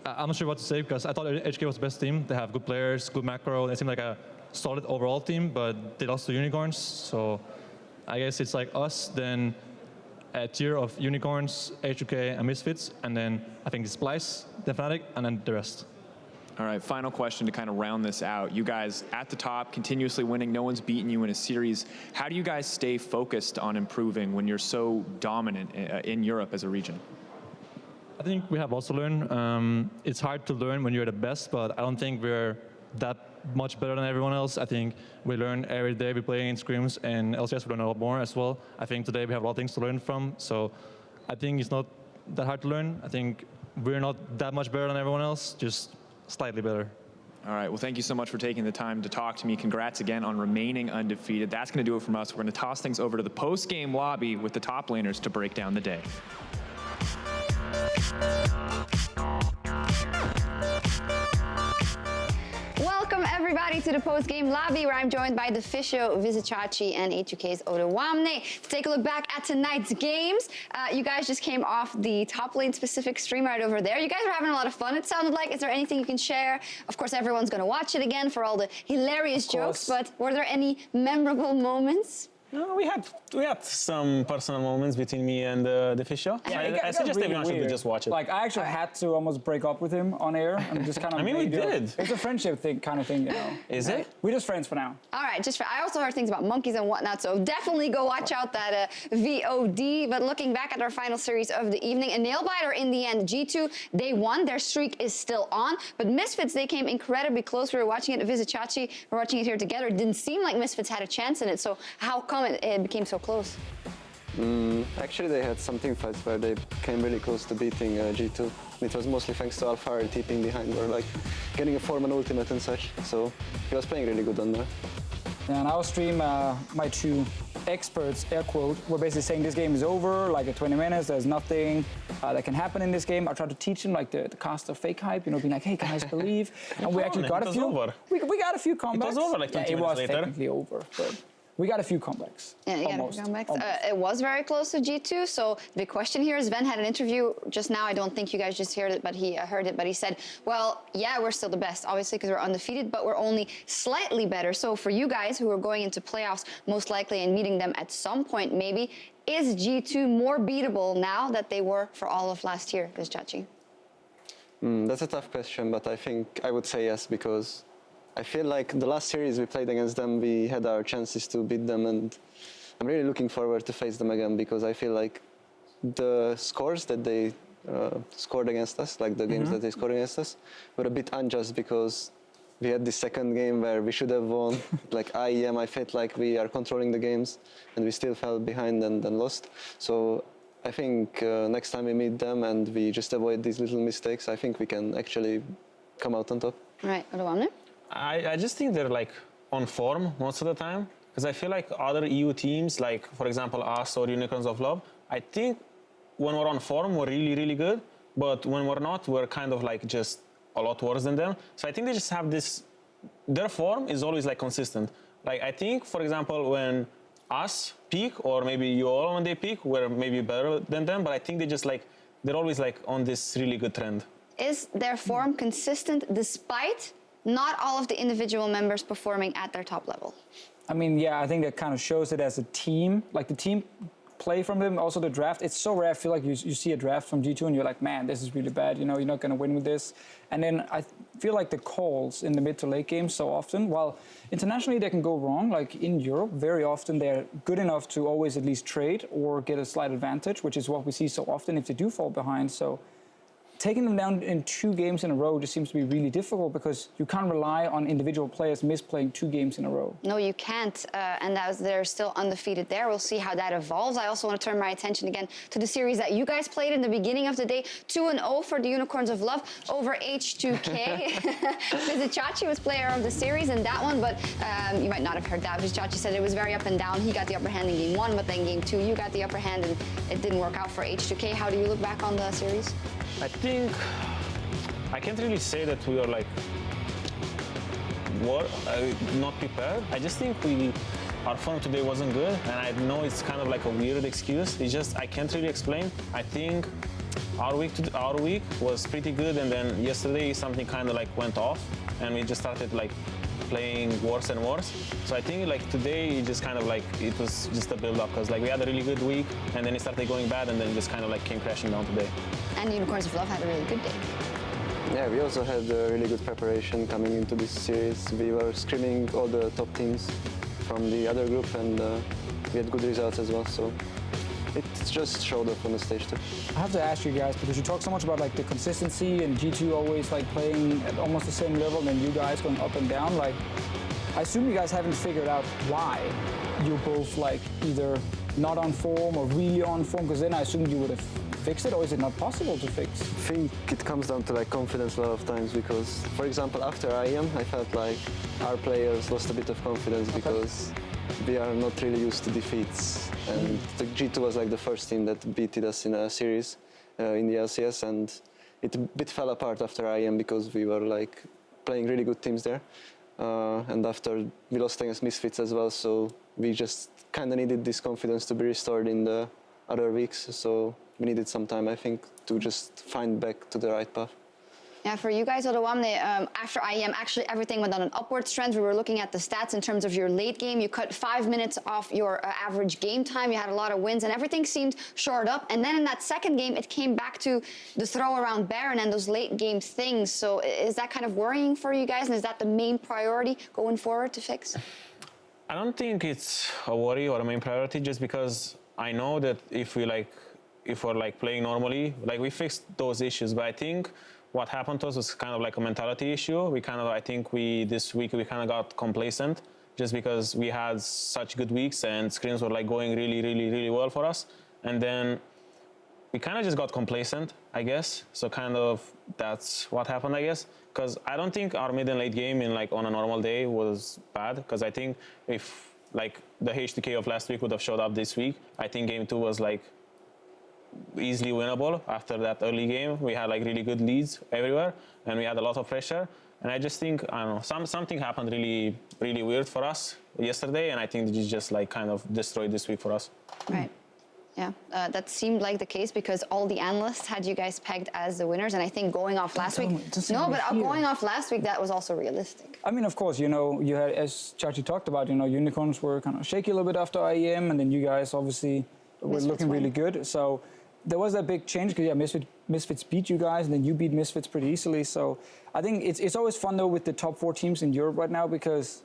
I'm not sure what to say because I thought H2K was the best team. They have good players, good macro. They seem like a solid overall team, but they lost to Unicorns, so I guess it's like us, then a tier of Unicorns, H2K, and Misfits, and then I think it's Splice, then Fnatic, and then the rest. All right, final question to kind of round this out. You guys at the top, continuously winning, no one's beaten you in a series. How do you guys stay focused on improving when you're so dominant in Europe as a region? I think we have lots to learn. It's hard to learn when you're the best, but I don't think we're that much better than everyone else. I think we learn every day. We play in scrims, and LCS we learn a lot more as well. I think today we have a lot of things to learn from, so I think it's not that hard to learn. I think we're not that much better than everyone else, just slightly better. All right, well, thank you so much for taking the time to talk to me. Congrats again on remaining undefeated. That's going to do it from us. We're going to toss things over to the post-game lobby with the top laners to break down the day. Welcome everybody to the post-game lobby where I'm joined by the Fisho, Vizicachi, and H2K's Odoamne to take a look back at tonight's games. You guys just came off the top lane specific stream right over there. You guys were having a lot of fun, it sounded like. Is there anything you can share? Of course, everyone's going to watch it again for all the hilarious jokes, but were there any memorable moments? No, we had some personal moments between me and the fish show. Yeah, I suggest everyone should just watch it. Like, I actually had to almost break up with him on air and just kind of. I mean, we did. It's a friendship thing, kind of thing, you know. Is it? We're just friends for now. All right, I also heard things about monkeys and whatnot, so definitely go watch out that VOD. But looking back at our final series of the evening, a nail-biter in the end. G2, they won. Their streak is still on. But Misfits, they came incredibly close. We were watching it at Vizicachi. We're watching it here together. It didn't seem like Misfits had a chance in it, so how come it became so close? Actually, they had some team fights where they came really close to beating G2. It was mostly thanks to Alfari TPing behind or like getting a form and ultimate and such. So he was playing really good on there. Yeah, and our stream, my two experts, air quote, were basically saying this game is over, like at 20 minutes, there's nothing that can happen in this game. I tried to teach him like the cast of fake hype, you know, being like, hey guys, believe. And we actually got a few. We got a few comebacks. It was over like 20 minutes later. It was technically over, but we got a few comebacks. Yeah, you got a few comebacks. It was very close to G2. So the question here is, Sven had an interview just now. I don't think you guys just heard it, but he heard it. But he said, well, yeah, we're still the best, obviously, because we're undefeated, but we're only slightly better. So for you guys who are going into playoffs, most likely, and meeting them at some point, maybe, is G2 more beatable now that they were for all of last year, Vizicachi? That's a tough question, but I think I would say yes, because I feel like the last series we played against them, we had our chances to beat them, and I'm really looking forward to face them again, because I feel like the scores that they scored against us, like the games that they scored against us, were a bit unjust, because we had this second game where we should have won. Like I felt like we are controlling the games, and we still fell behind and lost. So I think next time we meet them and we just avoid these little mistakes, I think we can actually come out on top. Right, Odoamne? I just think they're like on form most of the time, because I feel like other EU teams, like for example us or Unicorns of Love, I think when we're on form we're really, really good, but when we're not, we're kind of like just a lot worse than them. So I think they just have this, their form is always like consistent. Like I think, for example, when us peak, or maybe you all when they peak, we're maybe better than them, but I think they just like, they're always like on this really good trend. Is their form consistent despite not all of the individual members performing at their top level? I mean, yeah, I think that kind of shows it as a team. Like the team play from them. Also the draft, it's so rare. I feel like you see a draft from G2 and you're like, man, this is really bad. You know, you're not going to win with this. And then I feel like the calls in the mid to late game so often, while internationally they can go wrong, like in Europe, very often they're good enough to always at least trade or get a slight advantage, which is what we see so often if they do fall behind. So taking them down in 2 games in a row just seems to be really difficult because you can't rely on individual players misplaying 2 games in a row. No, you can't, and they're still undefeated there. We'll see how that evolves. I also want to turn my attention again to the series that you guys played in the beginning of the day. 2-0 for the Unicorns of Love over H2K. Vizicachi was player of the series in that one, but you might not have heard that. Vizicachi said it was very up and down. He got the upper hand in game 1, but then game 2 you got the upper hand, and it didn't work out for H2K. How do you look back on the series? I think I can't really say that we are like not prepared. I just think our form today wasn't good, and I know it's kind of like a weird excuse. It's just I can't really explain. I think our week was pretty good, and then yesterday something kind of like went off, and we just started like playing worse and worse. So I think like today it just kind of like it was just a build up because like we had a really good week, and then it started going bad, and then it just kind of like came crashing down today. And Unicorns of Love had a really good day. Yeah, we also had a really good preparation coming into this series. We were screaming all the top teams from the other group, and we had good results as well. So it just showed up on the stage too. I have to ask you guys, because you talk so much about like the consistency and G2 always like playing at almost the same level, and then you guys going up and down. Like, I assume you guys haven't figured out why you're both like either not on form or really on form, because then I assume you would have fixed it, or is it not possible to fix? I think it comes down to like confidence a lot of times because, for example, after IEM, I felt like our players lost a bit of confidence because we are not really used to defeats. And the G2 was like the first team that beat us in a series in the LCS, and it a bit fell apart after IEM because we were like playing really good teams there. And after we lost against Misfits as well, so we just kind of needed this confidence to be restored in the other weeks. So we needed some time, I think, to just find back to the right path. Yeah, for you guys, Odawamne, after IEM, actually everything went on an upwards trend. We were looking at the stats in terms of your late game. You cut 5 minutes off your average game time. You had a lot of wins, and everything seemed shored up. And then in that second game, it came back to the throw around Baron and those late game things. So is that kind of worrying for you guys? And is that the main priority going forward to fix? I don't think it's a worry or a main priority, just because I know that if we're playing normally, like we fixed those issues. But I think what happened to us was kind of like a mentality issue. This week we kind of got complacent just because we had such good weeks and screens were like going really, really, really well for us. And then we kind of just got complacent, I guess. So kind of that's what happened, I guess. Because I don't think our mid and late game on a normal day was bad. Because I think if like the H2K of last week would have showed up this week, I think game 2 was like easily winnable. After that early game, we had like really good leads everywhere, and we had a lot of pressure. And I just think, I don't know, something happened really, really weird for us yesterday, and I think it just like kind of destroyed this week for us. Right. Yeah, that seemed like the case because all the analysts had you guys pegged as the winners, and I think going off last week. Going off last week, that was also realistic. I mean, of course, you know, you had, as Chachi talked about, you know, Unicorns were kind of shaky a little bit after IEM, and then you guys obviously were looking really good. So there was that big change because Misfits beat you guys, and then you beat Misfits pretty easily. So I think it's always fun though with the top 4 teams in Europe right now because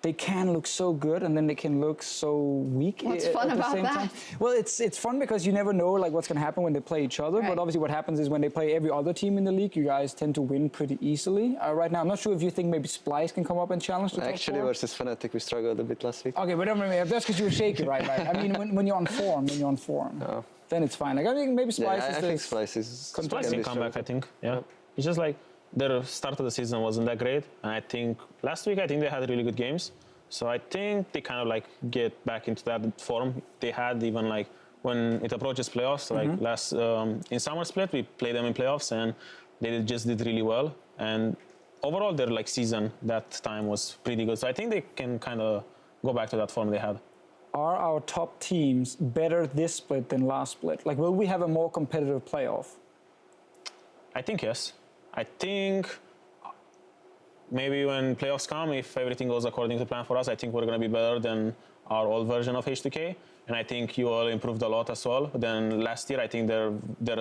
they can look so good and then they can look so weak. What's fun about that? Time. Well, it's fun because you never know like what's going to happen when they play each other. Right. But obviously what happens is when they play every other team in the league, you guys tend to win pretty easily. Right now, I'm not sure if you think maybe Splice can come up and challenge the top 4. Actually, versus Fnatic, we struggled a bit last week. Okay, but that's because you were shaky, right? I mean, when you're on form, then it's fine. Like I think maybe Splice is I think Splice is Splice can come back, I think. Yeah. It's just like their start of the season wasn't that great. And I think last week, they had really good games. So I think they kind of like get back into that form they had even like when it approaches playoffs. Like last in summer split, we played them in playoffs and they just did really well. And overall, their like season that time was pretty good. So I think they can kind of go back to that form they had. Are our top teams better this split than last split? Like, will we have a more competitive playoff? I think yes. I think maybe when playoffs come, if everything goes according to plan for us, I think we're going to be better than our old version of H2K. And I think you all improved a lot as well than last year. I think their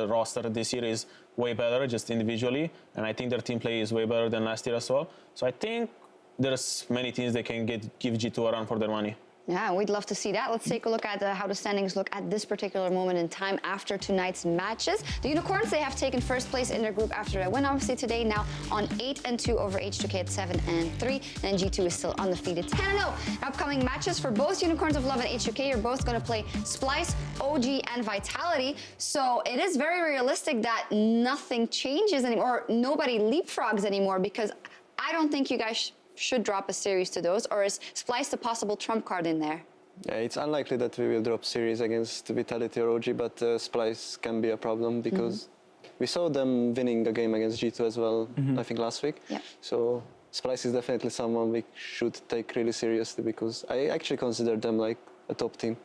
roster this year is way better, just individually. And I think their team play is way better than last year as well. So I think there's many teams that can give G2 a run for their money. Yeah, we'd love to see that. Let's take a look at how the standings look at this particular moment in time after tonight's matches. The Unicorns, they have taken first place in their group after a win, obviously, today, now on 8-2 over H2K at 7-3. And G2 is still undefeated, 10-0. Upcoming matches for both Unicorns of Love and H2K are both going to play Splice, OG, and Vitality. So it is very realistic that nothing changes anymore, or nobody leapfrogs anymore, because I don't think you guys should drop a series to those, or is Splice the possible trump card in there? Yeah, it's unlikely that we will drop series against Vitality or OG, but Splice can be a problem because we saw them winning a game against G2 as well, I think last week. Yeah. So Splice is definitely someone we should take really seriously because I actually consider them like a top team.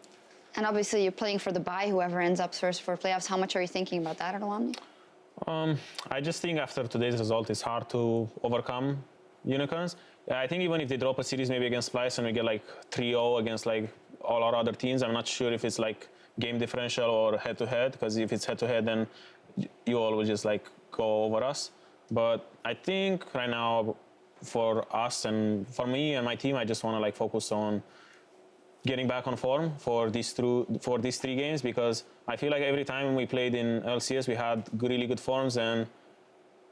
And obviously you're playing for the bye, whoever ends up first for playoffs. How much are you thinking about that at Omni? I just think after today's result, it's hard to overcome Unicorns. I think even if they drop a series maybe against Splice and we get like 3-0 against like all our other teams, I'm not sure if it's like game differential or head-to-head, because if it's head-to-head, then you all will just like go over us. But I think right now for us and for me and my team, I just want to like focus on getting back on form for these 3 games, because I feel like every time we played in LCS, we had really good forms, and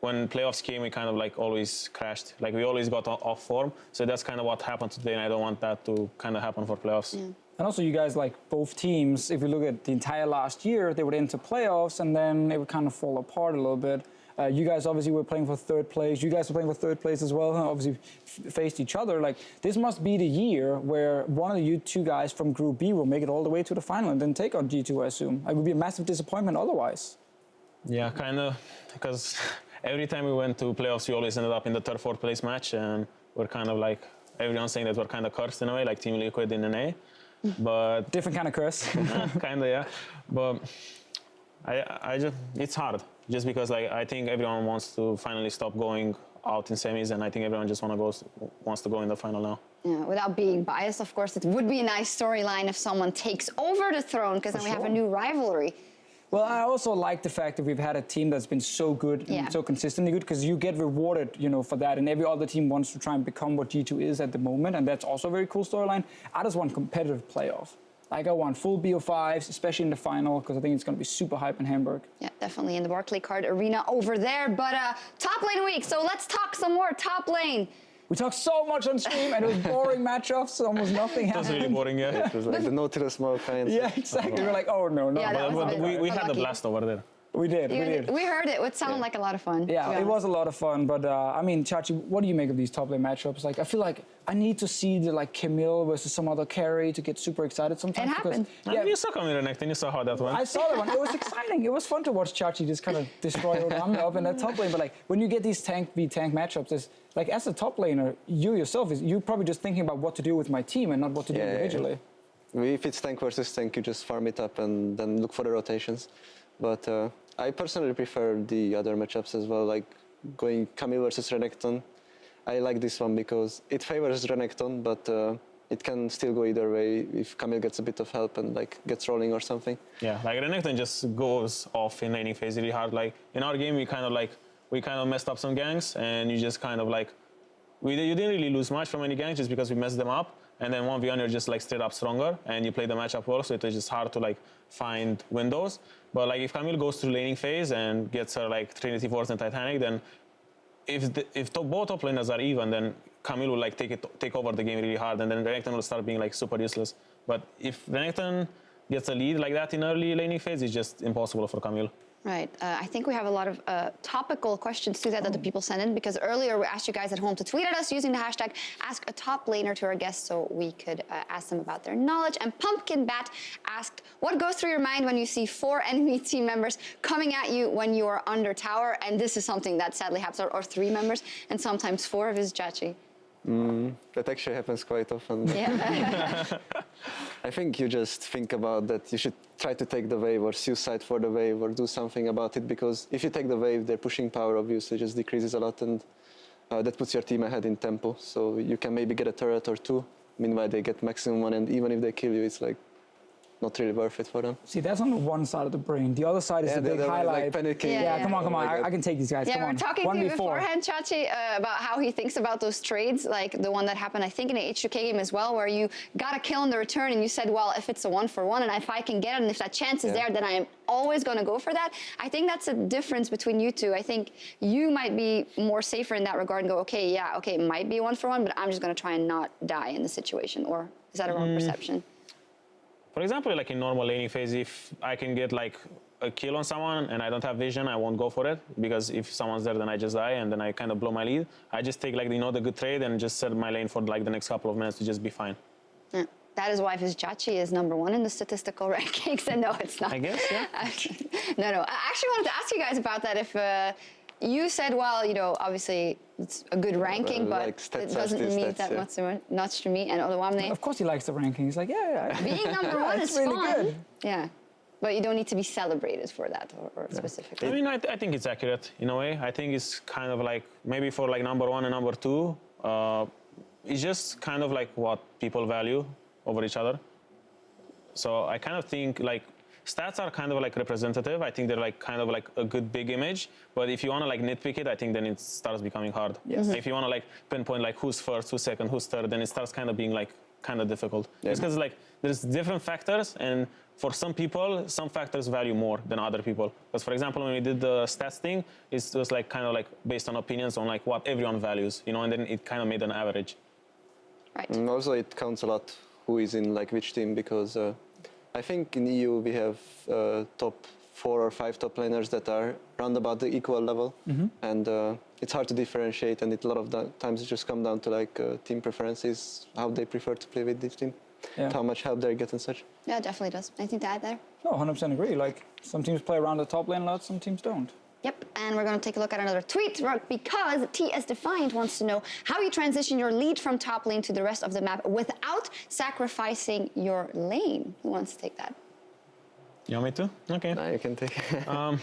when playoffs came, we kind of like always crashed. Like we always got off form. So that's kind of what happened today, and I don't want that to kind of happen for playoffs. Yeah. And also you guys, like both teams, if you look at the entire last year, they would enter playoffs and then it would kind of fall apart a little bit. You guys obviously were playing for 3rd place. You guys were playing for 3rd place as well, obviously faced each other. Like this must be the year where one of you 2 guys from Group B will make it all the way to the final and then take on G2, I assume. It would be a massive disappointment otherwise. Yeah, kind of, because every time we went to playoffs, we always ended up in the 3rd, 4th place match, and we're kind of like, everyone's saying that we're kind of cursed in a way, like Team Liquid in an A. But different kind of curse. Kind of, yeah. But I just, it's hard, just because like I think everyone wants to finally stop going out in semis, and I think everyone just wants to go in the final now. Yeah, without being biased, of course, it would be a nice storyline if someone takes over the throne, because then we have a new rivalry. Well, I also like the fact that we've had a team that's been so good and so consistently good, because you get rewarded, you know, for that. And every other team wants to try and become what G2 is at the moment, and that's also a very cool storyline. I just want competitive playoff. Like I want full BO5s, especially in the final, because I think it's going to be super hype in Hamburg. Yeah, definitely in the Barclaycard Arena over there. But top lane week, so let's talk some more top lane. We talked so much on stream, and it was boring matchups, almost nothing happened. It was really boring, yeah. It was like the Nautilus mode kind of. Yeah, exactly. We're like, oh, no. Yeah, but we had a blast over there. We did. We heard it. It sounded like a lot of fun. Yeah, it was a lot of fun. But I mean, Chachi, what do you make of these top lane matchups? Like, I feel like I need to see the like Camille versus some other carry to get super excited sometimes. It happened. Yeah, you saw Camille Renekton, you saw how that went. I saw that one. It was exciting. It was fun to watch Chachi just kind of destroy Odamne up in that top lane. But like, when you get these tank v tank matchups, it's like as a top laner, you yourself you're probably just thinking about what to do with my team and not what to do individually. If it's tank versus tank, you just farm it up and then look for the rotations. But I personally prefer the other matchups as well, like going Camille versus Renekton. I like this one because it favors Renekton, but it can still go either way if Camille gets a bit of help and like gets rolling or something. Yeah, like Renekton just goes off in laning phase really hard. Like in our game, we kind of messed up some ganks, and you just kind of like, you didn't really lose much from any ganks just because we messed them up. And then 1v1, you're just like straight up stronger, and you play the matchup well, so it is just hard to like find windows. But like if Camille goes through laning phase and gets her like Trinity Force and Titanic, then if both top laners are even, then Camille will like take over the game really hard, and then Renekton will start being like super useless. But if Renekton gets a lead like that in early laning phase, it's just impossible for Camille. Right. I think we have a lot of topical questions too that the people sent in, because earlier we asked you guys at home to tweet at us using the hashtag #AskATopLaner to our guests so we could ask them about their knowledge. And Pumpkin Bat asked, what goes through your mind when you see 4 enemy team members coming at you when you are under tower? And this is something that sadly happens, or 3 members, and sometimes 4 of his Chachi. That actually happens quite often. Yeah. I think you just think about that you should try to take the wave or suicide for the wave or do something about it, because if you take the wave, their pushing power obviously just decreases a lot, and that puts your team ahead in tempo. So you can maybe get a turret or two. Meanwhile, they get maximum one, and even if they kill you, it's like not really worth it for them. See, that's on the one side of the brain. The other side is the big highlight. Like panicking. Yeah, come on. I can take these guys. Yeah, come on. we're talking to you beforehand, Chachi, about how he thinks about those trades, like the one that happened, I think, in an H2K game as well, where you got a kill in the return and you said, well, if it's a 1-for-1 and if I can get it and if that chance is there, then I am always going to go for that. I think that's a difference between you two. I think you might be more safer in that regard and go, okay, it might be a 1-for-1, but I'm just going to try and not die in the situation. Or is that a wrong perception? For example, like in normal laning phase, if I can get like a kill on someone and I don't have vision, I won't go for it, because if someone's there, then I just die and then I kind of blow my lead. I just take like, the good trade and just set my lane for like the next couple of minutes to just be fine. Yeah. That is why Chachi is #1 in the statistical rankings, and no, it's not. I guess, yeah. No. I actually wanted to ask you guys about that. If you said, well, obviously it's a good ranking, but it doesn't mean that much to me. And Odawamne, of course he likes the ranking. He's like, yeah. Being #1 is really fun. good. Yeah. But you don't need to be celebrated for that, or specifically. I mean, I think it's accurate in a way. I think it's kind of like, maybe for like #1 and #2, it's just kind of like what people value over each other. So I kind of think like, stats are kind of like representative. I think they're like kind of like a good big image. But if you want to like nitpick it, I think then it starts becoming hard. Yes. If you want to like pinpoint like who's first, who's second, who's third, then it starts kind of being like kind of difficult. It's because like there's different factors, and for some people, some factors value more than other people. Because for example, when we did the stats thing, it was like kind of like based on opinions on like what everyone values, and then it kind of made an average. Right. And also, it counts a lot who is in like which team, because I think in EU we have top 4 or 5 top laners that are round about the equal level, and it's hard to differentiate. And a lot of times it just comes down to like team preferences, how they prefer to play with this team, how much help they get and such. Yeah, it definitely does. Anything to add there? No, 100% agree. Like some teams play around the top lane a lot, some teams don't. Yep, and we're going to take a look at another tweet because TS Defiant wants to know how you transition your lead from top lane to the rest of the map without sacrificing your lane. Who wants to take that? You want me to? Okay. No, you can take it.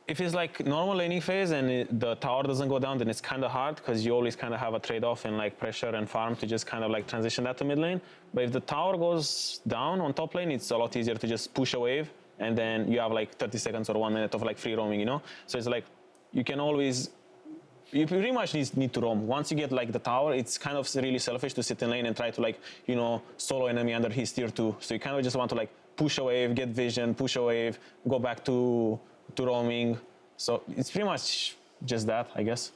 If it's like normal laning phase and the tower doesn't go down, then it's kind of hard, because you always kind of have a trade-off in like pressure and farm to just kind of like transition that to mid lane. But if the tower goes down on top lane, it's a lot easier to just push a wave, and then you have like 30 seconds or 1 minute of like free roaming, So it's like, you pretty much need to roam. Once you get like the tower, it's kind of really selfish to sit in lane and try to like, solo enemy under his tier 2. So you kind of just want to like push a wave, get vision, push a wave, go back to roaming. So it's pretty much just that, I guess.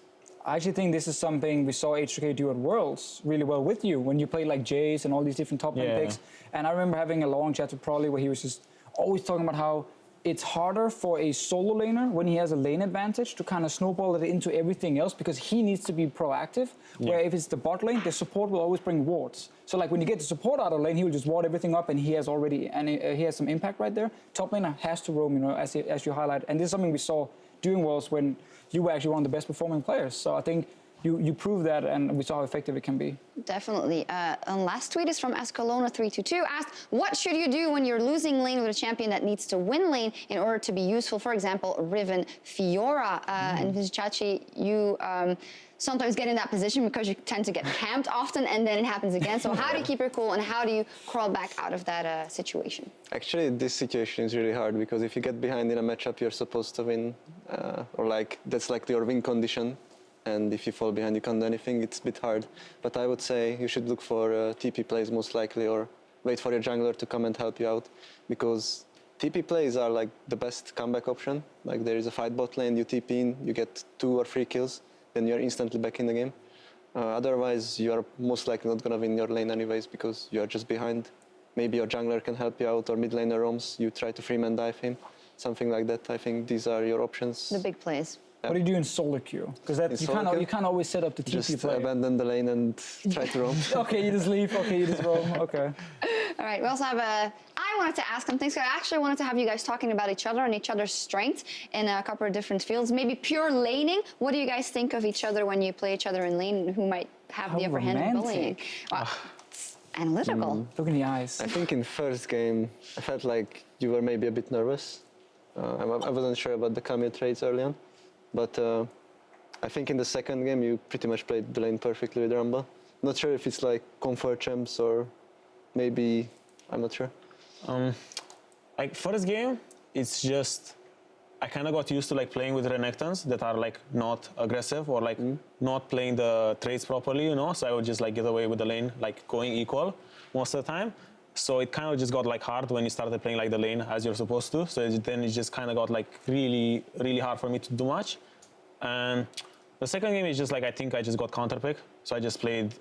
I actually think this is something we saw H2K do at Worlds really well with you, when you played like Jace and all these different top lane picks. And I remember having a long chat with Prolly where he was just always talking about how it's harder for a solo laner when he has a lane advantage to kind of snowball it into everything else, because he needs to be proactive. Where if it's the bot lane, the support will always bring wards. So like when you get the support out of lane, he will just ward everything up, and he has he has some impact right there. Top laner has to roam, as you highlight. And this is something we saw during Worlds when you were actually one of the best performing players. So I think you proved that, and we saw how effective it can be. Definitely. And last tweet is from Escalona322, asked, what should you do when you're losing lane with a champion that needs to win lane in order to be useful? For example, Riven Fiora. And Chachi, you sometimes get in that position because you tend to get camped often, and then it happens again. So how do you keep your cool, and how do you crawl back out of that situation? Actually, this situation is really hard, because if you get behind in a matchup, you're supposed to win, or like that's like your win condition. And if you fall behind, you can't do anything. It's a bit hard. But I would say you should look for TP plays most likely, or wait for your jungler to come and help you out, because TP plays are like the best comeback option. Like there is a fight bot lane, you TP in, you get 2 or 3 kills, then you're instantly back in the game. Otherwise, you are most likely not going to win your lane anyways, because you are just behind. Maybe your jungler can help you out, or mid laner roams, you try to freeman dive him, something like that. I think these are your options. The big plays. What do you do in solo queue? Because you can't always set up the TP just play. Abandon the lane and try to roam. Okay, you just leave. Okay, you just roam. Okay. All right, we also have I wanted to ask something. So I actually wanted to have you guys talking about each other and each other's strengths in a couple of different fields. Maybe pure laning. What do you guys think of each other when you play each other in lane, and who might have the upper hand in bullying? Wow, it's analytical. Look in the eyes. I think in first game, I felt like you were maybe a bit nervous. I wasn't sure about the cameo trades early on. But I think in the second game you pretty much played the lane perfectly with Rumble. Not sure if it's like comfort champs or maybe, I'm not sure. Like first game, it's just I kind of got used to like playing with Renekton's that are like not aggressive or like not playing the trades properly, you know. So I would just like get away with the lane, like going equal most of the time. So it kind of just got like hard when you started playing like the lane as you're supposed to. So then it just kind of got like really, really hard for me to do much. And the second game is just like I think I just got counterpick. So I just played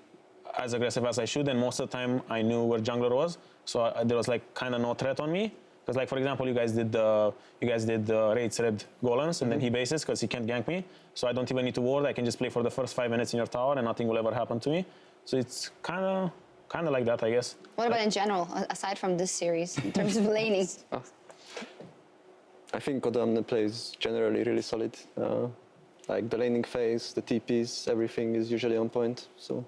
as aggressive as I should, and most of the time I knew where jungler was. So there was like kind of no threat on me. Because like for example, you guys did the raids red golems, and then he bases because he can't gank me. So I don't even need to ward. I can just play for the first 5 minutes in your tower, and nothing will ever happen to me. So it's kind of like that, I guess. What about in general, aside from this series, in terms of laning? I think Odamne plays generally really solid. Like the laning phase, the TPs, everything is usually on point. So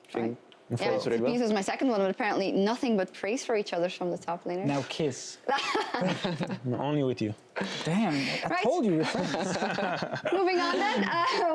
I think Yeah, really well. TPs was my second one, but apparently nothing but praise for each other from the top laners. Now kiss. Only with you. Damn, I told you. Moving on then,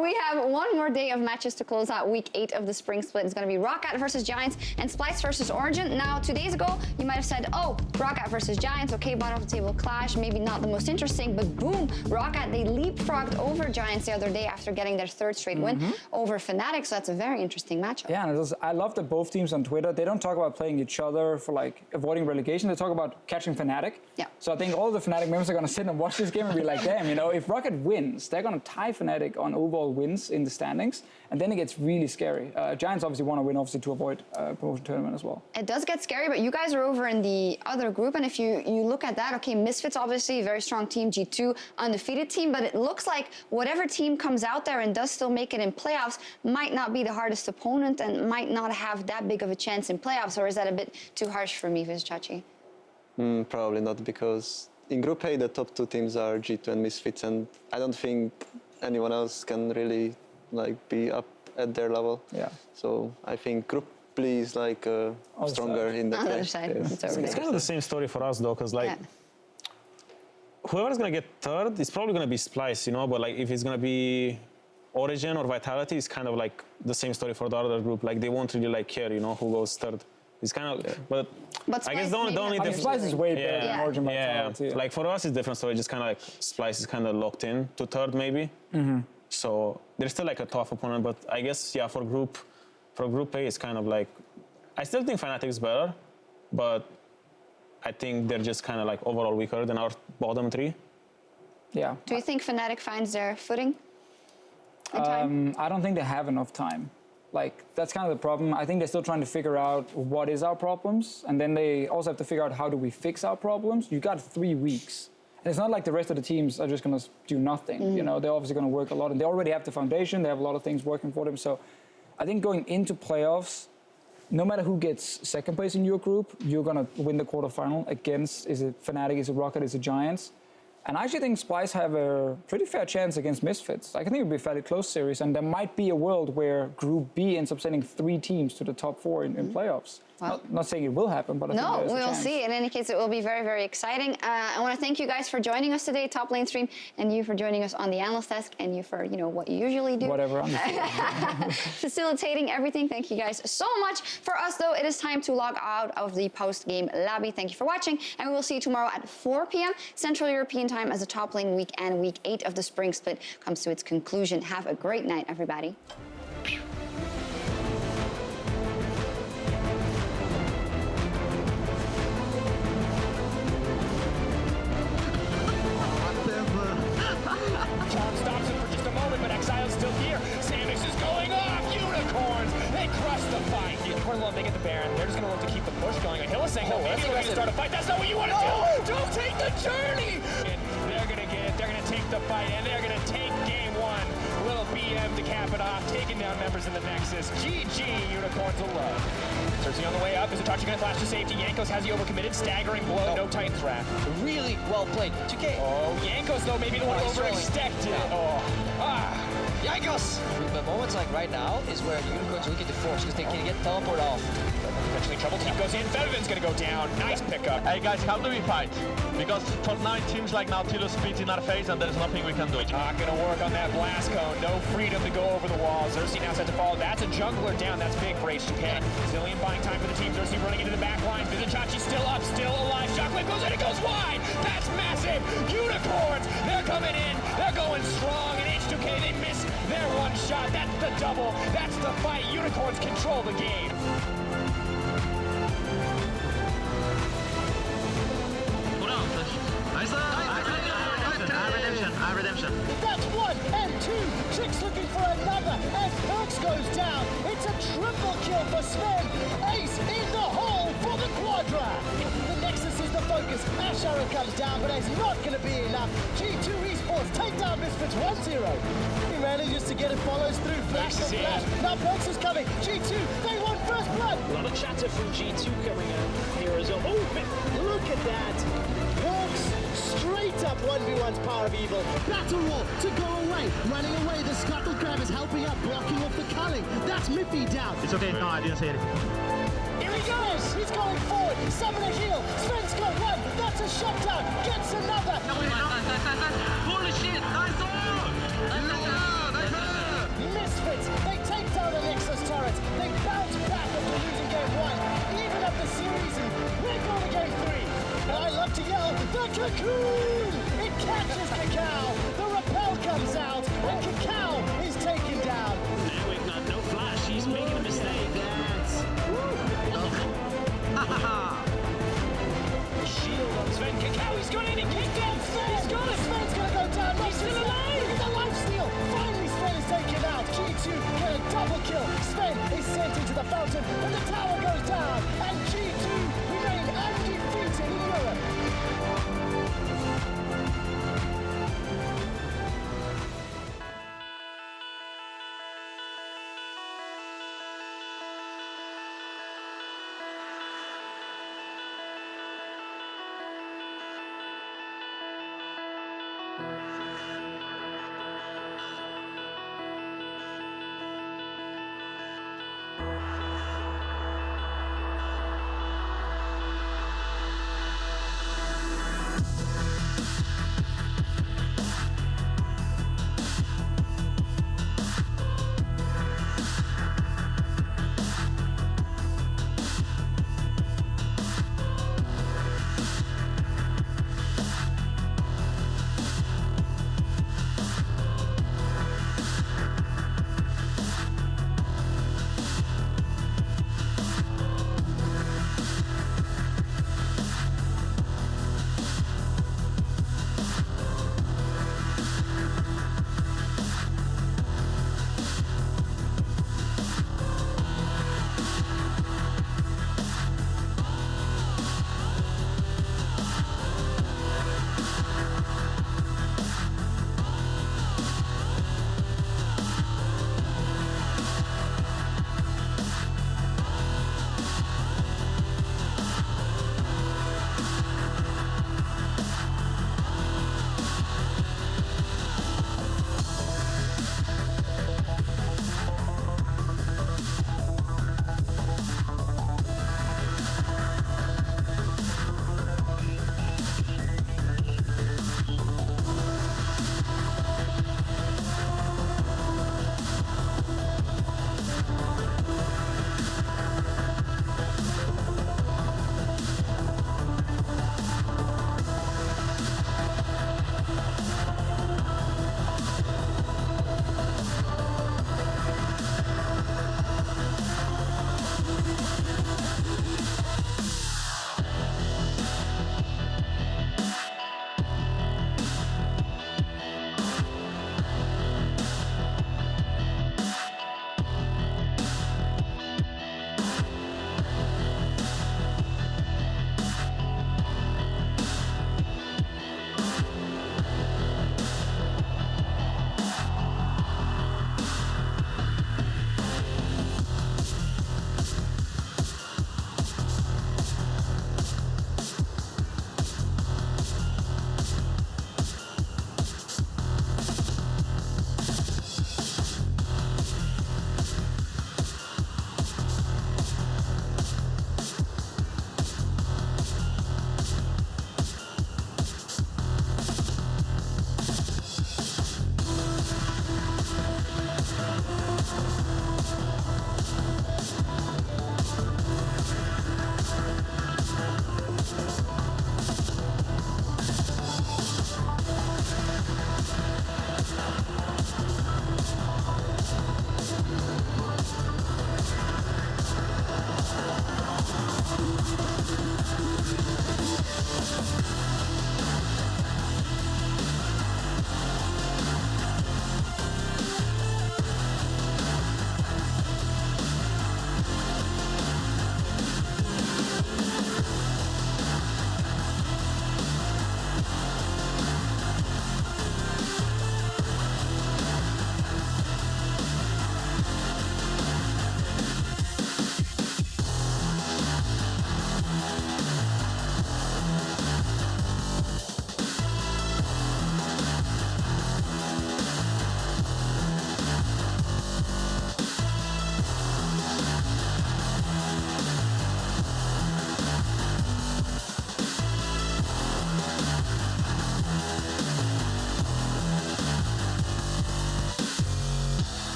we have one more day of matches to close out week 8 of the spring split. It's going to be Roccat versus Giants and Splice versus Origin. Now, 2 days ago, you might have said, oh, Roccat versus Giants, okay, bottom of the table clash, maybe not the most interesting, but boom, Roccat, they leapfrogged over Giants the other day after getting their 3rd straight win over Fnatic, so that's a very interesting matchup. Yeah, and I love that both teams on Twitter, they don't talk about playing each other for like avoiding relegation, they talk about catching Fnatic. Yeah. So I think all the Fnatic members are going to sit and watch this game and be like, damn, you know, if Rocket wins, they're going to tie Fnatic on overall wins in the standings, and then it gets really scary. Giants obviously want to win, obviously, to avoid promotion tournament as well. It does get scary, but you guys are over in the other group, and if you look at that, okay, Misfits, obviously, a very strong team, G2, undefeated team, but it looks like whatever team comes out there and does still make it in playoffs might not be the hardest opponent and might not have that big of a chance in playoffs, or is that a bit too harsh for me, Vizchachi? Probably not, because in Group A, the top 2 teams are G2 and Misfits, and I don't think anyone else can really like be up at their level. Yeah. So I think Group B is like stronger in that way. It's kind of the same story for us though, because like whoever's gonna get 3rd, it's probably gonna be Splice, you know. But like if it's gonna be Origin or Vitality, it's kind of like the same story for the other group. Like they won't really like care, you know, who goes 3rd. It's kind of, but I guess the only difference. Splice is way better than Origin Vitality. Yeah. Like for us, it's different story. Just kind of like Splice is kind of locked in to 3rd maybe. So there's still like a tough opponent, but I guess for Group A, it's kind of like I still think Fnatic is better, but I think they're just kind of like overall weaker than our bottom 3. Yeah. Do you think Fnatic finds their footing in time? I don't think they have enough time. Like, that's kind of the problem. I think they're still trying to figure out what is our problems, and then they also have to figure out how do we fix our problems. You got 3 weeks. And it's not like the rest of the teams are just going to do nothing. You know, they're obviously going to work a lot, and they already have the foundation. They have a lot of things working for them. So I think going into playoffs, no matter who gets 2nd place in your group, you're going to win the quarterfinal against, is it Fnatic, is it Rocket, is it Giants? And I actually think Splice have a pretty fair chance against Misfits. I think it would be a fairly close series, and there might be a world where Group B ends up sending 3 teams to the top 4 in playoffs. Well, not saying it will happen, but I think there's a we'll chance. see. In any case, it will be very, very exciting. I want to thank you guys for joining us today, Top Lane Stream, and you for joining us on the analyst desk, and you for, you know, what you usually do. Whatever. Facilitating everything. Thank you guys so much. For us, though, it is time to log out of the post-game lobby. Thank you for watching, and we will see you tomorrow at 4 p.m. Central European Time as the Top Lane week and week 8 of the spring split comes to its conclusion. Have a great night, everybody. They get the Baron. They're just going to look to keep the push going. Hill is saying, no, maybe we're going to start a fight. That's not what you want to do. Don't take the journey. And they're going to take the fight, and they're going to take game 1. Little BM to cap it off, taking down members in the Nexus. GG, Unicorns of Love. Cersei on the way up. Is Itachi going to flash to safety? Yankos has he overcommitted. Staggering blow, no Titan's Wrath. Really well played. 2K. Oh, Yankos, though, maybe the one overextended. Yikes! But moments like right now is where the Unicorns are looking to force because they can get teleport off. Potentially trouble. Team goes in. Fedovin's gonna go down. Nice pickup. Hey guys, how do we fight? Because for now it seems like Nautilus beats in our face and there's nothing we can do. Not gonna work on that blast cone. No freedom to go over the wall. Xerxes now set to fall. That's a jungler down. That's big for H2K. Zillion buying time for the team. Xerxes running into the back line. Vizichachi still up, still alive. Shockwave goes in. It goes wide. That's massive. Unicorns. They're coming in. They're going strong. And H2K, they miss their one shot. That's the double. That's the fight. Unicorns control the game. Redemption. That's one and two. Trick's looking for another as Perks goes down. It's a triple kill for Sping. Ace in the hole for the Quadra. The Nexus is the focus. Ash Arrow comes down, but it's not going to be enough. G2 Esports take down Misfits 1-0. He manages to get it, follows through. Flash to flash. Now Perks is coming. G2, they want first blood. A lot of chatter from G2 coming out here as well. Oh, Look at that. Perks straight up 1v1's power of evil. Battle roar to go away. Running away, the Scuttle Crab is helping up, blocking off the culling. That's Miffy down. It's okay, no, I didn't say it. Here he goes. He's going forward. Summon a heal. Sven's got one. That's a shutdown. Gets another. Holy shit, nice Misfits. They take down the Nexus turrets. They bounce back after losing game one. Even up the series, and we're going to game three. And I love to yell, the cocoon! It catches the cow.